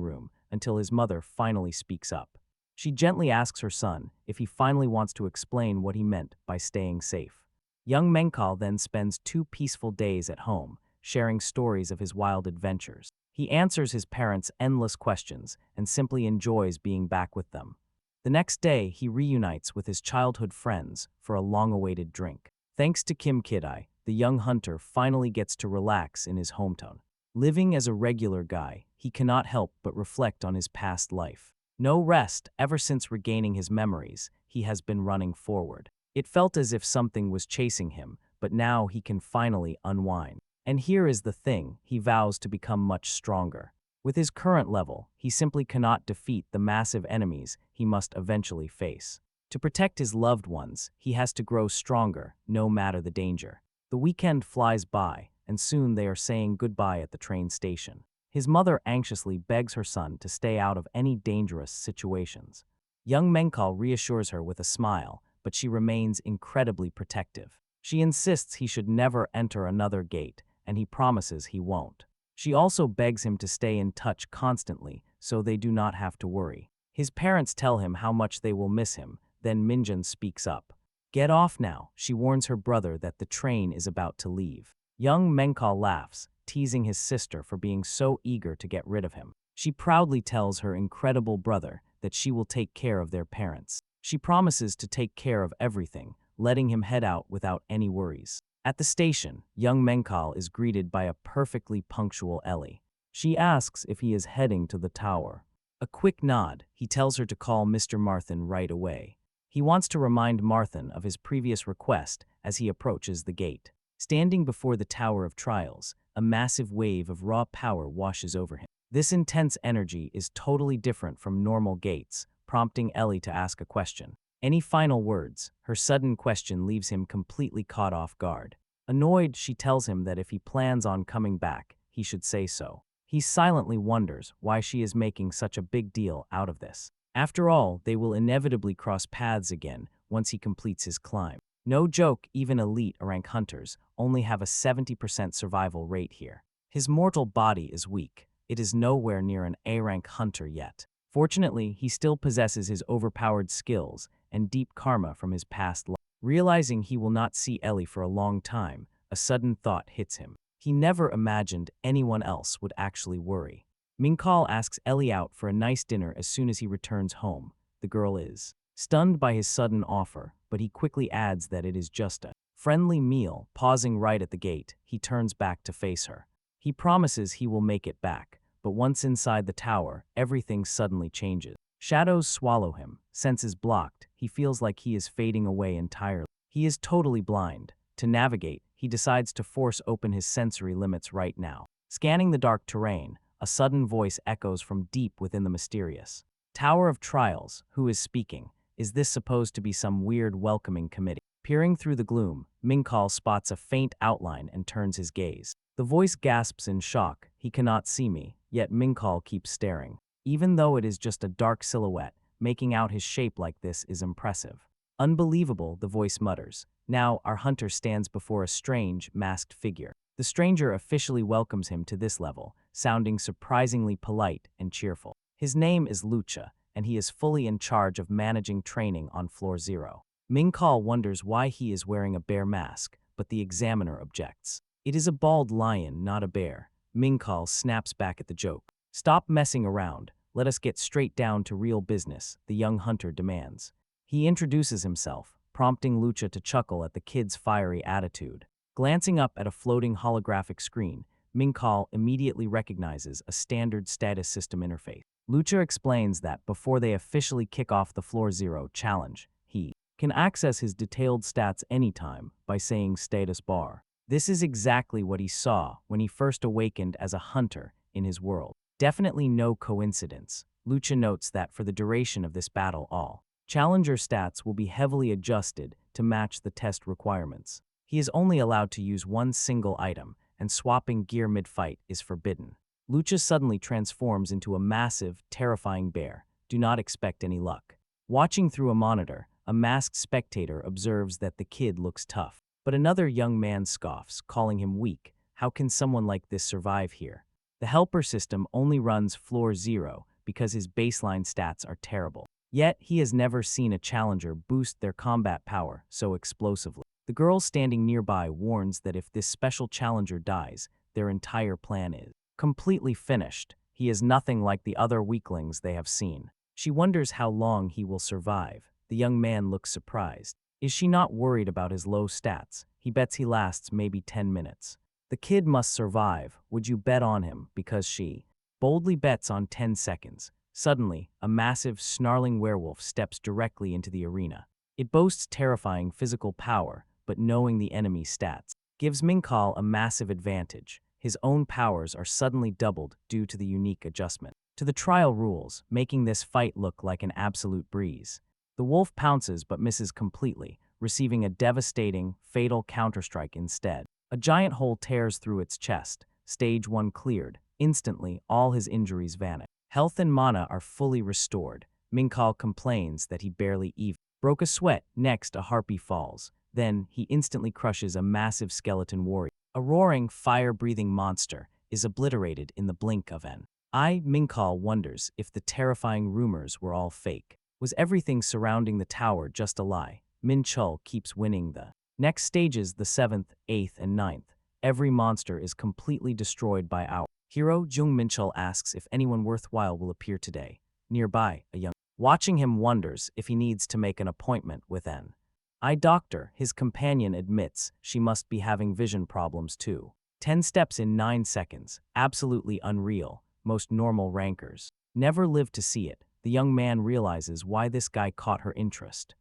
Speaker 1: room until his mother finally speaks up. She gently asks her son if he finally wants to explain what he meant by staying safe. Young Menchal then spends 2 peaceful days at home, sharing stories of his wild adventures. He answers his parents' endless questions and simply enjoys being back with them. The next day, he reunites with his childhood friends for a long-awaited drink. Thanks to Kim Kid-ai, the young hunter finally gets to relax in his hometown. Living as a regular guy, he cannot help but reflect on his past life. No rest ever since regaining his memories, he has been running forward. It felt as if something was chasing him, but now he can finally unwind. And here is the thing, he vows to become much stronger. With his current level, he simply cannot defeat the massive enemies he must eventually face. To protect his loved ones, he has to grow stronger, no matter the danger. The weekend flies by, and soon they are saying goodbye at the train station. His mother anxiously begs her son to stay out of any dangerous situations. Young Menchal reassures her with a smile, but she remains incredibly protective. She insists he should never enter another gate, and he promises he won't. She also begs him to stay in touch constantly so they do not have to worry. His parents tell him how much they will miss him, then Minjun speaks up. "Get off now," she warns her brother that the train is about to leave. Young Menchal laughs, teasing his sister for being so eager to get rid of him. She proudly tells her incredible brother that she will take care of their parents. She promises to take care of everything, letting him head out without any worries. At the station, young Menchal is greeted by a perfectly punctual Ellie. She asks if he is heading to the tower. A quick nod, he tells her to call Mr. Marthan right away. He wants to remind Marthan of his previous request as he approaches the gate. Standing before the Tower of Trials, a massive wave of raw power washes over him. This intense energy is totally different from normal gates, prompting Ellie to ask a question. Any final words? Her sudden question leaves him completely caught off guard. Annoyed, she tells him that if he plans on coming back, he should say so. He silently wonders why she is making such a big deal out of this. After all, they will inevitably cross paths again once he completes his climb. No joke, even elite rank hunters only have a 70% survival rate here. His mortal body is weak. It is nowhere near an A-rank hunter yet. Fortunately, he still possesses his overpowered skills and deep karma from his past life. Realizing he will not see Ellie for a long time, a sudden thought hits him. He never imagined anyone else would actually worry. Menchal asks Ellie out for a nice dinner as soon as he returns home. The girl is stunned by his sudden offer, but he quickly adds that it is just a friendly meal. Pausing right at the gate, he turns back to face her. He promises he will make it back, but once inside the tower, everything suddenly changes. Shadows swallow him, senses blocked, he feels like he is fading away entirely. He is totally blind. To navigate, he decides to force open his sensory limits right now. Scanning the dark terrain, a sudden voice echoes from deep within the mysterious Tower of Trials. Who is speaking? Is this supposed to be some weird welcoming committee? Peering through the gloom, Menchal spots a faint outline and turns his gaze. The voice gasps in shock. He cannot see me, yet Menchal keeps staring. Even though it is just a dark silhouette, making out his shape like this is impressive. Unbelievable, the voice mutters. Now, our hunter stands before a strange, masked figure. The stranger officially welcomes him to this level, sounding surprisingly polite and cheerful. His name is Lucha, and he is fully in charge of managing training on Floor 0. Menchal wonders why he is wearing a bear mask, but the examiner objects. It is a bald lion, not a bear. Menchal snaps back at the joke. "Stop messing around. Let us get straight down to real business," the young hunter demands. He introduces himself, prompting Lucha to chuckle at the kid's fiery attitude. Glancing up at a floating holographic screen, Menchal immediately recognizes a standard status system interface. Lucha explains that before they officially kick off the Floor 0 challenge, he can access his detailed stats anytime by saying status bar. This is exactly what he saw when he first awakened as a hunter in his world. Definitely no coincidence. Lucha notes that for the duration of this battle, all challenger stats will be heavily adjusted to match the test requirements. He is only allowed to use one single item, and swapping gear mid-fight is forbidden. Lucha suddenly transforms into a massive, terrifying bear. Do not expect any luck. Watching through a monitor, a masked spectator observes that the kid looks tough. But another young man scoffs, calling him weak. How can someone like this survive here? The helper system only runs Floor 0 because his baseline stats are terrible. Yet, he has never seen a challenger boost their combat power so explosively. The girl standing nearby warns that if this special challenger dies, their entire plan is completely finished. He is nothing like the other weaklings they have seen. She wonders how long he will survive. The young man looks surprised. Is she not worried about his low stats? He bets he lasts maybe 10 minutes. The kid must survive. Would you bet on him? Because she boldly bets on 10 seconds. Suddenly, a massive, snarling werewolf steps directly into the arena. It boasts terrifying physical power, but knowing the enemy's stats gives Minkal a massive advantage. His own powers are suddenly doubled due to the unique adjustment to the trial rules, making this fight look like an absolute breeze. The wolf pounces but misses completely, receiving a devastating, fatal counterstrike instead. A giant hole tears through its chest. Stage 1 cleared. Instantly, all his injuries vanish. Health and mana are fully restored. Minkal complains that he barely even broke a sweat. Next, a harpy falls. Then, he instantly crushes a massive skeleton warrior. A roaring, fire-breathing monster is obliterated in the blink of an eye. Minkal wonders if the terrifying rumors were all fake. Was everything surrounding the tower just a lie? Menchul keeps winning the next stages, the 7th, 8th, and 9th. Every monster is completely destroyed by our hero. Jung Menchul asks if anyone worthwhile will appear today. Nearby, a young watching him wonders if he needs to make an appointment with an eye doctor. His companion admits she must be having vision problems too. 10 steps in 9 seconds. Absolutely unreal. Most normal rankers never live to see it. The young man realizes why this guy caught her interest.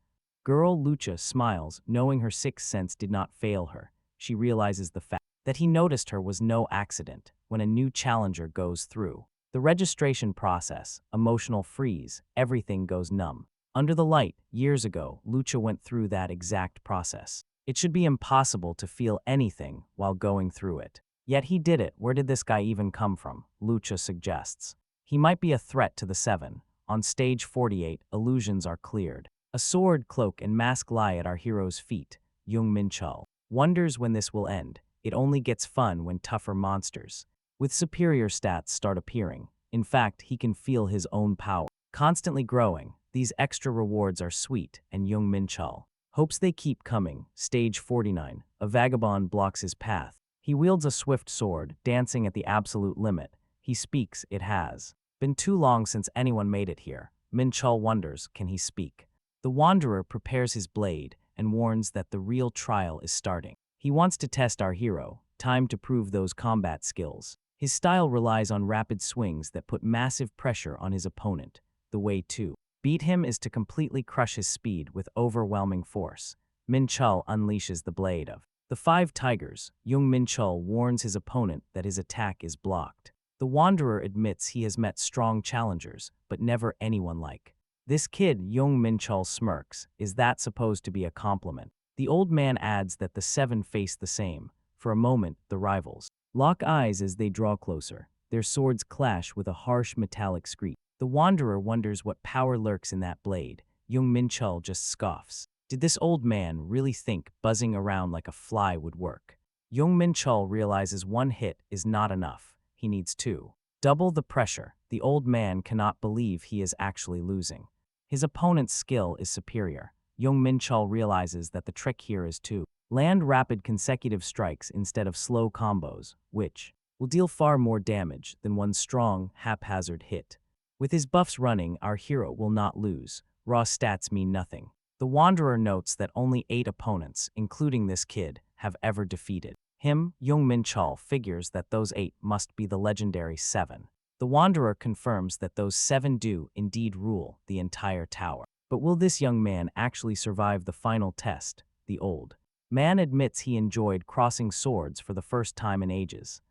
Speaker 1: Girl Lucha smiles, knowing her sixth sense did not fail her. She realizes the fact that he noticed her was no accident. When a new challenger goes through the registration process, emotional freeze, everything goes numb. Under the light, years ago, Lucha went through that exact process. It should be impossible to feel anything while going through it. Yet he did it. Where did this guy even come from? Lucha suggests. He might be a threat to the 7. On stage 48, illusions are cleared. A sword, cloak, and mask lie at our hero's feet. Jung Menchul wonders when this will end. It only gets fun when tougher monsters with superior stats start appearing. In fact, he can feel his own power constantly growing. These extra rewards are sweet, and Jung Menchul hopes they keep coming. Stage 49. A vagabond blocks his path. He wields a swift sword, dancing at the absolute limit. He speaks. It has been too long since anyone made it here. Menchul wonders, can he speak? The wanderer prepares his blade and warns that the real trial is starting. He wants to test our hero. Time to prove those combat skills. His style relies on rapid swings that put massive pressure on his opponent. The way to beat him is to completely crush his speed with overwhelming force. Menchul unleashes the blade of the 5 tigers. Jung Menchul warns his opponent that his attack is blocked. The wanderer admits he has met strong challengers, but never anyone like this kid. Jung Menchul smirks. Is that supposed to be a compliment? The old man adds that the 7 face the same. For a moment, the rivals lock eyes as they draw closer. Their swords clash with a harsh metallic screech. The wanderer wonders what power lurks in that blade. Jung Menchul just scoffs. Did this old man really think buzzing around like a fly would work? Jung Menchul realizes one hit is not enough. He needs 2. Double the pressure. The old man cannot believe he is actually losing. His opponent's skill is superior. Jung Menchul realizes that the trick here is to land rapid consecutive strikes instead of slow combos, which will deal far more damage than one strong, haphazard hit. With his buffs running, our hero will not lose. Raw stats mean nothing. The wanderer notes that only 8 opponents, including this kid, have ever defeated him. Jung Menchul figures that those 8 must be the legendary 7. The wanderer confirms that those 7 do indeed rule the entire tower. But will this young man actually survive the final test? The old man admits he enjoyed crossing swords for the first time in ages.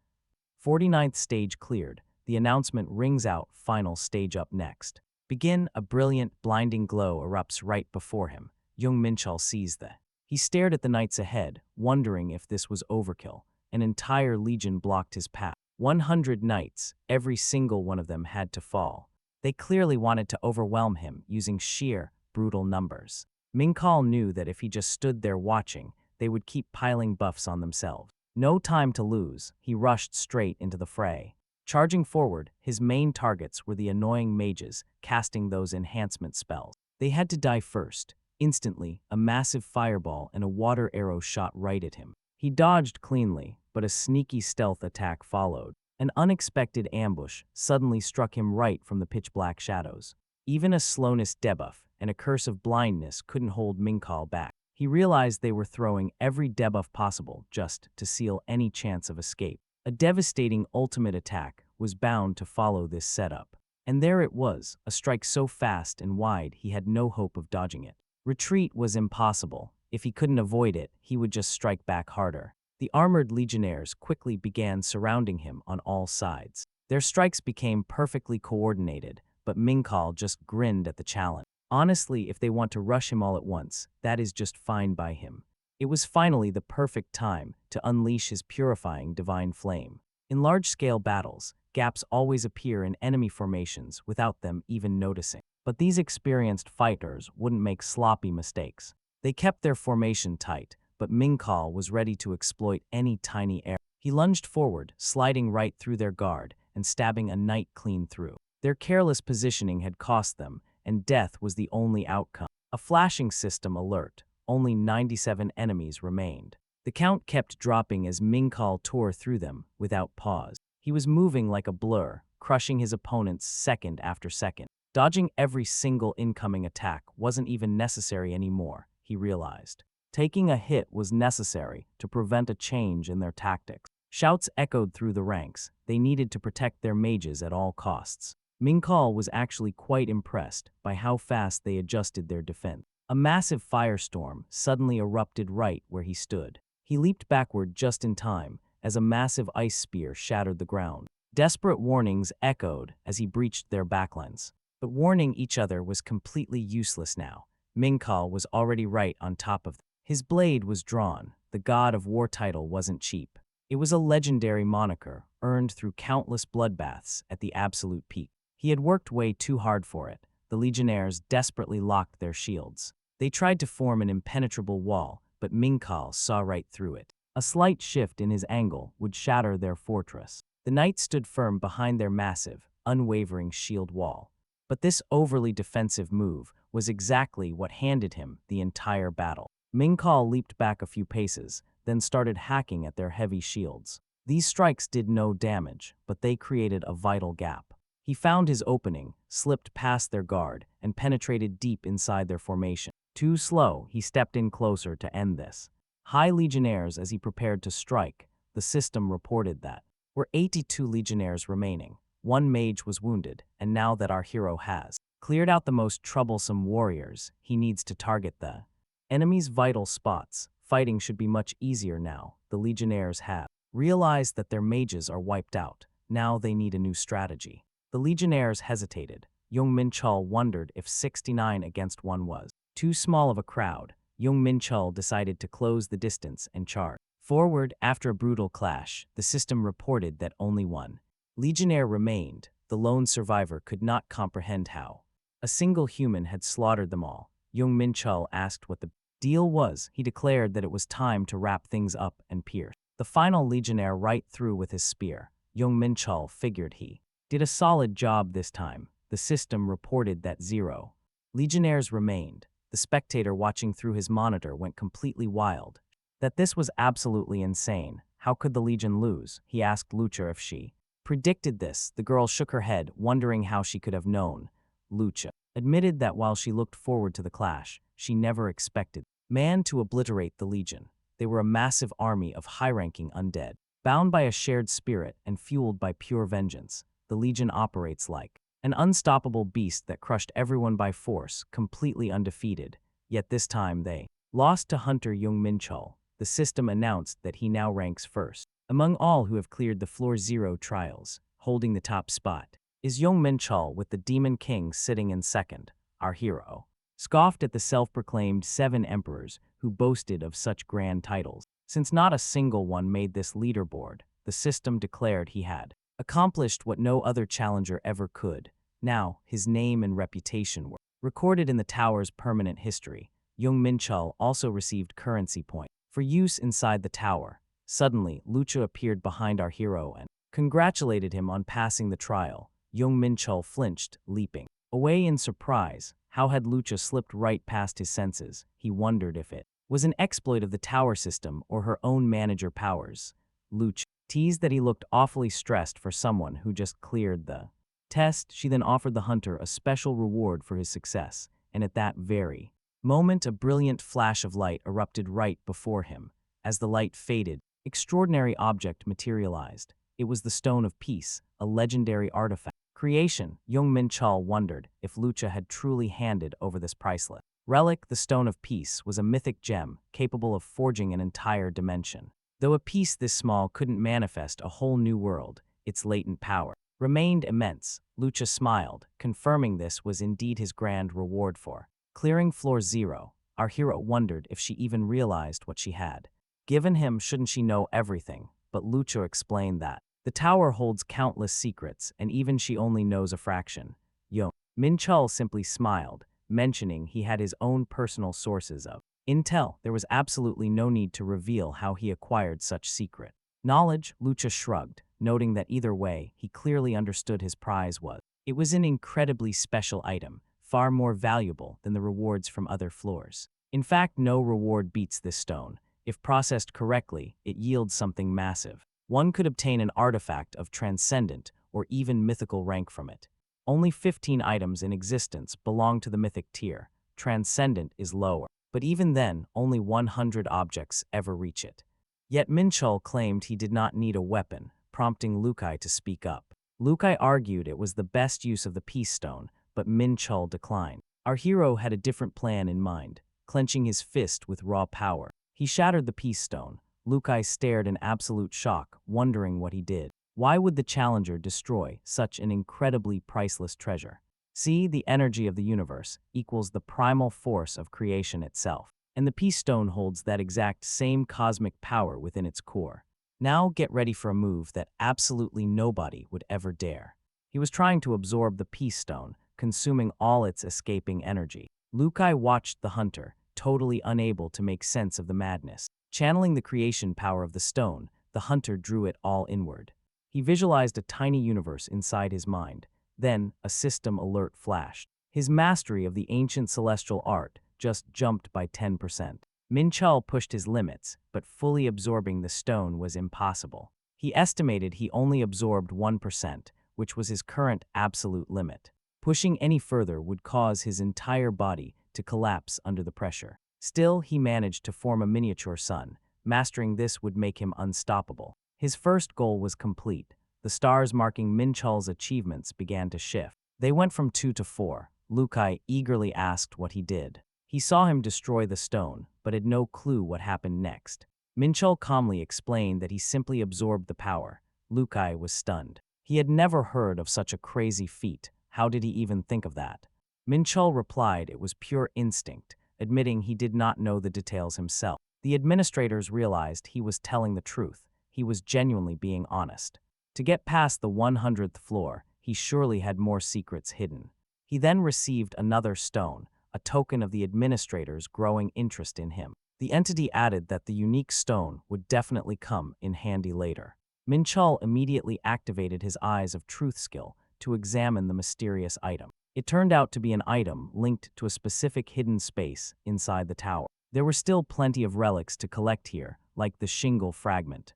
Speaker 1: 49th stage cleared. The announcement rings out. Final stage up next. Begin. A brilliant, blinding glow erupts right before him. Jung Menchul sees the He stared at the knights ahead, wondering if this was overkill. An entire legion blocked his path. 100 knights, every single one of them had to fall. They clearly wanted to overwhelm him using sheer, brutal numbers. Minkal knew that if he just stood there watching, they would keep piling buffs on themselves. No time to lose. He rushed straight into the fray. Charging forward, his main targets were the annoying mages, casting those enhancement spells. They had to die first. Instantly, a massive fireball and a water arrow shot right at him. He dodged cleanly, but a sneaky stealth attack followed. An unexpected ambush suddenly struck him right from the pitch-black shadows. Even a slowness debuff and a curse of blindness couldn't hold Minkal back. He realized they were throwing every debuff possible just to seal any chance of escape. A devastating ultimate attack was bound to follow this setup. And there it was, a strike so fast and wide he had no hope of dodging it. Retreat was impossible. If he couldn't avoid it, he would just strike back harder. The armored legionnaires quickly began surrounding him on all sides. Their strikes became perfectly coordinated, but Minkal just grinned at the challenge. Honestly, if they want to rush him all at once, that is just fine by him. It was finally the perfect time to unleash his purifying divine flame. In large-scale battles, gaps always appear in enemy formations without them even noticing. But these experienced fighters wouldn't make sloppy mistakes. They kept their formation tight, but Minkal was ready to exploit any tiny error. He lunged forward, sliding right through their guard and stabbing a knight clean through. Their careless positioning had cost them, and death was the only outcome. A flashing system alert. Only 97 enemies remained. The count kept dropping as Minkal tore through them without pause. He was moving like a blur, crushing his opponents second after second. Dodging every single incoming attack wasn't even necessary anymore, he realized. Taking a hit was necessary to prevent a change in their tactics. Shouts echoed through the ranks. They needed to protect their mages at all costs. Minkal was actually quite impressed by how fast they adjusted their defense. A massive firestorm suddenly erupted right where he stood. He leaped backward just in time as a massive ice spear shattered the ground. Desperate warnings echoed as he breached their backlines. But warning each other was completely useless now. Minkal was already right on top of them. His blade was drawn. The God of War title wasn't cheap. It was a legendary moniker, earned through countless bloodbaths at the absolute peak. He had worked way too hard for it. The legionnaires desperately locked their shields. They tried to form an impenetrable wall, but Minkal saw right through it. A slight shift in his angle would shatter their fortress. The knights stood firm behind their massive, unwavering shield wall. But this overly defensive move was exactly what handed him the entire battle. Minkal leaped back a few paces, then started hacking at their heavy shields. These strikes did no damage, but they created a vital gap. He found his opening, slipped past their guard, and penetrated deep inside their formation. Too slow, he stepped in closer to end this. High legionnaires as he prepared to strike. The system reported that were 82 legionnaires remaining. One mage was wounded, and now that our hero has cleared out the most troublesome warriors, he needs to target the enemy's vital spots. Fighting should be much easier now. The legionnaires have realized that their mages are wiped out. Now they need a new strategy. The legionnaires hesitated. Jung Menchul wondered if 69 against 1 was too small of a crowd. Jung Menchul decided to close the distance and charge forward. After a brutal clash, the system reported that only one legionnaire remained. The lone survivor could not comprehend how a single human had slaughtered them all. Jung Menchul asked what the deal was. He declared that it was time to wrap things up and pierce the final legionnaire right through with his spear. Jung Menchul figured he did a solid job this time. The system reported that 0 legionnaires remained. The spectator watching through his monitor went completely wild. That this was absolutely insane. How could the legion lose? He asked Lucha if she predicted this. The girl shook her head, wondering how she could have known. Lucha admitted that while she looked forward to the clash, she never expected man to obliterate the legion. They were a massive army of high-ranking undead, bound by a shared spirit and fueled by pure vengeance. The legion operates like an unstoppable beast that crushed everyone by force, completely undefeated. Yet this time they lost to Hunter Jung Menchul. The system announced that he now ranks first among all who have cleared the Floor 0 trials. Holding the top spot is Jung Menchul, with the Demon King sitting in second. Our hero scoffed at the self-proclaimed 7 emperors who boasted of such grand titles. Since not a single one made this leaderboard, the system declared he had accomplished what no other challenger ever could. Now, his name and reputation were recorded in the tower's permanent history. Jung Menchul also received currency points for use inside the tower. Suddenly, Lucha appeared behind our hero and congratulated him on passing the trial. Jung Menchul flinched, leaping away in surprise. How had Lucha slipped right past his senses? He wondered if it was an exploit of the tower system or her own manager powers. Lucha teased that he looked awfully stressed for someone who just cleared the test. She then offered the hunter a special reward for his success, and at that very moment a brilliant flash of light erupted right before him. As the light faded, extraordinary object materialized. It was the Stone of Peace, a legendary artifact. Creation, Jung Menchul wondered if Lucha had truly handed over this priceless relic. The Stone of Peace was a mythic gem capable of forging an entire dimension. Though a piece this small couldn't manifest a whole new world, its latent power remained immense. Lucha smiled, confirming this was indeed his grand reward for clearing Floor Zero. Our hero wondered if she even realized what she had given him. Shouldn't she know everything? But Lucha explained that the tower holds countless secrets, and even she only knows a fraction. Jung Menchul simply smiled, mentioning he had his own personal sources of intel. There was absolutely no need to reveal how he acquired such secret knowledge. Lucha shrugged, noting that either way, he clearly understood his prize was. It was an incredibly special item, far more valuable than the rewards from other floors. In fact, no reward beats this stone. If processed correctly, it yields something massive. One could obtain an artifact of transcendent or even mythical rank from it. Only 15 items in existence belong to the mythic tier. Transcendent is lower, but even then, only 100 objects ever reach it. Yet Menchul claimed he did not need a weapon, prompting Lukai to speak up. Lukai argued it was the best use of the Peace Stone, but Menchul declined. Our hero had a different plan in mind, clenching his fist with raw power. He shattered the Peace Stone. Lukai stared in absolute shock, wondering what he did. Why would the challenger destroy such an incredibly priceless treasure? See, the energy of the universe equals the primal force of creation itself, and the Peace Stone holds that exact same cosmic power within its core. Now get ready for a move that absolutely nobody would ever dare. He was trying to absorb the Peace Stone, consuming all its escaping energy. Lukai watched the hunter, totally unable to make sense of the madness. Channeling the creation power of the stone, the hunter drew it all inward. He visualized a tiny universe inside his mind. Then, a system alert flashed. His mastery of the ancient celestial art just jumped by 10%. Menchul pushed his limits, but fully absorbing the stone was impossible. He estimated he only absorbed 1%, which was his current absolute limit. Pushing any further would cause his entire body to collapse under the pressure. Still, he managed to form a miniature sun. Mastering this would make him unstoppable. His first goal was complete. The stars marking Menchul's achievements began to shift. They went from 2 to 4. Lukai eagerly asked what he did. He saw him destroy the stone, but had no clue what happened next. Menchul calmly explained that he simply absorbed the power. Lukai was stunned. He had never heard of such a crazy feat. How did he even think of that? Menchul replied it was pure instinct, admitting he did not know the details himself. The administrators realized he was telling the truth. He was genuinely being honest. To get past the 100th floor, he surely had more secrets hidden. He then received another stone, a token of the administrators' growing interest in him. The entity added that the unique stone would definitely come in handy later. Menchul immediately activated his Eyes of Truth skill to examine the mysterious item. It turned out to be an item linked to a specific hidden space inside the tower. There were still plenty of relics to collect here, like the shingle fragment.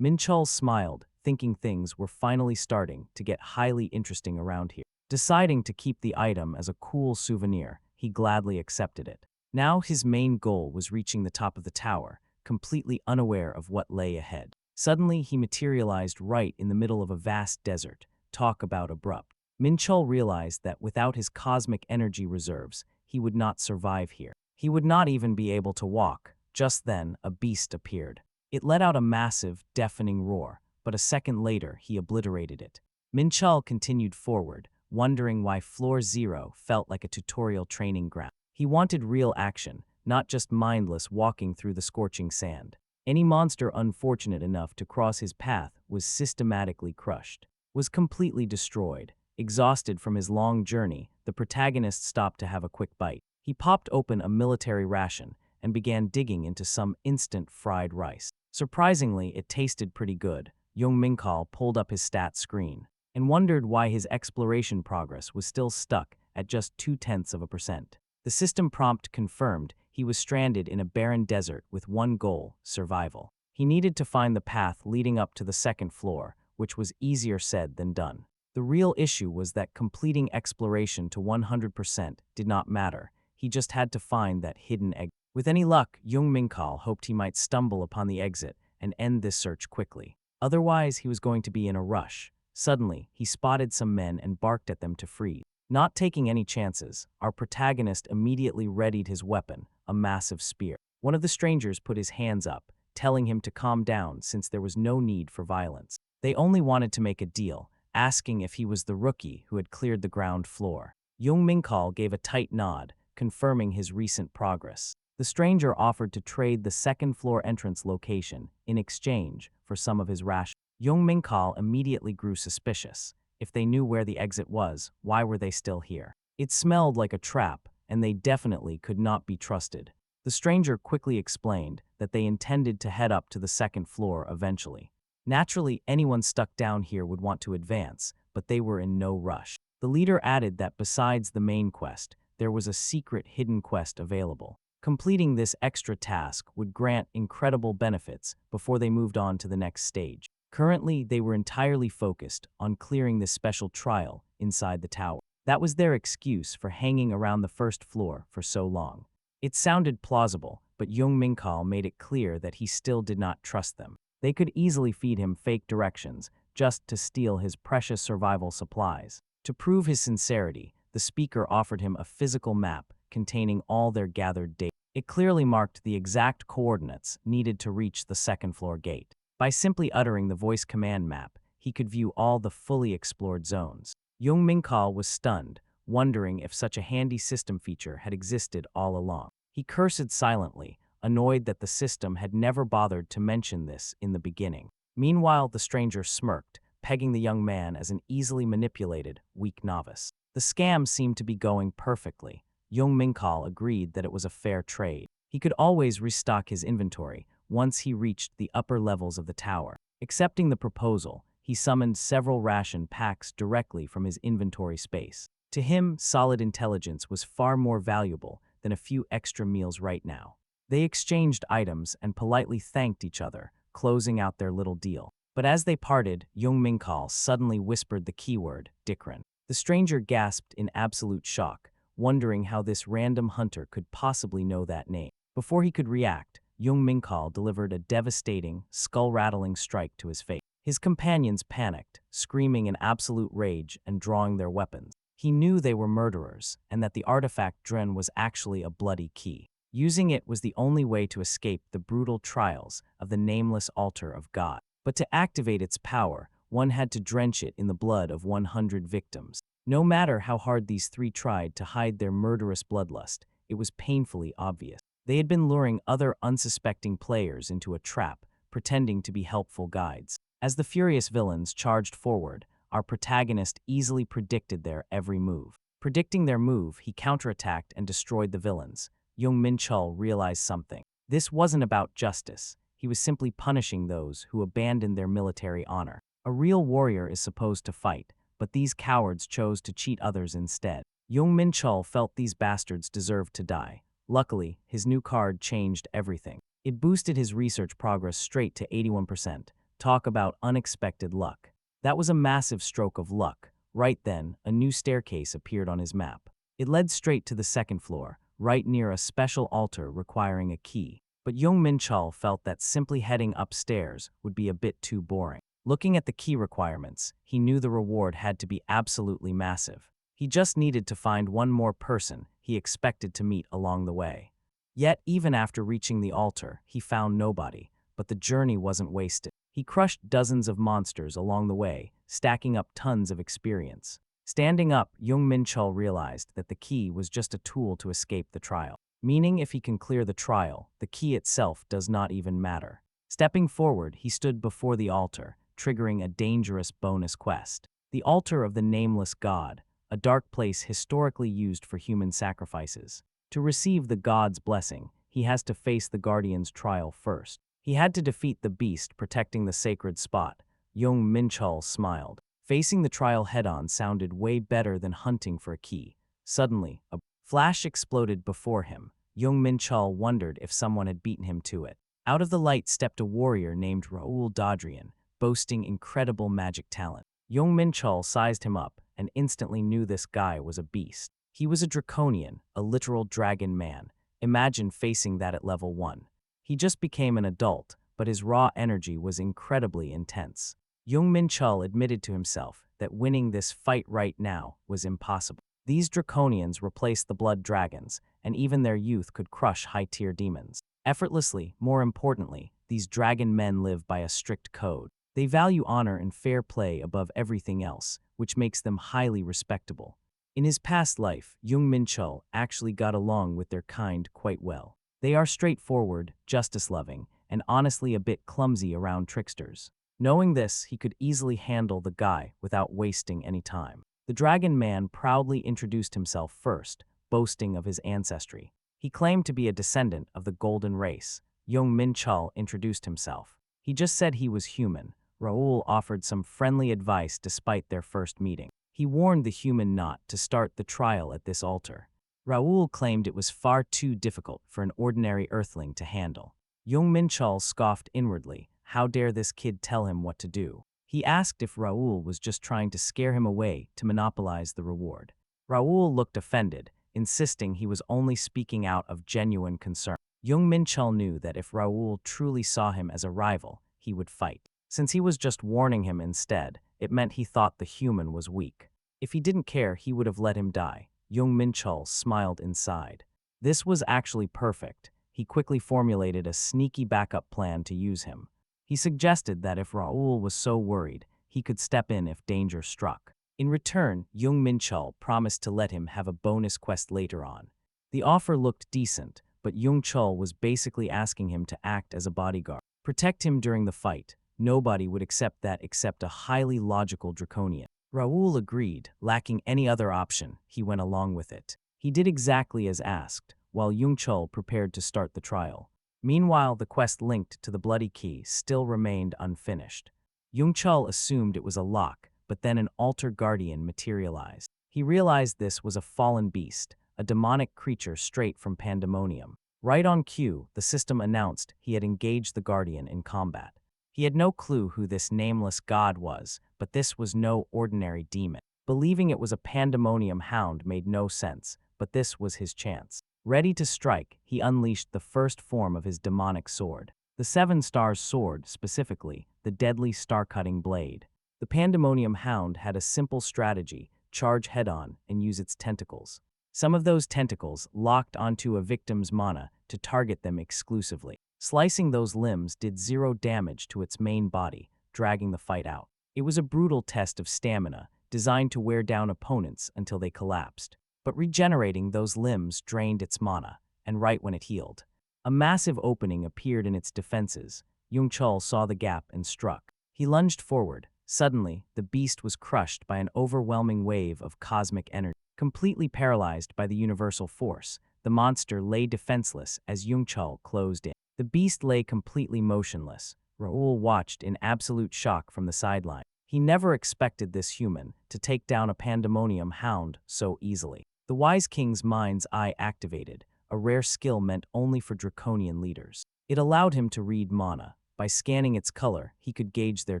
Speaker 1: Menchul smiled, thinking things were finally starting to get highly interesting around here. Deciding to keep the item as a cool souvenir, he gladly accepted it. Now his main goal was reaching the top of the tower, completely unaware of what lay ahead. Suddenly, he materialized right in the middle of a vast desert. Talk about abrupt. Menchul realized that without his cosmic energy reserves, he would not survive here. He would not even be able to walk. Just then, a beast appeared. It let out a massive, deafening roar, but a second later, he obliterated it. Menchul continued forward, wondering why Floor Zero felt like a tutorial training ground. He wanted real action, not just mindless walking through the scorching sand. Any monster unfortunate enough to cross his path was systematically crushed, was completely destroyed. Exhausted from his long journey, the protagonist stopped to have a quick bite. He popped open a military ration and began digging into some instant fried rice. Surprisingly, it tasted pretty good. Jung Menchul pulled up his stats screen and wondered why his exploration progress was still stuck at just 0.2%. The system prompt confirmed he was stranded in a barren desert with one goal: survival. He needed to find the path leading up to the second floor, which was easier said than done. The real issue was that completing exploration to 100% did not matter. He just had to find that hidden exit. With any luck, Jung Menchul hoped he might stumble upon the exit and end this search quickly. Otherwise, he was going to be in a rush. Suddenly, he spotted some men and barked at them to freeze. Not taking any chances, our protagonist immediately readied his weapon, a massive spear. One of the strangers put his hands up, telling him to calm down since there was no need for violence. They only wanted to make a deal, asking if he was the rookie who had cleared the ground floor. Jung Menchul gave a tight nod, confirming his recent progress. The stranger offered to trade the second-floor entrance location in exchange for some of his rations. Jung Menchul immediately grew suspicious. If they knew where the exit was, why were they still here? It smelled like a trap, and they definitely could not be trusted. The stranger quickly explained that they intended to head up to the second floor eventually. Naturally, anyone stuck down here would want to advance, but they were in no rush. The leader added that besides the main quest, there was a secret hidden quest available. Completing this extra task would grant incredible benefits before they moved on to the next stage. Currently, they were entirely focused on clearing this special trial inside the tower. That was their excuse for hanging around the first floor for so long. It sounded plausible, but Jung Menchul made it clear that he still did not trust them. They could easily feed him fake directions just to steal his precious survival supplies. To prove his sincerity, the speaker offered him a physical map containing all their gathered data. It clearly marked the exact coordinates needed to reach the second-floor gate. By simply uttering the voice command map, he could view all the fully explored zones. Jung Menchul was stunned, wondering if such a handy system feature had existed all along. He cursed silently, annoyed that the system had never bothered to mention this in the beginning. Meanwhile, the stranger smirked, pegging the young man as an easily manipulated, weak novice. The scam seemed to be going perfectly. Jung Menchul agreed that it was a fair trade. He could always restock his inventory once he reached the upper levels of the tower. Accepting the proposal, he summoned several ration packs directly from his inventory space. To him, solid intelligence was far more valuable than a few extra meals right now. They exchanged items and politely thanked each other, closing out their little deal. But as they parted, Jung Menchul suddenly whispered the keyword, Dikran. The stranger gasped in absolute shock, wondering how this random hunter could possibly know that name. Before he could react, Jung Menchul delivered a devastating, skull-rattling strike to his face. His companions panicked, screaming in absolute rage and drawing their weapons. He knew they were murderers, and that the artifact Dren was actually a bloody key. Using it was the only way to escape the brutal trials of the nameless altar of God. But to activate its power, one had to drench it in the blood of 100 victims. No matter how hard these three tried to hide their murderous bloodlust, it was painfully obvious. They had been luring other unsuspecting players into a trap, pretending to be helpful guides. As the furious villains charged forward, our protagonist easily predicted their every move. Predicting their move, he counterattacked and destroyed the villains. Jung Menchul realized something. This wasn't about justice. He was simply punishing those who abandoned their military honor. A real warrior is supposed to fight, but these cowards chose to cheat others instead. Jung Menchul felt these bastards deserved to die. Luckily, his new card changed everything. It boosted his research progress straight to 81%. Talk about unexpected luck. That was a massive stroke of luck. Right then, a new staircase appeared on his map. It led straight to the second floor, right near a special altar requiring a key. But Jung Menchul felt that simply heading upstairs would be a bit too boring. Looking at the key requirements, he knew the reward had to be absolutely massive. He just needed to find one more person he expected to meet along the way. Yet, even after reaching the altar, he found nobody, but the journey wasn't wasted. He crushed dozens of monsters along the way, stacking up tons of experience. Standing up, Jung Menchul realized that the key was just a tool to escape the trial. Meaning if he can clear the trial, the key itself does not even matter. Stepping forward, he stood before the altar, triggering a dangerous bonus quest. The altar of the nameless god, a dark place historically used for human sacrifices. To receive the god's blessing, he has to face the guardian's trial first. He had to defeat the beast protecting the sacred spot. Jung Menchul smiled. Facing the trial head-on sounded way better than hunting for a key. Suddenly, a flash exploded before him. Jung Menchul wondered if someone had beaten him to it. Out of the light stepped a warrior named Raoul Dadrian, boasting incredible magic talent. Jung Menchul sized him up and instantly knew this guy was a beast. He was a draconian, a literal dragon man. Imagine facing that at level 1. He just became an adult, but his raw energy was incredibly intense. Jung Menchul admitted to himself that winning this fight right now was impossible. These draconians replaced the blood dragons, and even their youth could crush high-tier demons. Effortlessly, more importantly, these dragon men live by a strict code. They value honor and fair play above everything else, which makes them highly respectable. In his past life, Jung Menchul actually got along with their kind quite well. They are straightforward, justice-loving, and honestly a bit clumsy around tricksters. Knowing this, he could easily handle the guy without wasting any time. The dragon man proudly introduced himself first, boasting of his ancestry. He claimed to be a descendant of the golden race. Jung Menchul introduced himself. He just said he was human. Raoul offered some friendly advice despite their first meeting. He warned the human not to start the trial at this altar. Raoul claimed it was far too difficult for an ordinary earthling to handle. Jung Menchul scoffed inwardly. How dare this kid tell him what to do? He asked if Raoul was just trying to scare him away to monopolize the reward. Raoul looked offended, insisting he was only speaking out of genuine concern. Jung Menchul knew that if Raoul truly saw him as a rival, he would fight. Since he was just warning him instead, it meant he thought the human was weak. If he didn't care, he would have let him die. Jung Menchul smiled inside. This was actually perfect. He quickly formulated a sneaky backup plan to use him. He suggested that if Raoul was so worried, he could step in if danger struck. In return, Jung Menchul promised to let him have a bonus quest later on. The offer looked decent, but Jung Chul was basically asking him to act as a bodyguard. Protect him during the fight. Nobody would accept that except a highly logical draconian. Raoul agreed, lacking any other option. He went along with it. He did exactly as asked, while Jung Chul prepared to start the trial. Meanwhile, the quest linked to the bloody key still remained unfinished. Jung Chul assumed it was a lock, but then an altar guardian materialized. He realized this was a fallen beast, a demonic creature straight from Pandemonium. Right on cue, the system announced he had engaged the guardian in combat. He had no clue who this nameless god was, but this was no ordinary demon. Believing it was a Pandemonium hound made no sense, but this was his chance. Ready to strike, he unleashed the first form of his demonic sword. The Seven Stars sword, specifically, the deadly star-cutting blade. The Pandemonium hound had a simple strategy: charge head-on and use its tentacles. Some of those tentacles locked onto a victim's mana to target them exclusively. Slicing those limbs did 0 damage to its main body, dragging the fight out. It was a brutal test of stamina, designed to wear down opponents until they collapsed. But regenerating those limbs drained its mana, and right when it healed, a massive opening appeared in its defenses. Jung Chul saw the gap and struck. He lunged forward. Suddenly, the beast was crushed by an overwhelming wave of cosmic energy. Completely paralyzed by the universal force, the monster lay defenseless as Jung Chul closed in. The beast lay completely motionless. Raoul watched in absolute shock from the sideline. He never expected this human to take down a Pandemonium hound so easily. The Wise King's mind's eye activated, a rare skill meant only for draconian leaders. It allowed him to read mana. By scanning its color, he could gauge their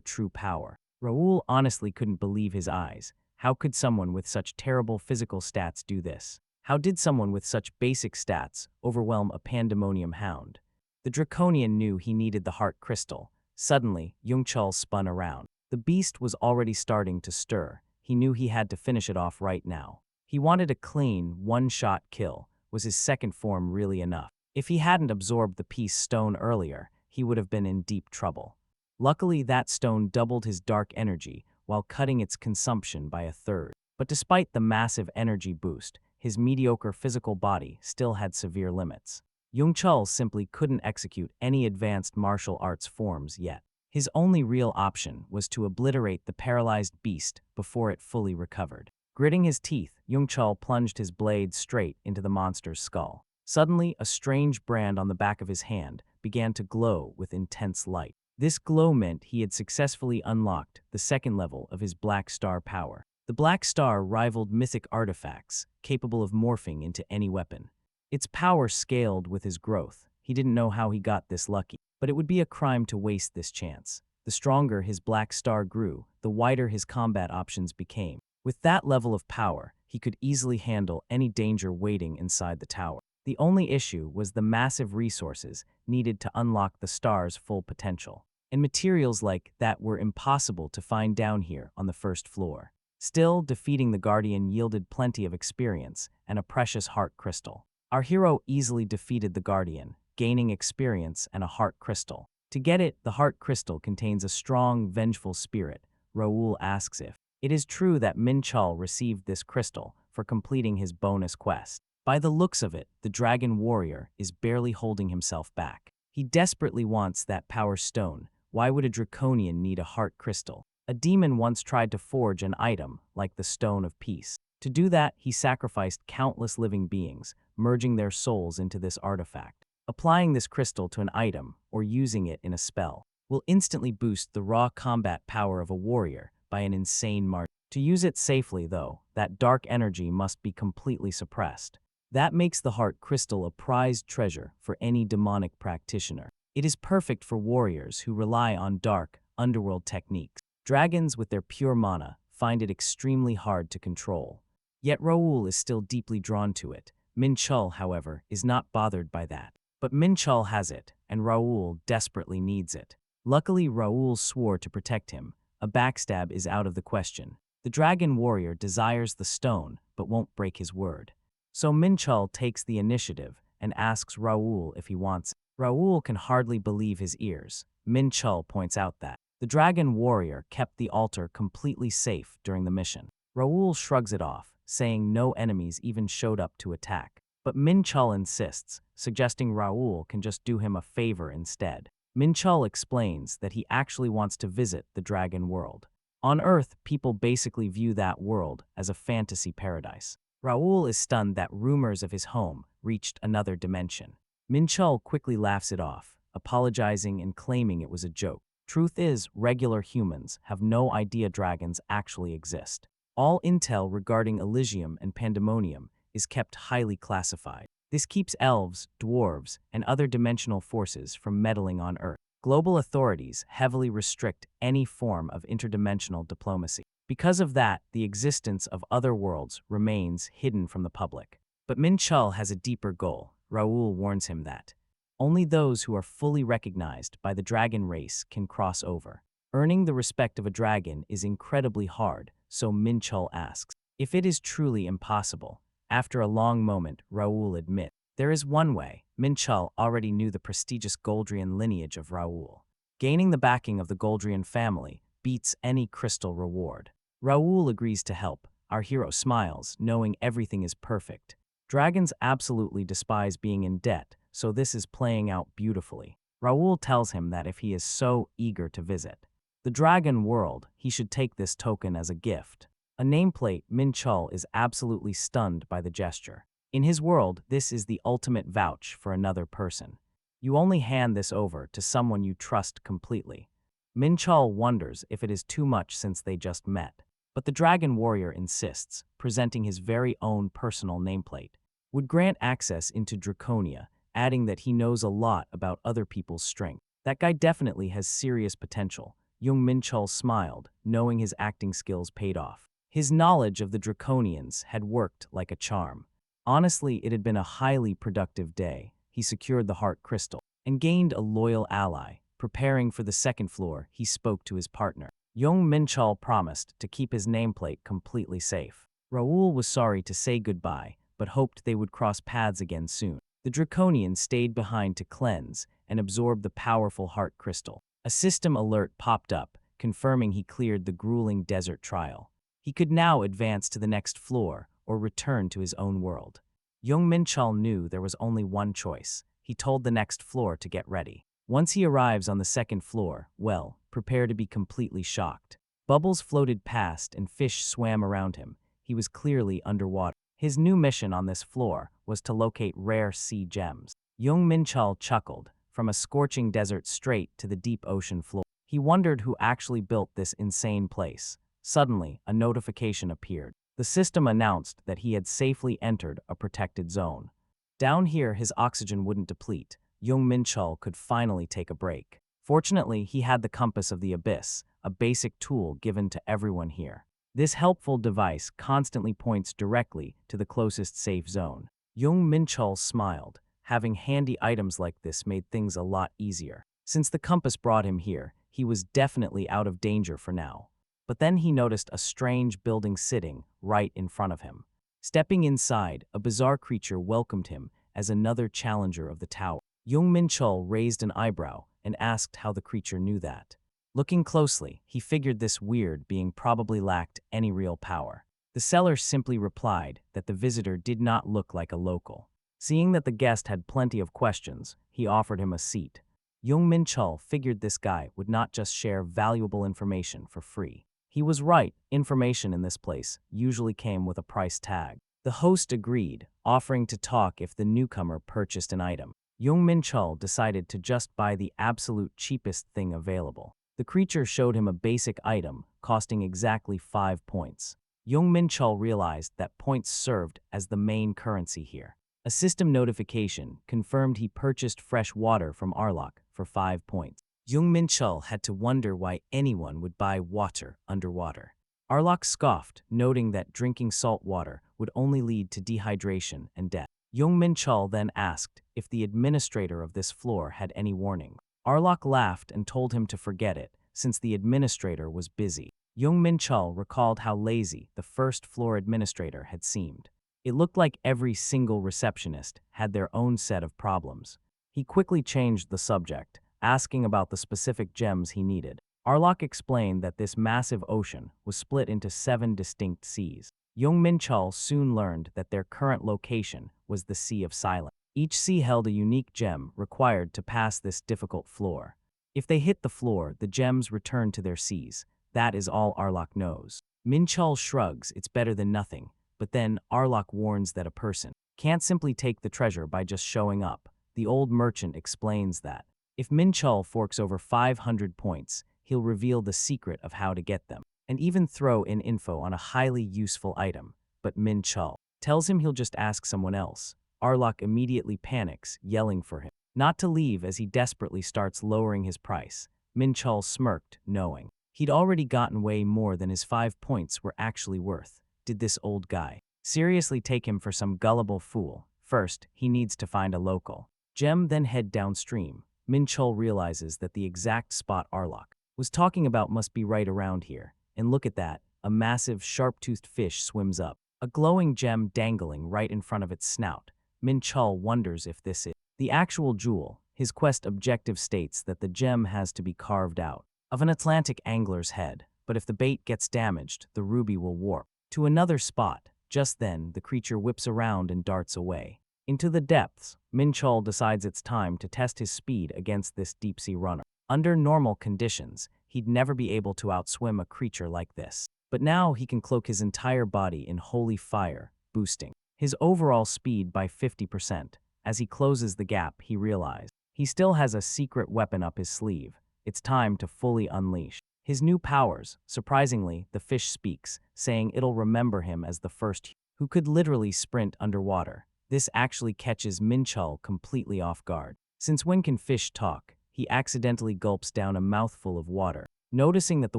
Speaker 1: true power. Raoul honestly couldn't believe his eyes. How could someone with such terrible physical stats do this? How did someone with such basic stats overwhelm a Pandemonium hound? The draconian knew he needed the heart crystal. Suddenly, Jung Chul spun around. The beast was already starting to stir. He knew he had to finish it off right now. He wanted a clean, one-shot kill. Was his second form really enough? If he hadn't absorbed the peace stone earlier, he would have been in deep trouble. Luckily, that stone doubled his dark energy while cutting its consumption by a third. But despite the massive energy boost, his mediocre physical body still had severe limits. Jung Chul simply couldn't execute any advanced martial arts forms yet. His only real option was to obliterate the paralyzed beast before it fully recovered. Gritting his teeth, Jung Chul plunged his blade straight into the monster's skull. Suddenly, a strange brand on the back of his hand began to glow with intense light. This glow meant he had successfully unlocked the second level of his Black Star power. The black star rivaled mythic artifacts, capable of morphing into any weapon. Its power scaled with his growth. He didn't know how he got this lucky, but it would be a crime to waste this chance. The stronger his black star grew, the wider his combat options became. With that level of power, he could easily handle any danger waiting inside the tower. The only issue was the massive resources needed to unlock the star's full potential. And materials like that were impossible to find down here on the first floor. Still, defeating the Guardian yielded plenty of experience and a precious heart crystal. Our hero easily defeated the Guardian, gaining experience and a heart crystal. To get it, the heart crystal contains a strong, vengeful spirit. Raoul asks if it is true that Menchul received this crystal for completing his bonus quest. By the looks of it, the dragon warrior is barely holding himself back. He desperately wants that power stone. Why would a draconian need a heart crystal? A demon once tried to forge an item like the Stone of Peace. To do that, he sacrificed countless living beings, merging their souls into this artifact. Applying this crystal to an item, or using it in a spell, will instantly boost the raw combat power of a warrior by an insane margin. To use it safely, though, that dark energy must be completely suppressed. That makes the heart crystal a prized treasure for any demonic practitioner. It is perfect for warriors who rely on dark, underworld techniques. Dragons with their pure mana find it extremely hard to control. Yet Raoul is still deeply drawn to it. Menchul, however, is not bothered by that. But Menchul has it, and Raoul desperately needs it. Luckily, Raoul swore to protect him. A backstab is out of the question. The dragon warrior desires the stone, but won't break his word. So Menchul takes the initiative and asks Raoul if he wants it. Raoul can hardly believe his ears. Menchul points out that the dragon warrior kept the altar completely safe during the mission. Raoul shrugs it off, saying no enemies even showed up to attack. But Menchul insists, suggesting Raoul can just do him a favor instead. Menchul explains that he actually wants to visit the dragon world. On Earth, people basically view that world as a fantasy paradise. Raoul is stunned that rumors of his home reached another dimension. Menchul quickly laughs it off, apologizing and claiming it was a joke. Truth is, regular humans have no idea dragons actually exist. All intel regarding Elysium and Pandemonium is kept highly classified. This keeps elves, dwarves, and other dimensional forces from meddling on Earth. Global authorities heavily restrict any form of interdimensional diplomacy. Because of that, the existence of other worlds remains hidden from the public. But Menchul has a deeper goal. Raoul warns him that only those who are fully recognized by the dragon race can cross over. Earning the respect of a dragon is incredibly hard, so Menchul asks if it is truly impossible. After a long moment, Raoul admits there is one way. Menchul already knew the prestigious Goldrian lineage of Raoul. Gaining the backing of the Goldrian family beats any crystal reward. Raoul agrees to help. Our hero smiles, knowing everything is perfect. Dragons absolutely despise being in debt, so this is playing out beautifully. Raoul tells him that if he is so eager to visit the dragon world, he should take this token as a gift. A nameplate, Menchul is absolutely stunned by the gesture. In his world, this is the ultimate vouch for another person. You only hand this over to someone you trust completely. Menchul wonders if it is too much since they just met. But the dragon warrior insists, presenting his very own personal nameplate. Would grant access into Draconia, adding that he knows a lot about other people's strength. That guy definitely has serious potential. Jung Menchul smiled, knowing his acting skills paid off. His knowledge of the Draconians had worked like a charm. Honestly, it had been a highly productive day. He secured the heart crystal and gained a loyal ally. Preparing for the second floor, he spoke to his partner. Jung Menchul promised to keep his nameplate completely safe. Raoul was sorry to say goodbye, but hoped they would cross paths again soon. The Draconian stayed behind to cleanse and absorb the powerful heart crystal. A system alert popped up, confirming he cleared the grueling desert trial. He could now advance to the next floor or return to his own world. Jung Menchul knew there was only one choice. He told the next floor to get ready. Once he arrives on the second floor, well, prepare to be completely shocked. Bubbles floated past and fish swam around him. He was clearly underwater. His new mission on this floor was to locate rare sea gems. Jung Menchul chuckled, from a scorching desert straight to the deep ocean floor. He wondered who actually built this insane place. Suddenly, a notification appeared. The system announced that he had safely entered a protected zone. Down here, his oxygen wouldn't deplete. Jung Menchul could finally take a break. Fortunately, he had the compass of the abyss, a basic tool given to everyone here. This helpful device constantly points directly to the closest safe zone. Jung Menchul smiled. Having handy items like this made things a lot easier. Since the compass brought him here, he was definitely out of danger for now. But then he noticed a strange building sitting right in front of him. Stepping inside, a bizarre creature welcomed him as another challenger of the tower. Jung Menchul raised an eyebrow and asked how the creature knew that. Looking closely, he figured this weird being probably lacked any real power. The seller simply replied that the visitor did not look like a local. Seeing that the guest had plenty of questions, he offered him a seat. Jung Menchul figured this guy would not just share valuable information for free. He was right, information in this place usually came with a price tag. The host agreed, offering to talk if the newcomer purchased an item. Jung Menchul decided to just buy the absolute cheapest thing available. The creature showed him a basic item, costing exactly 5 points. Jung Menchul realized that points served as the main currency here. A system notification confirmed he purchased fresh water from Arlok for 5 points. Jung Menchul had to wonder why anyone would buy water underwater. Arlok scoffed, noting that drinking salt water would only lead to dehydration and death. Jung Menchul then asked if the administrator of this floor had any warning. Arlok laughed and told him to forget it, since the administrator was busy. Jung Menchul recalled how lazy the first floor administrator had seemed. It looked like every single receptionist had their own set of problems. He quickly changed the subject, asking about the specific gems he needed. Arlok explained that this massive ocean was split into 7 distinct seas. Jung Menchul soon learned that their current location was the Sea of Silence. Each sea held a unique gem required to pass this difficult floor. If they hit the floor, the gems return to their seas. That is all Arlok knows. Menchul shrugs, it's better than nothing, but then Arlok warns that a person can't simply take the treasure by just showing up. The old merchant explains that if Menchul forks over 500 points, he'll reveal the secret of how to get them, and even throw in info on a highly useful item. But Menchul tells him he'll just ask someone else. Arlok immediately panics, yelling for him not to leave as he desperately starts lowering his price. Menchul smirked, knowing he'd already gotten way more than his 5 points were actually worth. Did this old guy seriously take him for some gullible fool? First, he needs to find a local gem, then head downstream. Menchul realizes that the exact spot Arlok was talking about must be right around here. And look at that, a massive sharp-toothed fish swims up, a glowing gem dangling right in front of its snout. Menchul wonders if this is the actual jewel. His quest objective states that the gem has to be carved out of an Atlantic angler's head, but if the bait gets damaged, the ruby will warp to another spot. Just then, the creature whips around and darts away into the depths. Menchul decides it's time to test his speed against this deep-sea runner. Under normal conditions, he'd never be able to outswim a creature like this. But now he can cloak his entire body in holy fire, boosting his overall speed by 50%. As he closes the gap, he realizes he still has a secret weapon up his sleeve. It's time to fully unleash his new powers. Surprisingly, the fish speaks, saying it'll remember him as the first who could literally sprint underwater. This actually catches Menchul completely off guard, since when can fish talk? He accidentally gulps down a mouthful of water, noticing that the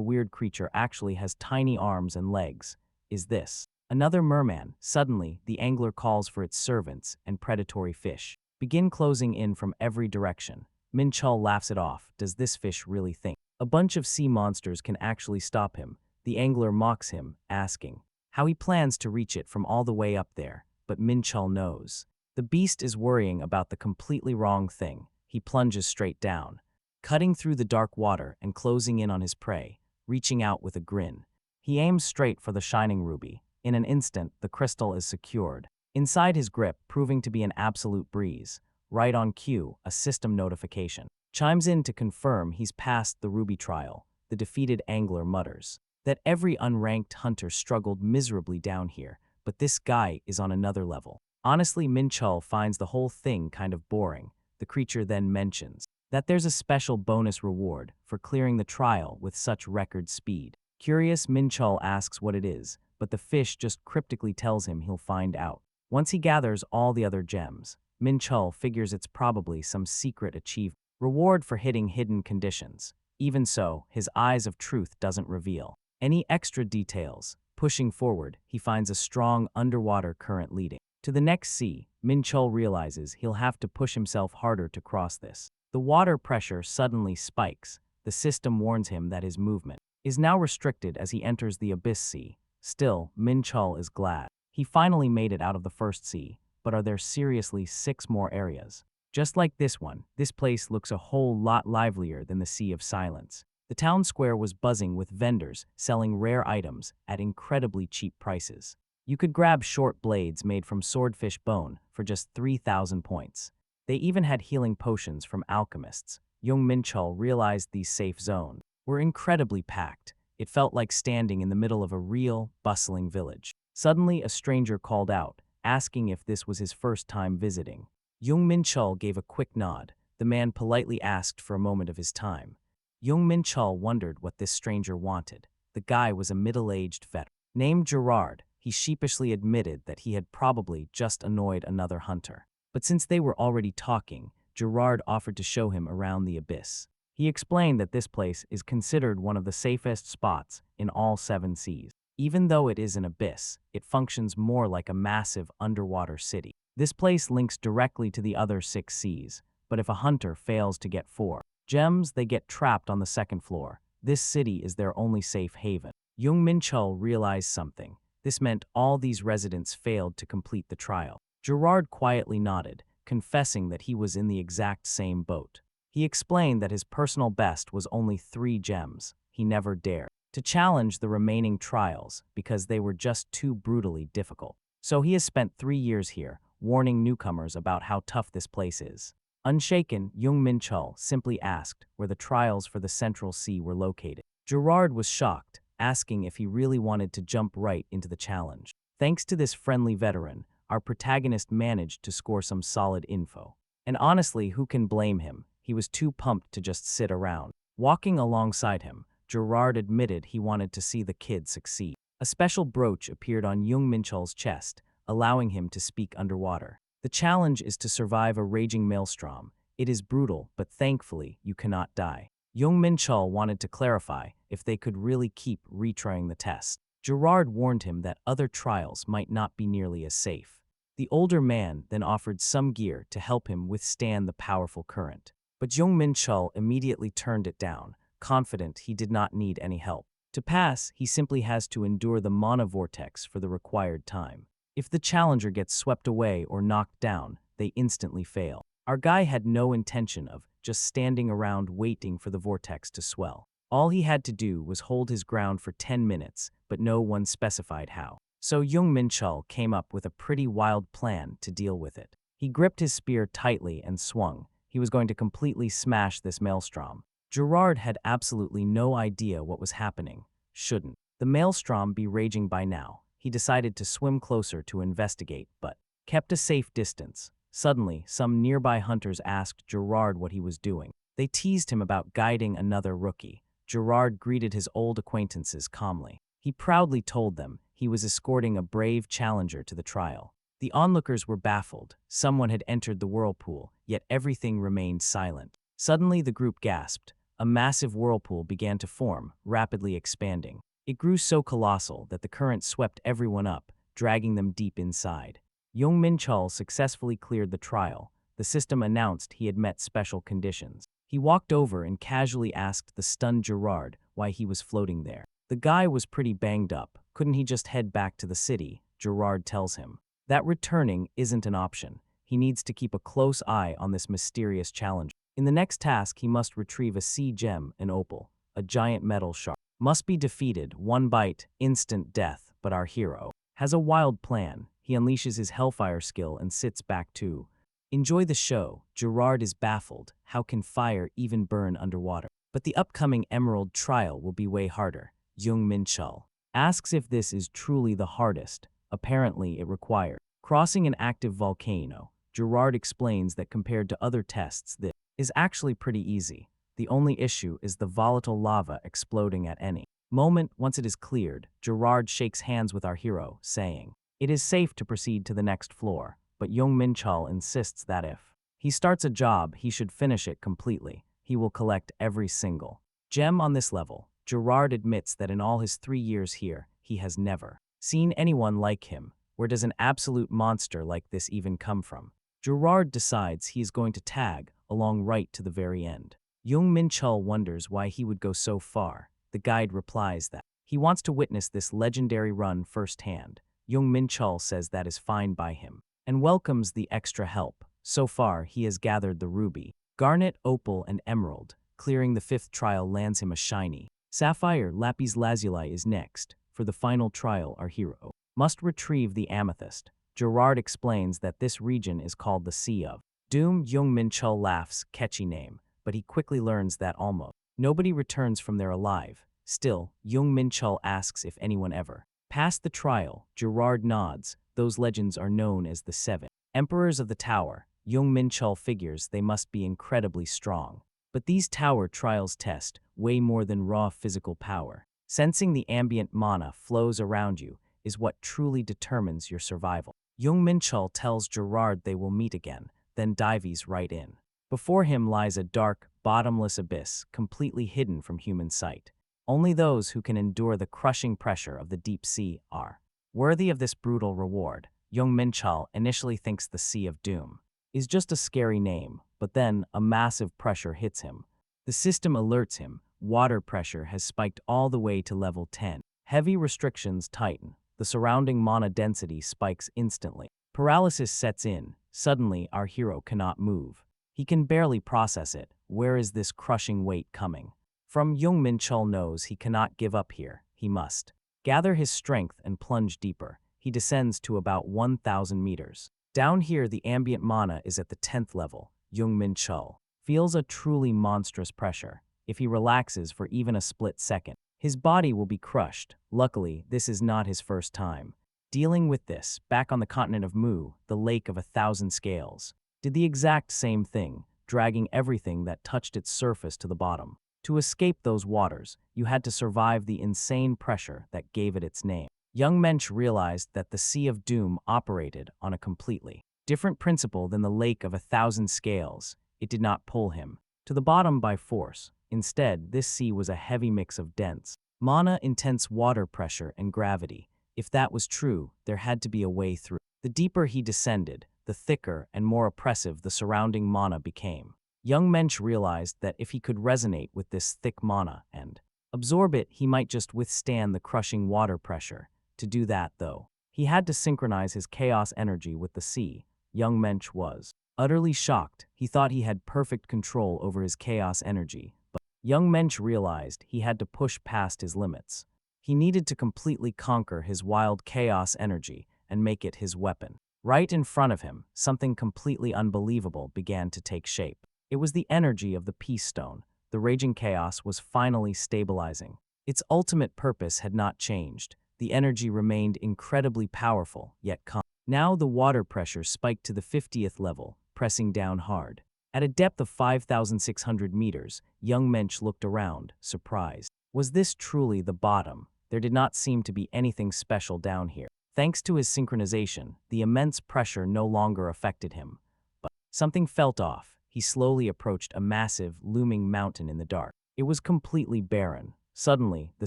Speaker 1: weird creature actually has tiny arms and legs. Is this another merman? Suddenly, the angler calls for its servants, and predatory fish begin closing in from every direction. Menchul laughs it off. Does this fish really think a bunch of sea monsters can actually stop him? The angler mocks him, asking how he plans to reach it from all the way up there. But Menchul knows the beast is worrying about the completely wrong thing. He plunges straight down, cutting through the dark water and closing in on his prey, reaching out with a grin. He aims straight for the shining ruby. In an instant, the crystal is secured inside his grip, proving to be an absolute breeze. Right on cue, a system notification chimes in to confirm he's passed the ruby trial. The defeated angler mutters that every unranked hunter struggled miserably down here, but this guy is on another level. Honestly, Menchul finds the whole thing kind of boring. The creature then mentions that there's a special bonus reward for clearing the trial with such record speed. Curious, Minchul asks what it is, but the fish just cryptically tells him he'll find out. Once he gathers all the other gems, Minchul figures it's probably some secret achievement. Reward for hitting hidden conditions. Even so, his eyes of truth doesn't reveal any extra details. Pushing forward, he finds a strong underwater current leading to the next sea. Minchul realizes he'll have to push himself harder to cross this. The water pressure suddenly spikes. The system warns him that his movement is now restricted as he enters the abyss sea. Still, Minchul is glad. He finally made it out of the first sea, but are there seriously 6 more areas? Just like this one, this place looks a whole lot livelier than the Sea of Silence. The town square was buzzing with vendors selling rare items at incredibly cheap prices. You could grab short blades made from swordfish bone for just 3,000 points. They even had healing potions from alchemists. Jung Menchul realized these safe zones were incredibly packed. It felt like standing in the middle of a real, bustling village. Suddenly, a stranger called out, asking if this was his first time visiting. Jung Menchul gave a quick nod. The man politely asked for a moment of his time. Jung Menchul wondered what this stranger wanted. The guy was a middle-aged veteran named Gerard. He sheepishly admitted that he had probably just annoyed another hunter. But since they were already talking, Gerard offered to show him around the abyss. He explained that this place is considered one of the safest spots in all 7 seas. Even though it is an abyss, it functions more like a massive underwater city. This place links directly to the other 6 seas, but if a hunter fails to get 4 gems, they get trapped on the 2nd floor. This city is their only safe haven. Jung Menchul realized something. This meant all these residents failed to complete the trial. Gerard quietly nodded, confessing that he was in the exact same boat. He explained that his personal best was only 3 gems. He never dared to challenge the remaining trials because they were just too brutally difficult. So he has spent 3 years here, warning newcomers about how tough this place is. Unshaken, Jung Menchul simply asked where the trials for the Central Sea were located. Gerard was shocked, asking if he really wanted to jump right into the challenge. Thanks to this friendly veteran, our protagonist managed to score some solid info. And honestly, who can blame him? He was too pumped to just sit around. Walking alongside him, Gerard admitted he wanted to see the kid succeed. A special brooch appeared on Jung Menchul's chest, allowing him to speak underwater. The challenge is to survive a raging maelstrom. It is brutal, but thankfully, you cannot die. Jung Menchul wanted to clarify if they could really keep retrying the test. Gerard warned him that other trials might not be nearly as safe. The older man then offered some gear to help him withstand the powerful current. But Jung Menchul immediately turned it down, confident he did not need any help. To pass, he simply has to endure the mana vortex for the required time. If the challenger gets swept away or knocked down, they instantly fail. Our guy had no intention of just standing around waiting for the vortex to swell. All he had to do was hold his ground for 10 minutes, but no one specified how. So Jung Menchul came up with a pretty wild plan to deal with it. He gripped his spear tightly and swung. He was going to completely smash this maelstrom. Gerard had absolutely no idea what was happening. Shouldn't the maelstrom be raging by now? He decided to swim closer to investigate, but kept a safe distance. Suddenly, some nearby hunters asked Gerard what he was doing. They teased him about guiding another rookie. Gerard greeted his old acquaintances calmly. He proudly told them he was escorting a brave challenger to the trial. The onlookers were baffled. Someone had entered the whirlpool, yet everything remained silent. Suddenly, the group gasped. A massive whirlpool began to form, rapidly expanding. It grew so colossal that the current swept everyone up, dragging them deep inside. Jung Menchul successfully cleared the trial. The system announced he had met special conditions. He walked over and casually asked the stunned Gerard why he was floating there. The guy was pretty banged up. Couldn't he just head back to the city? Gerard tells him that returning isn't an option. He needs to keep a close eye on this mysterious challenger. In the next task, he must retrieve a sea gem, an opal, a giant metal shark. Must be defeated, 1 bite, instant death, but our hero has a wild plan. He unleashes his hellfire skill and sits back to enjoy the show. Gerard is baffled. How can fire even burn underwater? But the upcoming Emerald trial will be way harder. Jung Menchul asks if this is truly the hardest. Apparently, it requires crossing an active volcano. Gerard explains that compared to other tests, this is actually pretty easy. The only issue is the volatile lava exploding at any Once it is cleared, Gerard shakes hands with our hero, saying, "It is safe to proceed to the next floor," but Jung Menchul insists that if he starts a job, he should finish it completely. He will collect every single gem on this level. Gerard admits that in all his 3 years here, he has never seen anyone like him. Where does an absolute monster like this even come from? Gerard decides he is going to tag along right to the very end. Jung Menchul wonders why he would go so far. The guide replies that he wants to witness this legendary run firsthand. Jung Menchul says that is fine by him and welcomes the extra help. So far, he has gathered the ruby, garnet, opal, and emerald. Clearing the 5th trial lands him a shiny sapphire. Lapis lazuli is next. For the final trial, our hero must retrieve the amethyst. Gerard explains that this region is called the Sea of Doom. Jung Menchul laughs, catchy name, but he quickly learns that almost nobody returns from there alive. Still, Jung Menchul asks if anyone ever passed the trial. Gerard nods. Those legends are known as the 7 Emperors of the Tower. Jung Menchul figures they must be incredibly strong. But these tower trials test way more than raw physical power. Sensing the ambient mana flows around you is what truly determines your survival. Jung Menchul tells Gerard they will meet again, then dives right in. Before him lies a dark, bottomless abyss, completely hidden from human sight. Only those who can endure the crushing pressure of the deep sea are worthy of this brutal reward. Jung Menchul initially thinks the Sea of Doom is just a scary name, but then a massive pressure hits him. The system alerts him. Water pressure has spiked all the way to level 10. Heavy restrictions tighten. The surrounding mana density spikes instantly. Paralysis sets in. Suddenly, our hero cannot move. He can barely process it. Where is this crushing weight coming from? Jung Menchul knows he cannot give up here. He must gather his strength and plunge deeper. He descends to about 1,000 meters. Down here, the ambient mana is at the 10th level. Jung Menchul feels a truly monstrous pressure. If he relaxes for even a split second, his body will be crushed. Luckily, this is not his first time dealing with this. Back on the continent of Mu, the Lake of 1,000 Scales did the exact same thing, dragging everything that touched its surface to the bottom. To escape those waters, you had to survive the insane pressure that gave it its name. Jung Mench realized that the Sea of Doom operated on a completely different principle than the Lake of 1,000 Scales. It did not pull him to the bottom by force. Instead, this sea was a heavy mix of dense mana, intense water pressure, and gravity. If that was true, there had to be a way through. The deeper he descended, the thicker and more oppressive the surrounding mana became. Jung Mench realized that if he could resonate with this thick mana and absorb it, he might just withstand the crushing water pressure. To do that, though, he had to synchronize his chaos energy with the sea. Jung Mench was utterly shocked. He thought he had perfect control over his chaos energy, but Jung Mench realized he had to push past his limits. He needed to completely conquer his wild chaos energy and make it his weapon. Right in front of him, something completely unbelievable began to take shape. It was the energy of the Peace Stone. The raging chaos was finally stabilizing. Its ultimate purpose had not changed. The energy remained incredibly powerful, yet calm. Now the water pressure spiked to the 50th level, pressing down hard. At a depth of 5,600 meters, Jung Mench looked around, surprised. Was this truly the bottom? There did not seem to be anything special down here. Thanks to his synchronization, the immense pressure no longer affected him. But something felt off. He slowly approached a massive, looming mountain in the dark. It was completely barren. Suddenly, the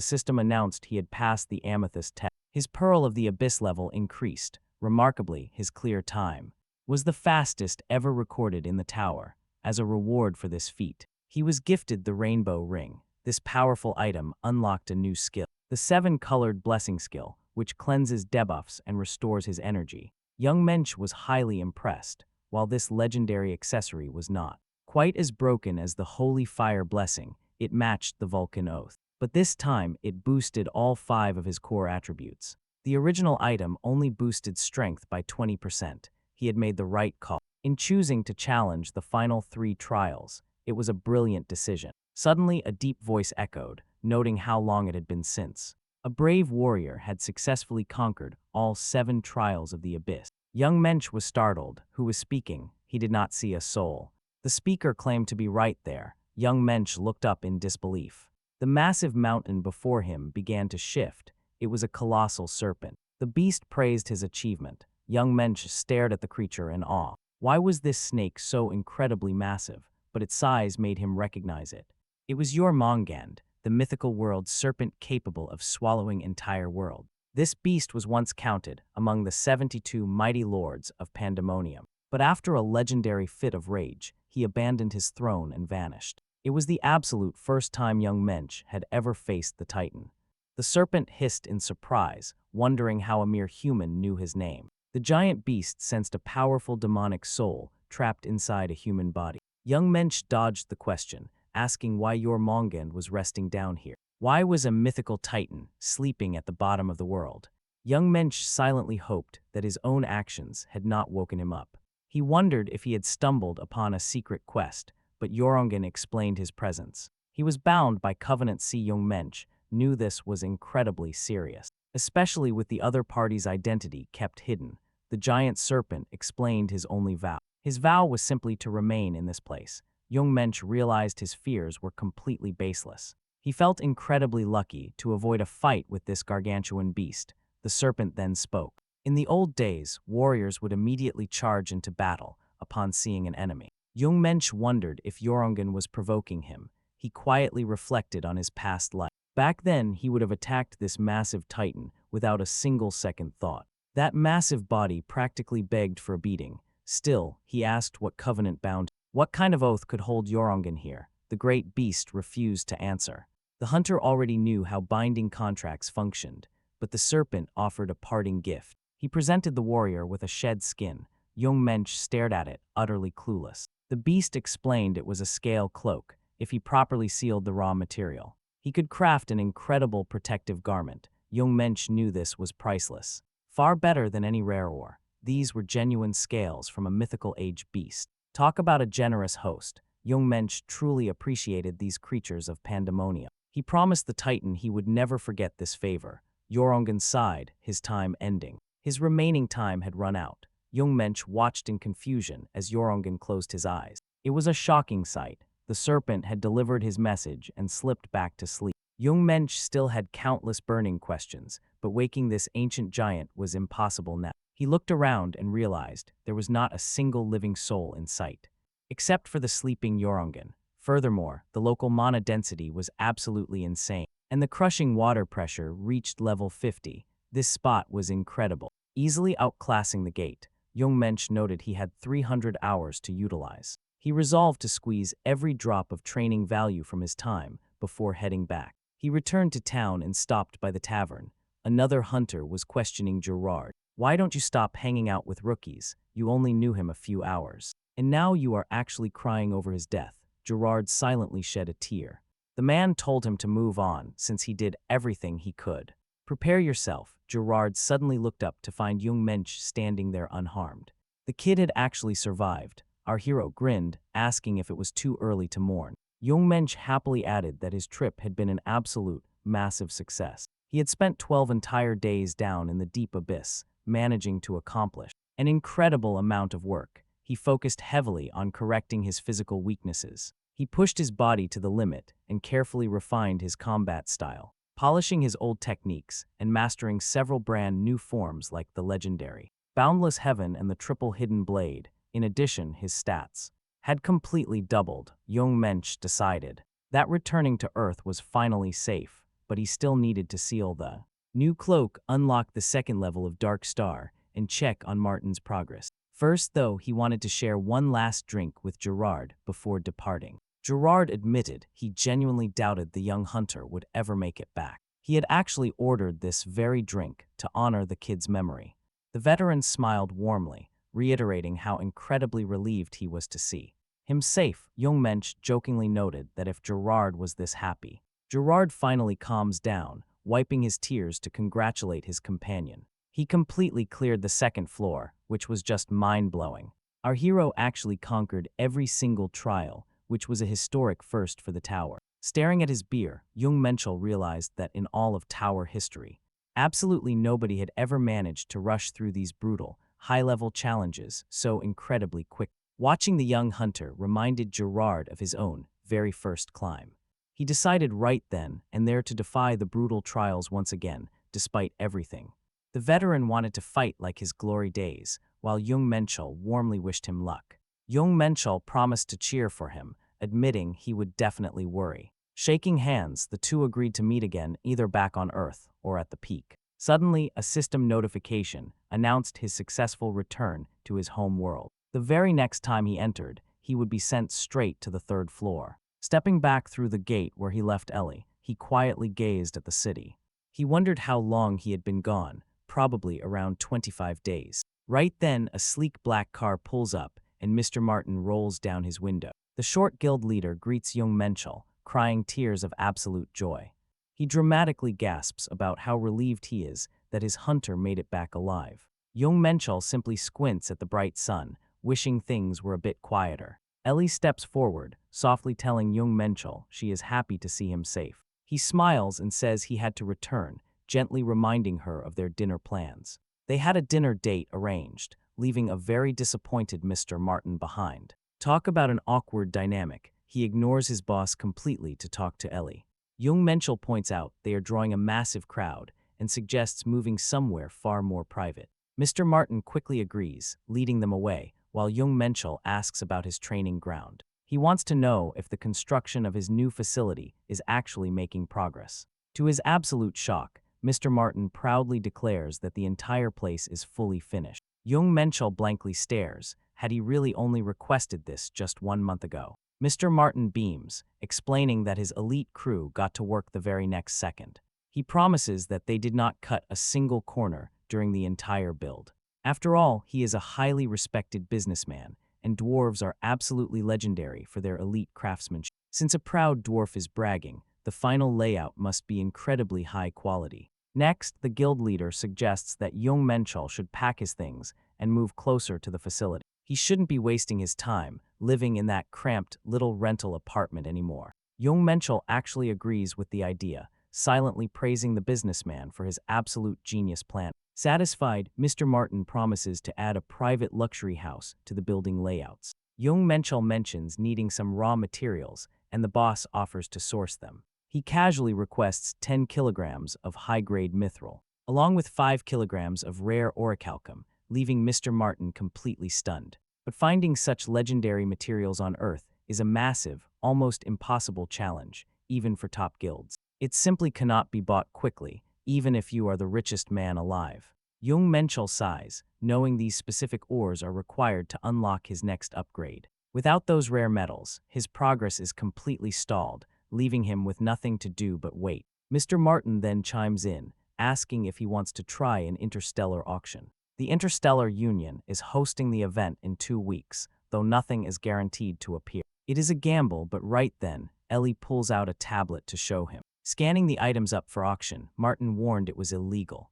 Speaker 1: system announced he had passed the amethyst test. His pearl of the abyss level increased. Remarkably, his clear time was the fastest ever recorded in the tower. As a reward for this feat, he was gifted the rainbow ring. This powerful item unlocked a new skill, the 7-colored blessing skill, which cleanses debuffs and restores his energy. Jung Mench was highly impressed. While this legendary accessory was not quite as broken as the holy fire blessing, it matched the Vulcan oath. But this time, it boosted all 5 of his core attributes. The original item only boosted strength by 20%. He had made the right call in choosing to challenge the final 3 trials. It was a brilliant decision. Suddenly, a deep voice echoed, noting how long it had been since a brave warrior had successfully conquered all 7 trials of the abyss. Jung Mench was startled. Who was speaking? He did not see a soul. The speaker claimed to be right there. Jung Mench looked up in disbelief. The massive mountain before him began to shift. It was a colossal serpent. The beast praised his achievement. Young Mensch stared at the creature in awe. Why was this snake so incredibly massive? But its size made him recognize it. It was Jormungand, the mythical world serpent capable of swallowing entire world. This beast was once counted among the 72 mighty lords of Pandemonium. But after a legendary fit of rage, he abandoned his throne and vanished. It was the absolute first time young Mensch had ever faced the Titan. The serpent hissed in surprise, wondering how a mere human knew his name. The giant beast sensed a powerful demonic soul trapped inside a human body. Young Mensch dodged the question, asking why Jormungand was resting down here. Why was a mythical Titan sleeping at the bottom of the world? Young Mensch silently hoped that his own actions had not woken him up. He wondered if he had stumbled upon a secret quest, but Jormungand explained his presence. He was bound by covenant. Young Mensch knew this was incredibly serious, especially with the other party's identity kept hidden. The giant serpent explained his only vow. His vow was simply to remain in this place. Young Mensch realized his fears were completely baseless. He felt incredibly lucky to avoid a fight with this gargantuan beast. The serpent then spoke. In the old days, warriors would immediately charge into battle upon seeing an enemy. Jung Mench wondered if Jormungand was provoking him. He quietly reflected on his past life. Back then, he would have attacked this massive titan without a single second thought. That massive body practically begged for a beating. Still, he asked what covenant bound. What kind of oath could hold Jormungand here? The great beast refused to answer. The hunter already knew how binding contracts functioned, but the serpent offered a parting gift. He presented the warrior with a shed skin. Jung Mench stared at it, utterly clueless. The beast explained it was a scale cloak. If he properly sealed the raw material, he could craft an incredible protective garment. Jung Mench knew this was priceless. Far better than any rare ore. These were genuine scales from a mythical age beast. Talk about a generous host. Jung Mench truly appreciated these creatures of pandemonium. He promised the Titan he would never forget this favor. Jormungand sighed, his time ending. His remaining time had run out. Jung Mench watched in confusion as Jormungand closed his eyes. It was a shocking sight. The serpent had delivered his message and slipped back to sleep. Jung Mench still had countless burning questions, but waking this ancient giant was impossible now. He looked around and realized there was not a single living soul in sight, except for the sleeping Jormungand. Furthermore, the local mana density was absolutely insane, and the crushing water pressure reached level 50. This spot was incredible, easily outclassing the gate. Jung Mench noted he had 300 hours to utilize. He resolved to squeeze every drop of training value from his time before heading back. He returned to town and stopped by the tavern. Another hunter was questioning Gerard. Why don't you stop hanging out with rookies? You only knew him a few hours. And now you are actually crying over his death. Gerard silently shed a tear. The man told him to move on since he did everything he could. Prepare yourself. Gerard suddenly looked up to find Jung Mench standing there unharmed. The kid had actually survived. Our hero grinned, asking if it was too early to mourn. Jung Mench happily added that his trip had been an absolute, massive success. He had spent 12 entire days down in the deep abyss, managing to accomplish an incredible amount of work. He focused heavily on correcting his physical weaknesses. He pushed his body to the limit and carefully refined his combat style, polishing his old techniques and mastering several brand new forms like the legendary Boundless Heaven and the Triple Hidden Blade. In addition, his stats had completely doubled. Jung Mench decided that returning to Earth was finally safe, but he still needed to seal the new cloak, unlock the second level of Dark Star, and check on Martin's progress. First, though, he wanted to share one last drink with Gerard before departing. Gerard admitted he genuinely doubted the young hunter would ever make it back. He had actually ordered this very drink to honor the kid's memory. The veteran smiled warmly, reiterating how incredibly relieved he was to see him safe. Jung Mench jokingly noted that if Gerard was this happy. Gerard finally calms down, wiping his tears to congratulate his companion. He completely cleared the second floor, which was just mind-blowing. Our hero actually conquered every single trial, which was a historic first for the tower. Staring at his beer, Jung Menchul realized that in all of tower history, absolutely nobody had ever managed to rush through these brutal, high-level challenges so incredibly quick. Watching the young hunter reminded Gerard of his own very first climb. He decided right then and there to defy the brutal trials once again, despite everything. The veteran wanted to fight like his glory days, while Jung Menchul warmly wished him luck. Jung Menchul promised to cheer for him, admitting he would definitely worry. Shaking hands, the two agreed to meet again, either back on Earth or at the peak. Suddenly, a system notification announced his successful return to his home world. The very next time he entered, he would be sent straight to the third floor. Stepping back through the gate where he left Ellie, he quietly gazed at the city. He wondered how long he had been gone, probably around 25 days. Right then, a sleek black car pulls up, and Mr. Martin rolls down his window. The short guild leader greets Jung Menchul, crying tears of absolute joy. He dramatically gasps about how relieved he is that his hunter made it back alive. Jung Menchul simply squints at the bright sun, wishing things were a bit quieter. Ellie steps forward, softly telling Jung Menchul she is happy to see him safe. He smiles and says he had to return, gently reminding her of their dinner plans. They had a dinner date arranged, leaving a very disappointed Mr. Martin behind. Talk about an awkward dynamic. He ignores his boss completely to talk to Ellie. Jung Menchul points out they are drawing a massive crowd and suggests moving somewhere far more private. Mr. Martin quickly agrees, leading them away, while Jung Menchul asks about his training ground. He wants to know if the construction of his new facility is actually making progress. To his absolute shock, Mr. Martin proudly declares that the entire place is fully finished. Jung Menchul blankly stares. Had he really only requested this just 1 month ago? Mr. Martin beams, explaining that his elite crew got to work the very next second. He promises that they did not cut a single corner during the entire build. After all, he is a highly respected businessman, and dwarves are absolutely legendary for their elite craftsmanship. Since a proud dwarf is bragging, the final layout must be incredibly high quality. Next, the guild leader suggests that Jung Menchul should pack his things and move closer to the facility. He shouldn't be wasting his time living in that cramped little rental apartment anymore. Jung Menchul actually agrees with the idea, silently praising the businessman for his absolute genius plan. Satisfied, Mr. Martin promises to add a private luxury house to the building layouts. Jung Menchul mentions needing some raw materials, and the boss offers to source them. He casually requests 10 kilograms of high-grade mithril, along with 5 kilograms of rare orichalcum, leaving Mr. Martin completely stunned. But finding such legendary materials on Earth is a massive, almost impossible challenge, even for top guilds. It simply cannot be bought quickly, even if you are the richest man alive. Jung Menchul sighs, knowing these specific ores are required to unlock his next upgrade. Without those rare metals, his progress is completely stalled, leaving him with nothing to do but wait. Mr. Martin then chimes in, asking if he wants to try an interstellar auction. The Interstellar Union is hosting the event in 2 weeks, though nothing is guaranteed to appear. It is a gamble, but right then, Ellie pulls out a tablet to show him. Scanning the items up for auction, Martin warned it was illegal.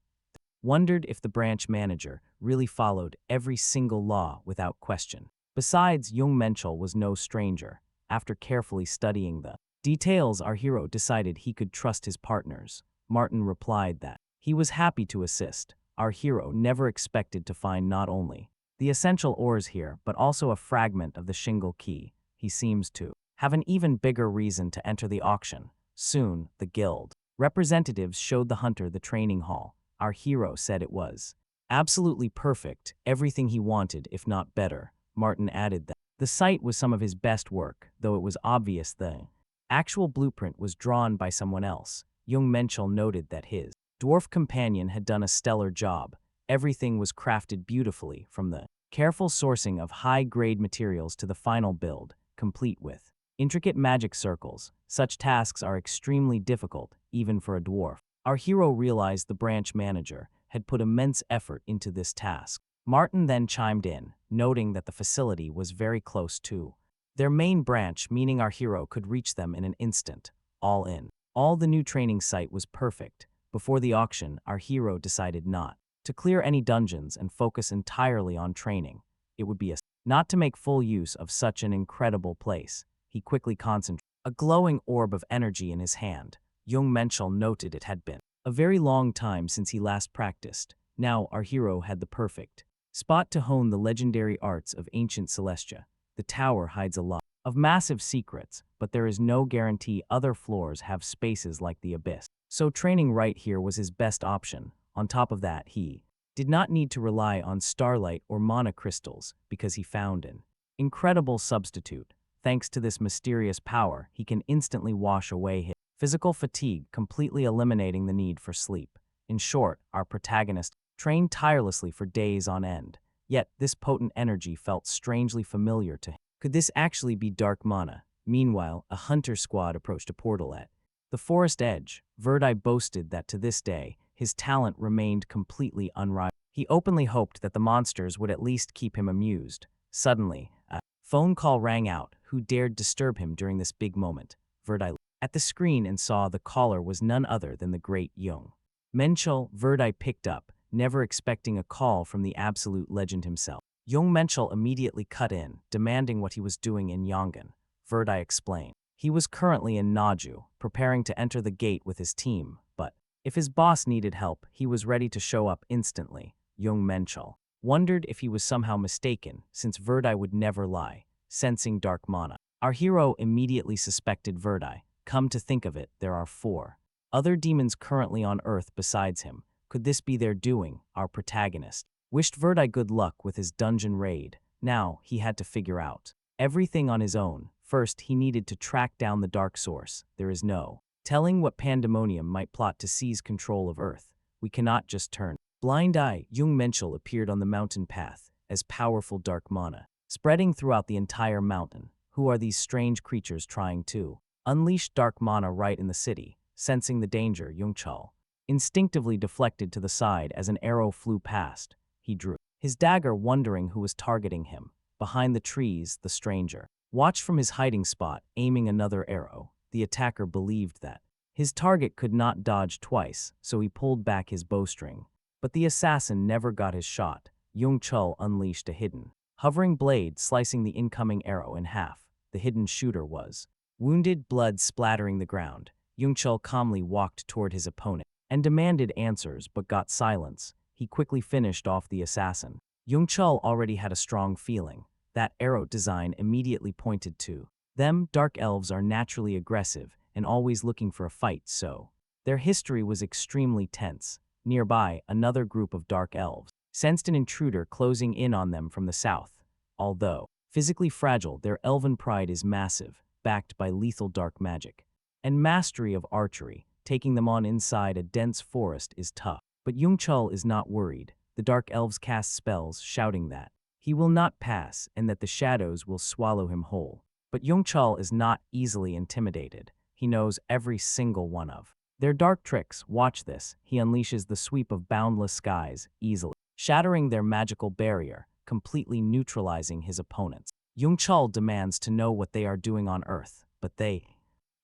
Speaker 1: Wondered if the branch manager really followed every single law without question. Besides, Jung Menchul was no stranger. After carefully studying the details, our hero decided he could trust his partners. Martin replied that he was happy to assist. Our hero never expected to find not only the essential ores here, but also a fragment of the shingle key. He seems to have an even bigger reason to enter the auction. Soon, the guild representatives showed the hunter the training hall. Our hero said it was absolutely perfect, everything he wanted, if not better. Martin added that the site was some of his best work, though it was obvious the actual blueprint was drawn by someone else. Jung Menchul noted that his dwarf companion had done a stellar job. Everything was crafted beautifully, from the careful sourcing of high-grade materials to the final build, complete with intricate magic circles. Such tasks are extremely difficult, even for a dwarf. Our hero realized the branch manager had put immense effort into this task. Martin then chimed in, noting that the facility was very close to their main branch, meaning our hero could reach them in an instant. All in all, the new training site was perfect. Before the auction, our hero decided not to clear any dungeons and focus entirely on training. It would be not to make full use of such an incredible place. He quickly concentrated, a glowing orb of energy in his hand. Jung Menchul noted it had been a very long time since he last practiced. Now our hero had the perfect spot to hone the legendary arts of ancient Celestia. The tower hides a lot of massive secrets, but there is no guarantee other floors have spaces like the abyss. So training right here was his best option. On top of that, he did not need to rely on starlight or mana crystals because he found an incredible substitute. Thanks to this mysterious power, he can instantly wash away his physical fatigue, completely eliminating the need for sleep. In short, our protagonist trained tirelessly for days on end, yet this potent energy felt strangely familiar to him. Could this actually be dark mana? Meanwhile, a hunter squad approached a portal at the forest edge. Verdi boasted that to this day, his talent remained completely unrivaled. He openly hoped that the monsters would at least keep him amused. Suddenly, a phone call rang out. Who dared disturb him during this big moment? Verdi looked at the screen and saw the caller was none other than the great Jung Menchul. Verdi picked up, never expecting a call from the absolute legend himself. Jung Menchul immediately cut in, demanding what he was doing in Yongan. Verdi explained. He was currently in Naju, preparing to enter the gate with his team, but if his boss needed help, he was ready to show up instantly. Jung Menchul wondered if he was somehow mistaken, since Verdi would never lie, sensing dark mana. Our hero immediately suspected Verdi. Come to think of it, there are 4 other demons currently on Earth besides him. Could this be their doing? Our protagonist wished Verdi good luck with his dungeon raid. Now, he had to figure out everything on his own. First, he needed to track down the dark source. There is no telling what pandemonium might plot to seize control of Earth. We cannot just turn blind eye. Jung Menchul appeared on the mountain path as powerful dark mana, spreading throughout the entire mountain. Who are these strange creatures trying to unleash dark mana right in the city? Sensing the danger, Jung Menchul instinctively deflected to the side as an arrow flew past. He drew his dagger, wondering who was targeting him. Behind the trees, the stranger watched from his hiding spot, aiming another arrow. The attacker believed that his target could not dodge twice, so he pulled back his bowstring. But the assassin never got his shot. Jung Menchul unleashed a hidden, hovering blade, slicing the incoming arrow in half. The hidden shooter was wounded, blood splattering the ground. Jung Menchul calmly walked toward his opponent and demanded answers, but got silence. He quickly finished off the assassin. Jung Menchul already had a strong feeling. That arrow design immediately pointed to them. Dark elves are naturally aggressive and always looking for a fight, so their history was extremely tense. Nearby, another group of dark elves sensed an intruder closing in on them from the south. Although physically fragile, their elven pride is massive, backed by lethal dark magic and mastery of archery. Taking them on inside a dense forest is tough. But Jung Menchul is not worried. The dark elves cast spells, shouting that he will not pass and that the shadows will swallow him whole. But Jung Menchul is not easily intimidated. He knows every single one of their dark tricks. Watch this. He unleashes the sweep of boundless skies, easily shattering their magical barrier, completely neutralizing his opponents. Jung Menchul demands to know what they are doing on Earth, but they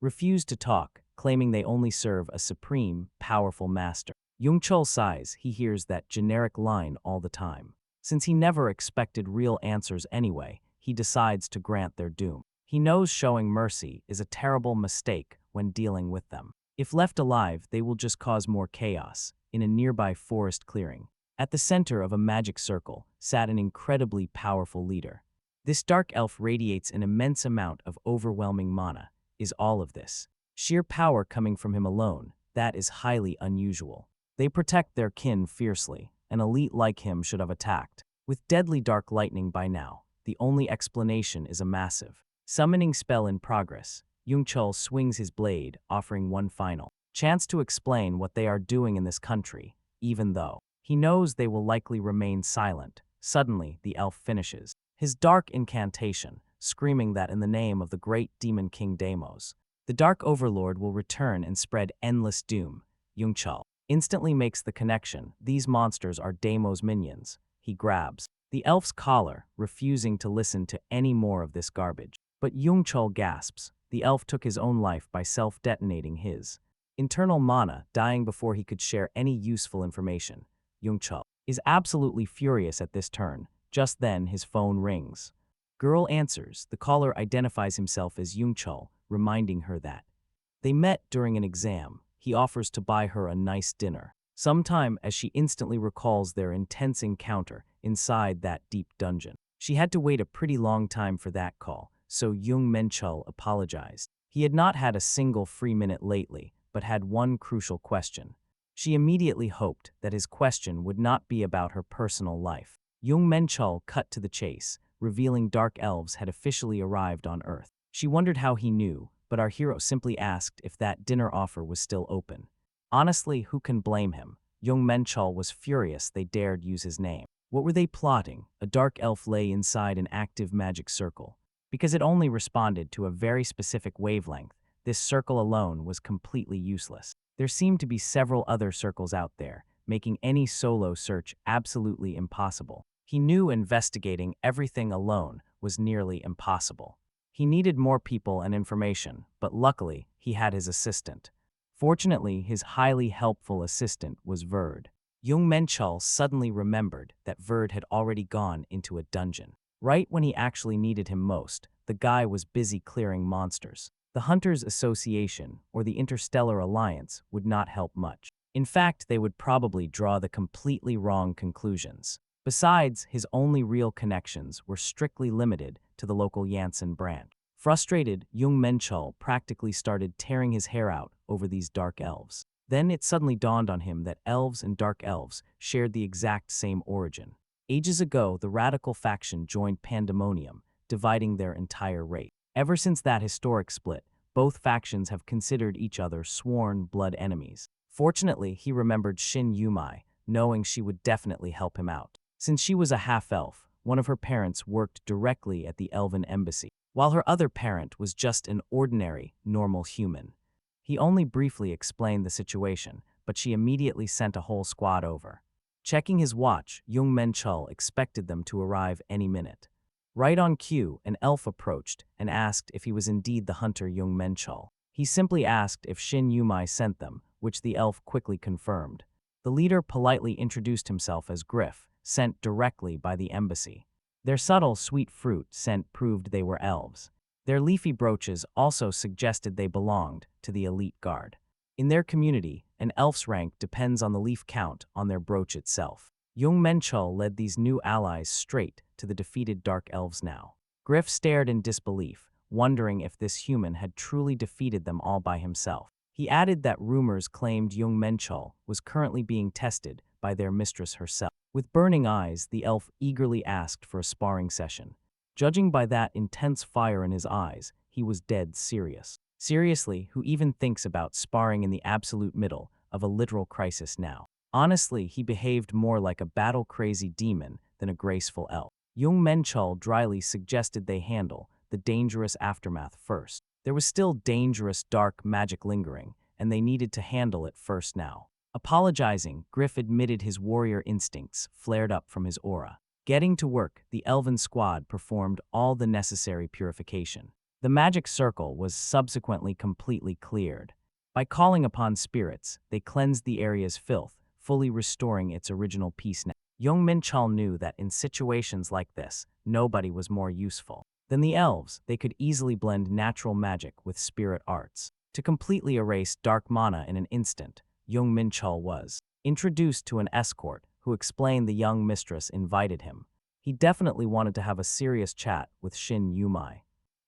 Speaker 1: refuse to talk, claiming they only serve a supreme, powerful master. Jung Menchul sighs. He hears that generic line all the time. Since he never expected real answers anyway, he decides to grant their doom. He knows showing mercy is a terrible mistake when dealing with them. If left alive, they will just cause more chaos. In a nearby forest clearing, at the center of a magic circle, sat an incredibly powerful leader. This dark elf radiates an immense amount of overwhelming mana. Is all of this sheer power coming from him alone? That is highly unusual. They protect their kin fiercely. An elite like him should have attacked with deadly dark lightning by now. The only explanation is a massive summoning spell in progress. Jung Menchul swings his blade, offering one final chance to explain what they are doing in this country, even though he knows they will likely remain silent. Suddenly, the elf finishes his dark incantation, screaming that in the name of the great demon king Deimos, the dark overlord will return and spread endless doom. Jung Menchul instantly makes the connection. These monsters are Deimos' minions. He grabs the elf's collar, refusing to listen to any more of this garbage. But Jung Menchul gasps. The elf took his own life by self-detonating his internal mana, dying before he could share any useful information. Jung Menchul is absolutely furious at this turn. Just then, his phone rings. Girl answers. The caller identifies himself as Jung Menchul, reminding her that they met during an exam. He offers to buy her a nice dinner sometime, as she instantly recalls their intense encounter inside that deep dungeon. She had to wait a pretty long time for that call, so Jung Menchul apologized. He had not had a single free minute lately, but had one crucial question. She immediately hoped that his question would not be about her personal life. Jung Menchul cut to the chase, revealing dark elves had officially arrived on Earth. She wondered how he knew, but our hero simply asked if that dinner offer was still open. Honestly, who can blame him? Jung Menchul was furious they dared use his name. What were they plotting? A dark elf lay inside an active magic circle. Because it only responded to a very specific wavelength, this circle alone was completely useless. There seemed to be several other circles out there, making any solo search absolutely impossible. He knew investigating everything alone was nearly impossible. He needed more people and information, but luckily, he had his assistant. Fortunately, his highly helpful assistant was Verd. Jung Menchul suddenly remembered that Verd had already gone into a dungeon. Right when he actually needed him most, the guy was busy clearing monsters. The Hunters Association, or the Interstellar Alliance, would not help much. In fact, they would probably draw the completely wrong conclusions. Besides, his only real connections were strictly limited to the local Janssen branch. Frustrated, Jung Menchul practically started tearing his hair out over these dark elves. Then it suddenly dawned on him that elves and dark elves shared the exact same origin. Ages ago, the radical faction joined Pandemonium, dividing their entire race. Ever since that historic split, both factions have considered each other sworn blood enemies. Fortunately, he remembered Shin Yumai, knowing she would definitely help him out. Since she was a half-elf, one of her parents worked directly at the Elven embassy, while her other parent was just an ordinary, normal human. He only briefly explained the situation, but she immediately sent a whole squad over. Checking his watch, Jung Menchul expected them to arrive any minute. Right on cue, an elf approached and asked if he was indeed the hunter Jung Menchul. He simply asked if Shin Yumai sent them, which the elf quickly confirmed. The leader politely introduced himself as Griff, sent directly by the embassy. Their subtle, sweet fruit scent proved they were elves. Their leafy brooches also suggested they belonged to the elite guard. In their community, an elf's rank depends on the leaf count on their brooch itself. Jung Menchul led these new allies straight to the defeated dark elves now. Griff stared in disbelief, wondering if this human had truly defeated them all by himself. He added that rumors claimed Jung Menchul was currently being tested by their mistress herself. With burning eyes, the elf eagerly asked for a sparring session. Judging by that intense fire in his eyes, he was dead serious. Seriously, who even thinks about sparring in the absolute middle of a literal crisis now? Honestly, he behaved more like a battle-crazy demon than a graceful elf. Jung Menchul dryly suggested they handle the dangerous aftermath first. There was still dangerous dark magic lingering, and they needed to handle it first now. Apologizing, Griff admitted his warrior instincts flared up from his aura. Getting to work, the elven squad performed all the necessary purification. The magic circle was subsequently completely cleared. By calling upon spirits, they cleansed the area's filth, fully restoring its original peace now. Jung Menchul knew that in situations like this, nobody was more useful than the elves. They could easily blend natural magic with spirit arts to completely erase dark mana in an instant. Jung Menchul was introduced to an escort who explained the young mistress invited him. He definitely wanted to have a serious chat with Shin Yumai.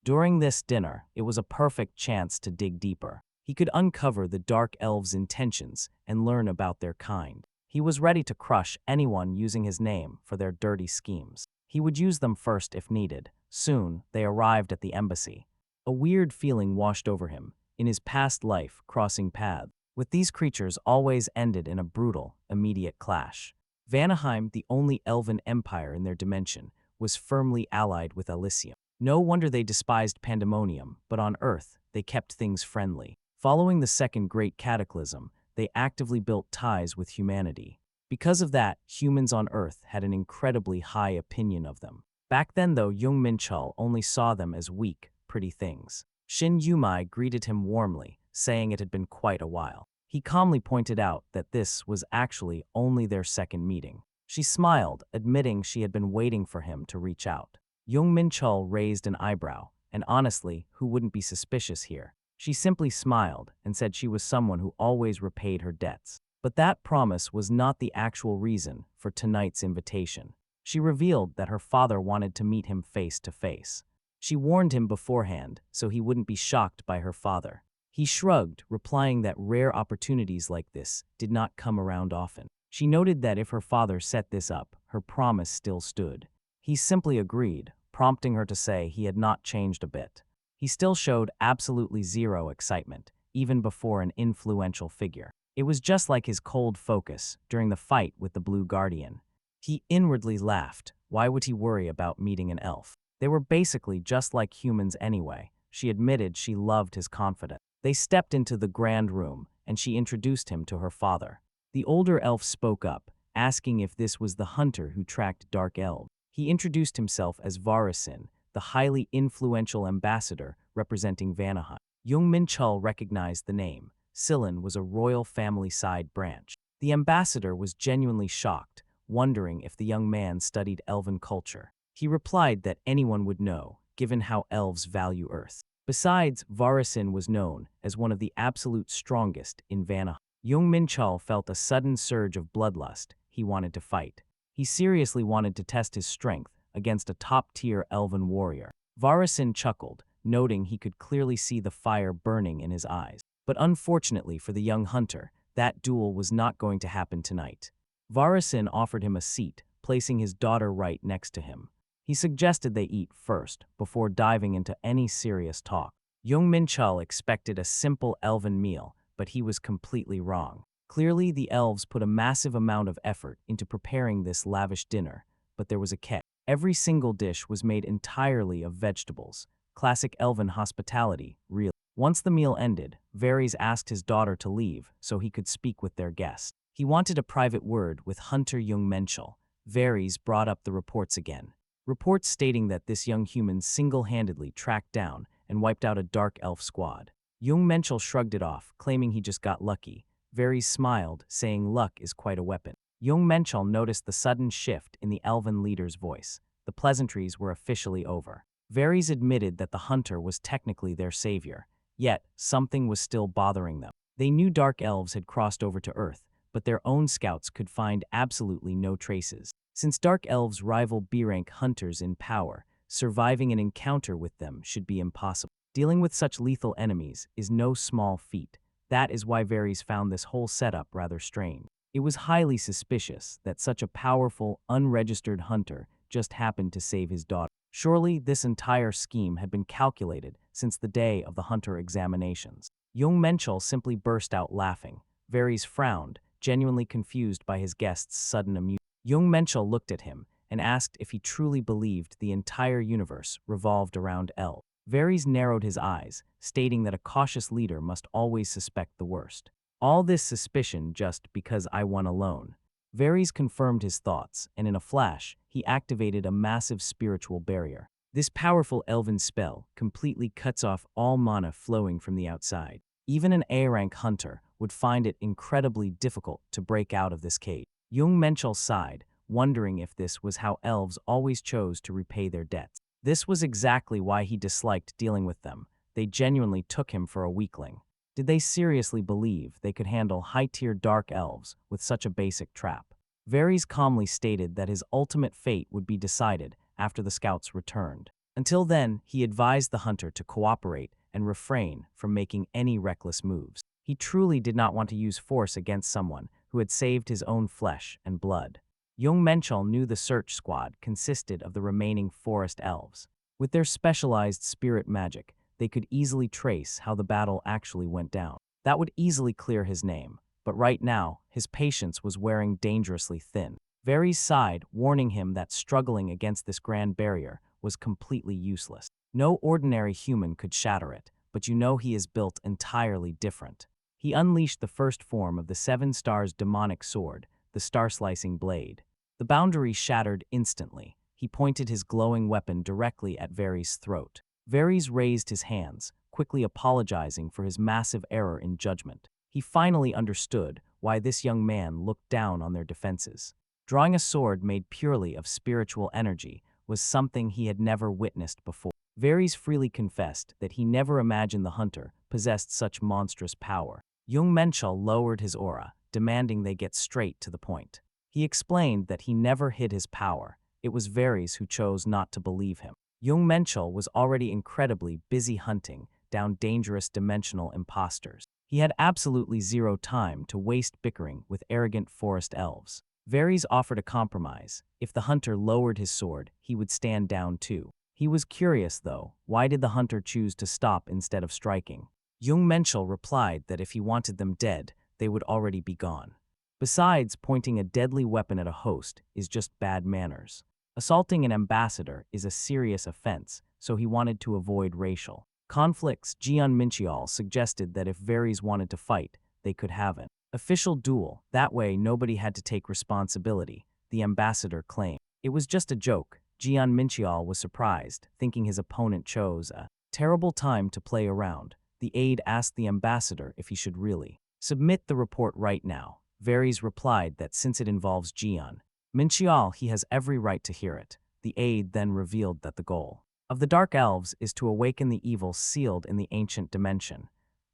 Speaker 1: During this dinner, it was a perfect chance to dig deeper. He could uncover the dark elves' intentions and learn about their kind. He was ready to crush anyone using his name for their dirty schemes. He would use them first if needed. Soon, they arrived at the embassy. A weird feeling washed over him. In his past life, crossing paths with these creatures always ended in a brutal, immediate clash. Vanaheim, the only elven empire in their dimension, was firmly allied with Elysium. No wonder they despised Pandemonium, but on Earth, they kept things friendly. Following the Second Great Cataclysm, they actively built ties with humanity. Because of that, humans on Earth had an incredibly high opinion of them. Back then, though, Jung Menchul only saw them as weak, pretty things. Shin Yumai greeted him warmly, saying it had been quite a while. He calmly pointed out that this was actually only their second meeting. She smiled, admitting she had been waiting for him to reach out. Jung Menchul raised an eyebrow, and honestly, who wouldn't be suspicious here? She simply smiled and said she was someone who always repaid her debts. But that promise was not the actual reason for tonight's invitation. She revealed that her father wanted to meet him face to face. She warned him beforehand so he wouldn't be shocked by her father. He shrugged, replying that rare opportunities like this did not come around often. She noted that if her father set this up, her promise still stood. He simply agreed, prompting her to say he had not changed a bit. He still showed absolutely zero excitement, even before an influential figure. It was just like his cold focus during the fight with the Blue Guardian. He inwardly laughed. Why would he worry about meeting an elf? They were basically just like humans anyway. She admitted she loved his confidence. They stepped into the grand room, and she introduced him to her father. The older elf spoke up, asking if this was the hunter who tracked dark elves. He introduced himself as Varisin, the highly influential ambassador representing Vanaheim. Jung Menchul recognized the name. Sillin was a royal family side branch. The ambassador was genuinely shocked, wondering if the young man studied elven culture. He replied that anyone would know, given how elves value Earth. Besides, Varisin was known as one of the absolute strongest in Vanaheim. Jung Menchul felt a sudden surge of bloodlust. He wanted to fight. He seriously wanted to test his strength against a top-tier elven warrior. Varisin chuckled, noting he could clearly see the fire burning in his eyes. But unfortunately for the young hunter, that duel was not going to happen tonight. Varisin offered him a seat, placing his daughter right next to him. He suggested they eat first, before diving into any serious talk. Jung Menchul expected a simple elven meal, but he was completely wrong. Clearly, the elves put a massive amount of effort into preparing this lavish dinner, but there was a catch. Every single dish was made entirely of vegetables. Classic elven hospitality, really. Once the meal ended, Varys asked his daughter to leave so he could speak with their guests. He wanted a private word with Hunter Jung Menchul. Varys brought up the reports again. Reports stating that this young human single-handedly tracked down and wiped out a dark elf squad. Jung Menchul shrugged it off, claiming he just got lucky. Varys smiled, saying luck is quite a weapon. Jung Menchul noticed the sudden shift in the elven leader's voice. The pleasantries were officially over. Varys admitted that the hunter was technically their savior, yet something was still bothering them. They knew dark elves had crossed over to Earth, but their own scouts could find absolutely no traces. Since dark elves rival B-rank hunters in power, surviving an encounter with them should be impossible. Dealing with such lethal enemies is no small feat. That is why Varys found this whole setup rather strange. It was highly suspicious that such a powerful, unregistered hunter just happened to save his daughter. Surely this entire scheme had been calculated since the day of the hunter examinations. Jung Menchul simply burst out laughing. Varys frowned, genuinely confused by his guest's sudden amusement. Jung Menchul looked at him and asked if he truly believed the entire universe revolved around elves. Varys narrowed his eyes, stating that a cautious leader must always suspect the worst. All this suspicion just because I won alone. Varys confirmed his thoughts, and in a flash, he activated a massive spiritual barrier. This powerful elven spell completely cuts off all mana flowing from the outside. Even an A-rank hunter would find it incredibly difficult to break out of this cage. Jung Menchul sighed, wondering if this was how elves always chose to repay their debts. This was exactly why he disliked dealing with them. They genuinely took him for a weakling. Did they seriously believe they could handle high-tier dark elves with such a basic trap? Varys calmly stated that his ultimate fate would be decided after the scouts returned. Until then, he advised the hunter to cooperate and refrain from making any reckless moves. He truly did not want to use force against someone who had saved his own flesh and blood. Jung Menchul knew the search squad consisted of the remaining forest elves. With their specialized spirit magic, they could easily trace how the battle actually went down. That would easily clear his name, but right now, his patience was wearing dangerously thin. Varys sighed, warning him that struggling against this grand barrier was completely useless. No ordinary human could shatter it, but you know he is built entirely different. He unleashed the first form of the Seven Stars demonic sword, the star-slicing blade. The boundary shattered instantly. He pointed his glowing weapon directly at Varys' throat. Varys raised his hands, quickly apologizing for his massive error in judgment. He finally understood why this young man looked down on their defenses. Drawing a sword made purely of spiritual energy was something he had never witnessed before. Varys freely confessed that he never imagined the hunter possessed such monstrous power. Jung Menchul lowered his aura, demanding they get straight to the point. He explained that he never hid his power. It was Varys who chose not to believe him. Jung Menchul was already incredibly busy hunting down dangerous dimensional imposters. He had absolutely zero time to waste bickering with arrogant forest elves. Varys offered a compromise. If the hunter lowered his sword, he would stand down too. He was curious, though. Why did the hunter choose to stop instead of striking? Jung Menchul replied that if he wanted them dead, they would already be gone. Besides, pointing a deadly weapon at a host is just bad manners. Assaulting an ambassador is a serious offense, so he wanted to avoid racial conflicts. Jung Menchul suggested that if Varys wanted to fight, they could have an official duel. That way, nobody had to take responsibility, the ambassador claimed. It was just a joke. Jung Menchul was surprised, thinking his opponent chose a terrible time to play around. The aide asked the ambassador if he should really submit the report right now. Varys replied that since it involves Jung Menchul, he has every right to hear it. The aide then revealed that the goal of the Dark Elves is to awaken the evil sealed in the ancient dimension.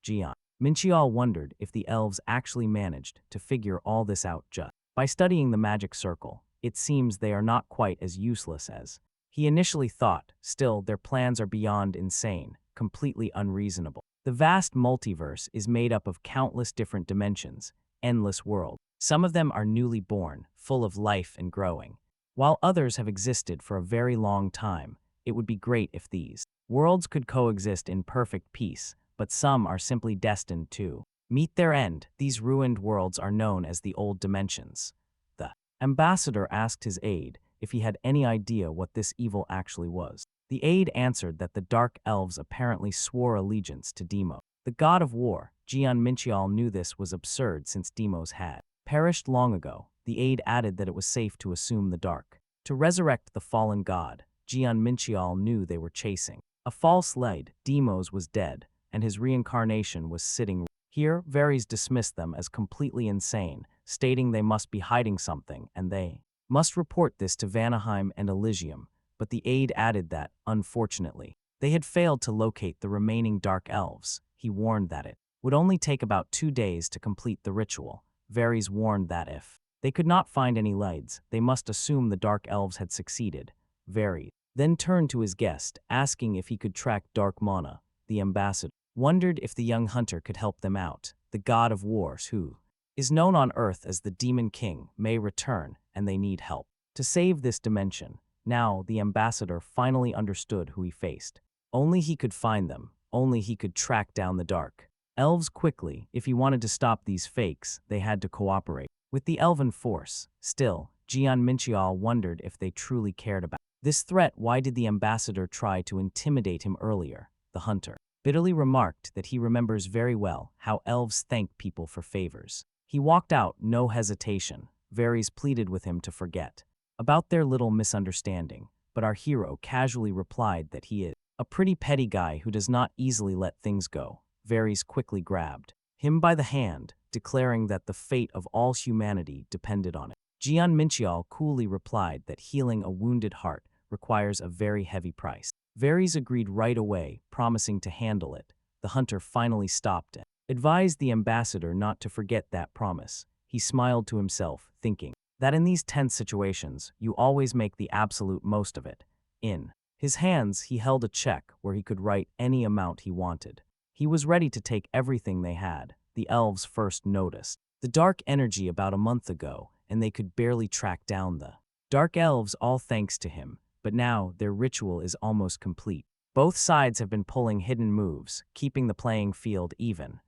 Speaker 1: Jung Menchul wondered if the elves actually managed to figure all this out just by studying the magic circle. It seems they are not quite as useless as he initially thought. Still, their plans are beyond insane, completely unreasonable. The vast multiverse is made up of countless different dimensions, endless worlds. Some of them are newly born, full of life and growing, while others have existed for a very long time. It would be great if these worlds could coexist in perfect peace, but some are simply destined to meet their end. These ruined worlds are known as the old dimensions. The ambassador asked his aide if he had any idea what this evil actually was. The aide answered that the Dark Elves apparently swore allegiance to Demo, the god of war. Jung Menchul knew this was absurd since Demos had perished long ago. The aide added that it was safe to assume the dark to resurrect the fallen god. Jung Menchul knew they were chasing a false lead. Demos was dead, and his reincarnation was sitting here. Varys dismissed them as completely insane, stating they must be hiding something and they must report this to Vanaheim and Elysium. But the aide added that, unfortunately, they had failed to locate the remaining Dark Elves. He warned that it would only take about 2 days to complete the ritual. Varys warned that if they could not find any leads, they must assume the Dark Elves had succeeded. Varys then turned to his guest, asking if he could track Dark Mana. The ambassador wondered if the young hunter could help them out. The god of wars, who is known on Earth as the Demon King, may return, and they need help to save this dimension. Now, the ambassador finally understood who he faced. Only he could find them. Only he could track down the Dark Elves quickly. If he wanted to stop these fakes, they had to cooperate with the Elven force. Still, Jung Menchul wondered if they truly cared about this threat. Why did the ambassador try to intimidate him earlier? The hunter bitterly remarked that he remembers very well how elves thank people for favors. He walked out, no hesitation. Varys pleaded with him to forget about their little misunderstanding, but our hero casually replied that he is a pretty petty guy who does not easily let things go. Varys quickly grabbed him by the hand, declaring that the fate of all humanity depended on it. Jung Menchul coolly replied that healing a wounded heart requires a very heavy price. Varys agreed right away, promising to handle it. The hunter finally stopped and advised the ambassador not to forget that promise. He smiled to himself, thinking that in these tense situations, you always make the absolute most of it. In his hands, he held a check where he could write any amount he wanted. He was ready to take everything they had. The elves first noticed the dark energy about a month ago, and they could barely track down the Dark Elves, all thanks to him. But now, their ritual is almost complete. Both sides have been pulling hidden moves, keeping the playing field even.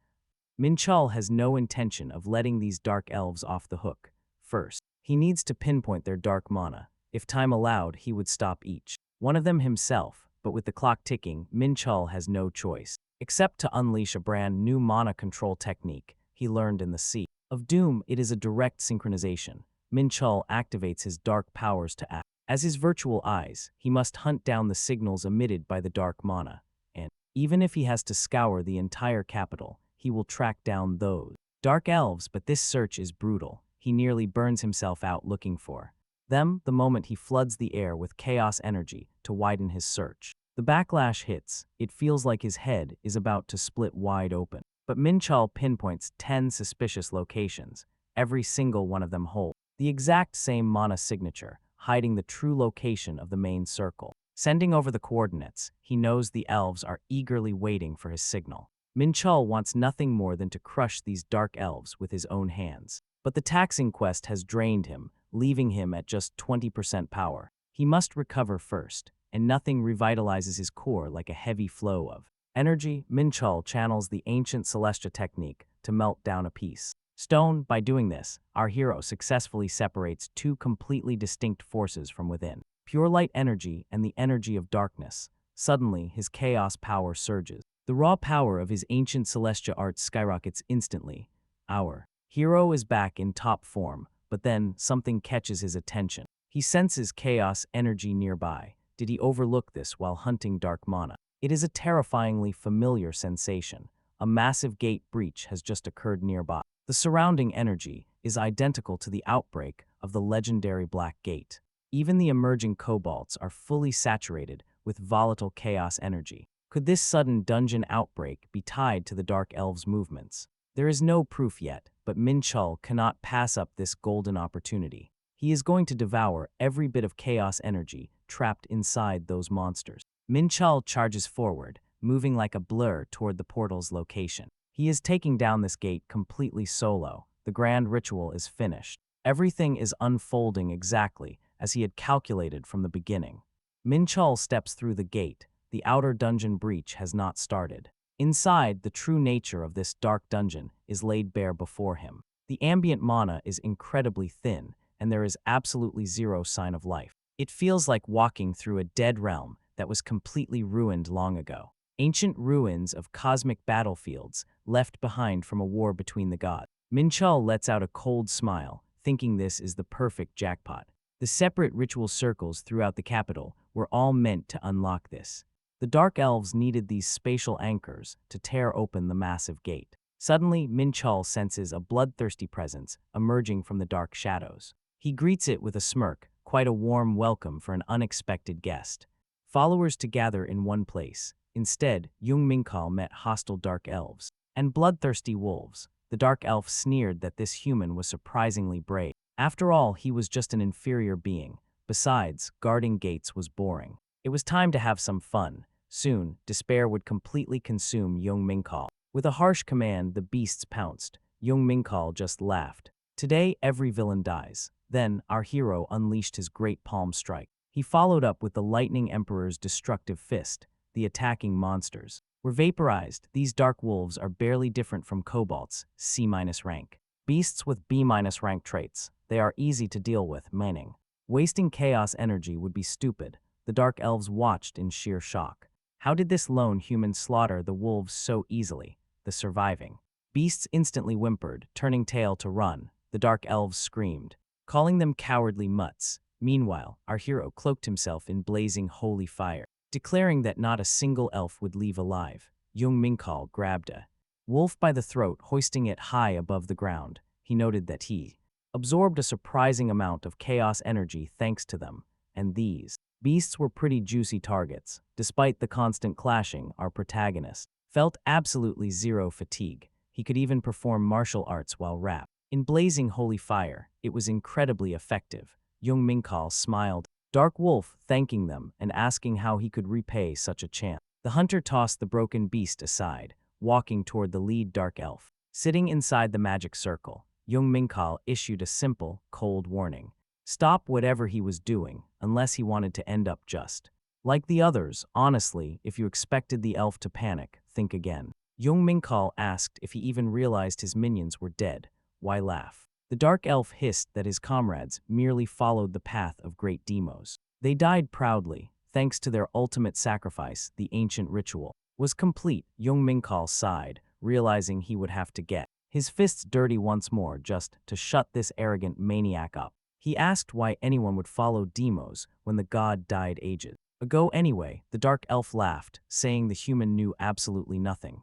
Speaker 1: Menchul has no intention of letting these Dark Elves off the hook. First, he needs to pinpoint their dark mana. If time allowed, he would stop each one of them himself, but with the clock ticking, Menchul has no choice except to unleash a brand new mana control technique he learned in the Sea of Doom. It is a direct synchronization. Menchul activates his dark powers to act as his virtual eyes. He must hunt down the signals emitted by the dark mana, and even if he has to scour the entire capital, he will track down those Dark Elves. But this search is brutal. He nearly burns himself out looking for them the moment he floods the air with chaos energy to widen his search. The backlash hits. It feels like his head is about to split wide open. But Menchul pinpoints 10 suspicious locations. Every single one of them holds the exact same mana signature, hiding the true location of the main circle. Sending over the coordinates, he knows the elves are eagerly waiting for his signal. Menchul wants nothing more than to crush these dark elves with his own hands. But the taxing quest has drained him, leaving him at just 20% power. He must recover first, and nothing revitalizes his core like a heavy flow of energy. Menchul channels the ancient Celestia technique to melt down a piece. Stone. By doing this, our hero successfully separates two completely distinct forces from within. Pure light energy and the energy of darkness. Suddenly, his chaos power surges. The raw power of his ancient Celestia art skyrockets instantly. Our hero is back in top form, but then something catches his attention. He senses chaos energy nearby. Did he overlook this while hunting dark mana? It is a terrifyingly familiar sensation. A massive gate breach has just occurred nearby. The surrounding energy is identical to the outbreak of the legendary Black Gate. Even the emerging kobolds are fully saturated with volatile chaos energy. Could this sudden dungeon outbreak be tied to the Dark Elves' movements? There is no proof yet, but Menchul cannot pass up this golden opportunity. He is going to devour every bit of chaos energy trapped inside those monsters. Menchul charges forward, moving like a blur toward the portal's location. He is taking down this gate completely solo. The grand ritual is finished. Everything is unfolding exactly as he had calculated from the beginning. Menchul steps through the gate. The outer dungeon breach has not started. Inside, the true nature of this dark dungeon is laid bare before him. The ambient mana is incredibly thin, and there is absolutely zero sign of life. It feels like walking through a dead realm that was completely ruined long ago. Ancient ruins of cosmic battlefields left behind from a war between the gods. Menchul lets out a cold smile, thinking this is the perfect jackpot. The separate ritual circles throughout the capital were all meant to unlock this. The Dark Elves needed these spatial anchors to tear open the massive gate. Suddenly, Menchul senses a bloodthirsty presence emerging from the dark shadows. He greets it with a smirk, quite a warm welcome for an unexpected guest. Followers to gather in one place. Instead, Jung Menchul met hostile Dark Elves and bloodthirsty wolves. The Dark Elf sneered that this human was surprisingly brave. After all, he was just an inferior being. Besides, guarding gates was boring. It was time to have some fun. Soon, despair would completely consume Jung Menchul. With a harsh command, the beasts pounced. Jung Menchul just laughed. Today, every villain dies. Then, our hero unleashed his great palm strike. He followed up with the Lightning Emperor's destructive fist. The attacking monsters were vaporized. These dark wolves are barely different from kobolds, C- rank. Beasts with B- rank traits. They are easy to deal with, meaning wasting chaos energy would be stupid. The Dark Elves watched in sheer shock. How did this lone human slaughter the wolves so easily? The surviving beasts instantly whimpered, turning tail to run. The Dark Elves screamed, calling them cowardly mutts. Meanwhile, our hero cloaked himself in blazing holy fire, declaring that not a single elf would leave alive. Jung Menchul grabbed a wolf by the throat, hoisting it high above the ground. He noted that he absorbed a surprising amount of chaos energy thanks to them, and these beasts were pretty juicy targets. Despite the constant clashing, our protagonist felt absolutely zero fatigue. He could even perform martial arts while wrapped in blazing holy fire. It was incredibly effective. Jung Menchul smiled. Dark Wolf thanking them and asking how he could repay such a chance. The hunter tossed the broken beast aside, walking toward the lead Dark Elf. Sitting inside the magic circle, Jung Menchul issued a simple, cold warning. Stop whatever he was doing, unless he wanted to end up just like the others. Honestly, if you expected the elf to panic, think again. Jung Menchul asked if he even realized his minions were dead. Why laugh? The Dark Elf hissed that his comrades merely followed the path of great demos. They died proudly, thanks to their ultimate sacrifice. The ancient ritual was complete. Jung Menchul sighed, realizing he would have to get his fists dirty once more just to shut this arrogant maniac up. He asked why anyone would follow demos when the god died ages ago anyway. The Dark Elf laughed, saying the human knew absolutely nothing.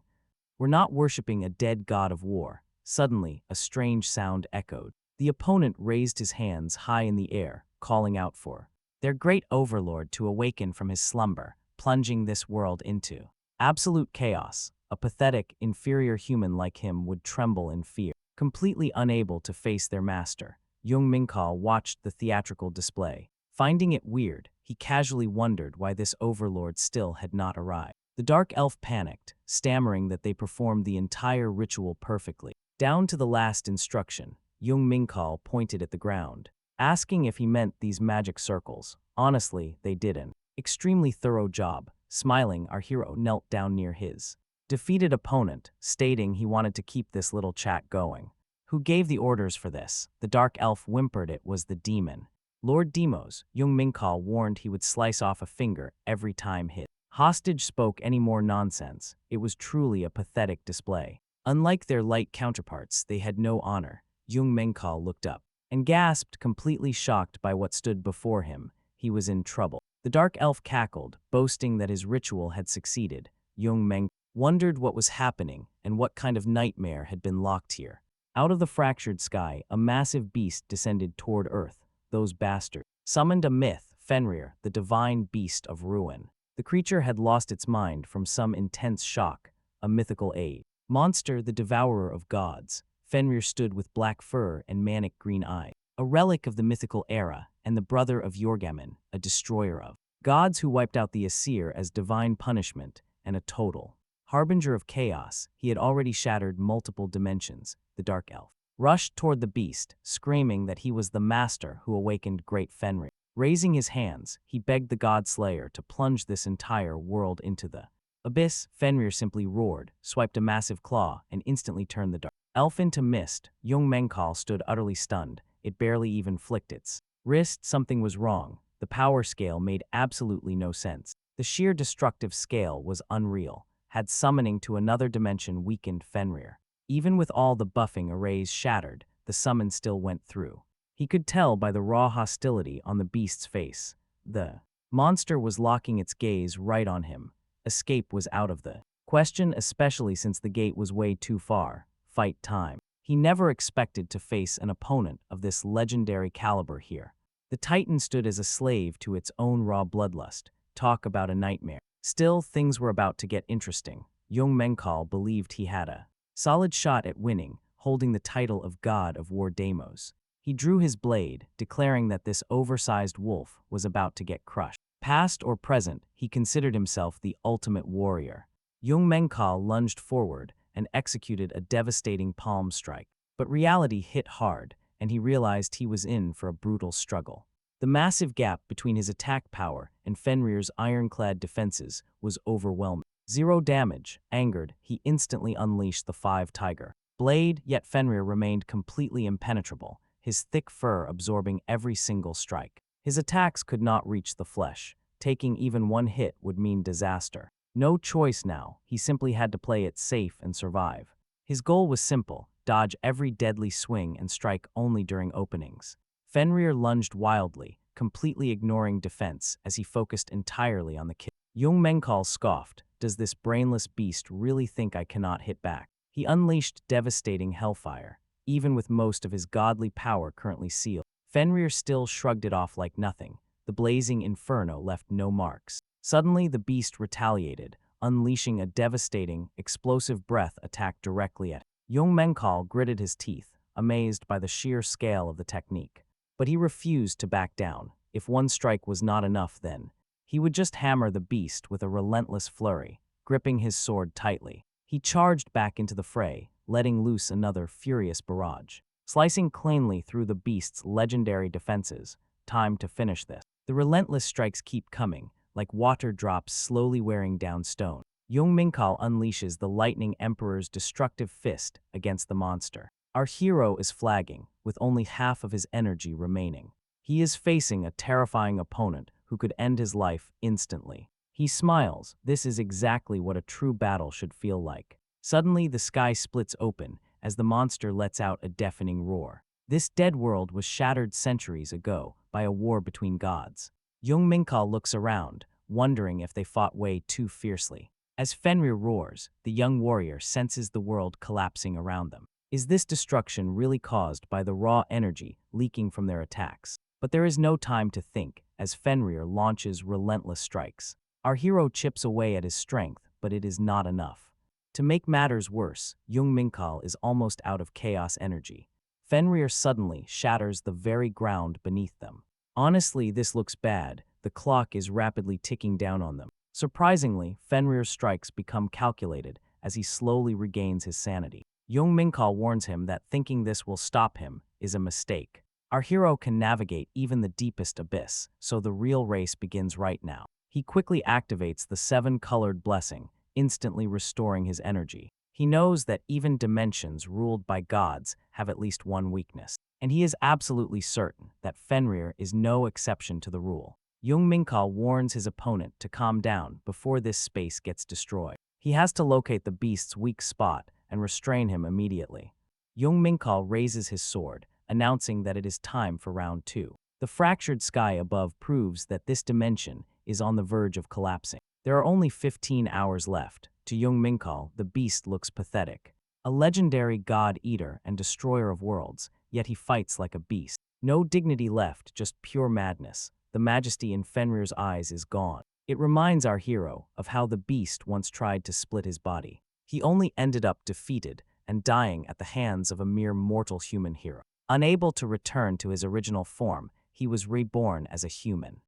Speaker 1: We're not worshipping a dead god of war. Suddenly, a strange sound echoed. The opponent raised his hands high in the air, calling out for their great overlord to awaken from his slumber, plunging this world into absolute chaos. A pathetic, inferior human like him would tremble in fear, completely unable to face their master. Jung Menchul watched the theatrical display. Finding it weird, he casually wondered why this overlord still had not arrived. The dark elf panicked, stammering that they performed the entire ritual perfectly. Down to the last instruction, Jung Menchul pointed at the ground, asking if he meant these magic circles. Honestly, they didn't. Extremely thorough job. Smiling, our hero knelt down near his defeated opponent, stating he wanted to keep this little chat going. Who gave the orders for this? The dark elf whimpered it was the demon. Lord Demos, Jung Menchul warned he would slice off a finger every time his hostage spoke any more nonsense. It was truly a pathetic display. Unlike their light counterparts, they had no honor. Jung Menchul looked up and gasped, completely shocked by what stood before him. He was in trouble. The dark elf cackled, boasting that his ritual had succeeded. Jung Menchul wondered what was happening and what kind of nightmare had been locked here. Out of the fractured sky, a massive beast descended toward Earth. Those bastards summoned a myth, Fenrir, the divine beast of ruin. The creature had lost its mind from some intense shock, a mythical age. Monster, the devourer of gods. Fenrir stood with black fur and manic green eyes, a relic of the mythical era, and the brother of Jorgamen, a destroyer of gods who wiped out the Aesir as divine punishment, and a total harbinger of chaos. He had already shattered multiple dimensions. The dark elf rushed toward the beast, screaming that he was the master who awakened great Fenrir. Raising his hands, he begged the god slayer to plunge this entire world into the abyss. Fenrir simply roared, swiped a massive claw, and instantly turned the dark elf into mist. Jung Menchul stood utterly stunned. It barely even flicked its wrist. Something was wrong. The power scale made absolutely no sense. The sheer destructive scale was unreal. Had summoning to another dimension weakened Fenrir? Even with all the buffing arrays shattered, the summon still went through. He could tell by the raw hostility on the beast's face. The monster was locking its gaze right on him. Escape was out of the question, especially since the gate was way too far. Fight time. He never expected to face an opponent of this legendary caliber here. The Titan stood as a slave to its own raw bloodlust. Talk about a nightmare. Still, things were about to get interesting. Jung Menchul believed he had a solid shot at winning, holding the title of God of War Deimos. He drew his blade, declaring that this oversized wolf was about to get crushed. Past or present, he considered himself the ultimate warrior. Jung Menchul lunged forward and executed a devastating palm strike. But reality hit hard, and he realized he was in for a brutal struggle. The massive gap between his attack power and Fenrir's ironclad defenses was overwhelming. 0 damage. Angered, he instantly unleashed the 5-tiger blade, yet Fenrir remained completely impenetrable, his thick fur absorbing every single strike. His attacks could not reach the flesh. Taking even one hit would mean disaster. No choice now, he simply had to play it safe and survive. His goal was simple: dodge every deadly swing and strike only during openings. Fenrir lunged wildly, completely ignoring defense as he focused entirely on the kill. Jung Menchul scoffed. Does this brainless beast really think I cannot hit back? He unleashed devastating hellfire, even with most of his godly power currently sealed. Fenrir still shrugged it off like nothing. The blazing inferno left no marks. Suddenly, the beast retaliated, unleashing a devastating, explosive breath attack directly at him. Jung Menchul gritted his teeth, amazed by the sheer scale of the technique. But he refused to back down. If one strike was not enough, then he would just hammer the beast with a relentless flurry, gripping his sword tightly. He charged back into the fray, letting loose another furious barrage, slicing cleanly through the beast's legendary defenses. Time to finish this. The relentless strikes keep coming, like water drops slowly wearing down stone. Jung Menchul unleashes the Lightning Emperor's destructive fist against the monster. Our hero is flagging, with only half of his energy remaining. He is facing a terrifying opponent who could end his life instantly. He smiles. This is exactly what a true battle should feel like. Suddenly, the sky splits open as the monster lets out a deafening roar. This dead world was shattered centuries ago by a war between gods. Jung Menchul looks around, wondering if they fought way too fiercely. As Fenrir roars, the young warrior senses the world collapsing around them. Is this destruction really caused by the raw energy leaking from their attacks? But there is no time to think, as Fenrir launches relentless strikes. Our hero chips away at his strength, but it is not enough. To make matters worse, Jung Menchul is almost out of chaos energy. Fenrir suddenly shatters the very ground beneath them. Honestly, this looks bad. the clock is rapidly ticking down on them. Surprisingly, Fenrir's strikes become calculated as he slowly regains his sanity. Jung Menchul warns him that thinking this will stop him is a mistake. Our hero can navigate even the deepest abyss, so the real race begins right now. He quickly activates the seven-colored blessing, instantly restoring his energy. He knows that even dimensions ruled by gods have at least one weakness, and he is absolutely certain that Fenrir is no exception to the rule. Jung Menchul warns his opponent to calm down before this space gets destroyed. He has to locate the beast's weak spot and restrain him immediately. Jung Menchul raises his sword, announcing that it is time for round 2. The fractured sky above proves that this dimension is on the verge of collapsing. There are only 15 hours left. To Jung Menchul, the beast looks pathetic. A legendary god-eater and destroyer of worlds, yet he fights like a beast. No dignity left, just pure madness. The majesty in Fenrir's eyes is gone. It reminds our hero of how the beast once tried to split his body. He only ended up defeated and dying at the hands of a mere mortal human hero. Unable to return to his original form, he was reborn as a human.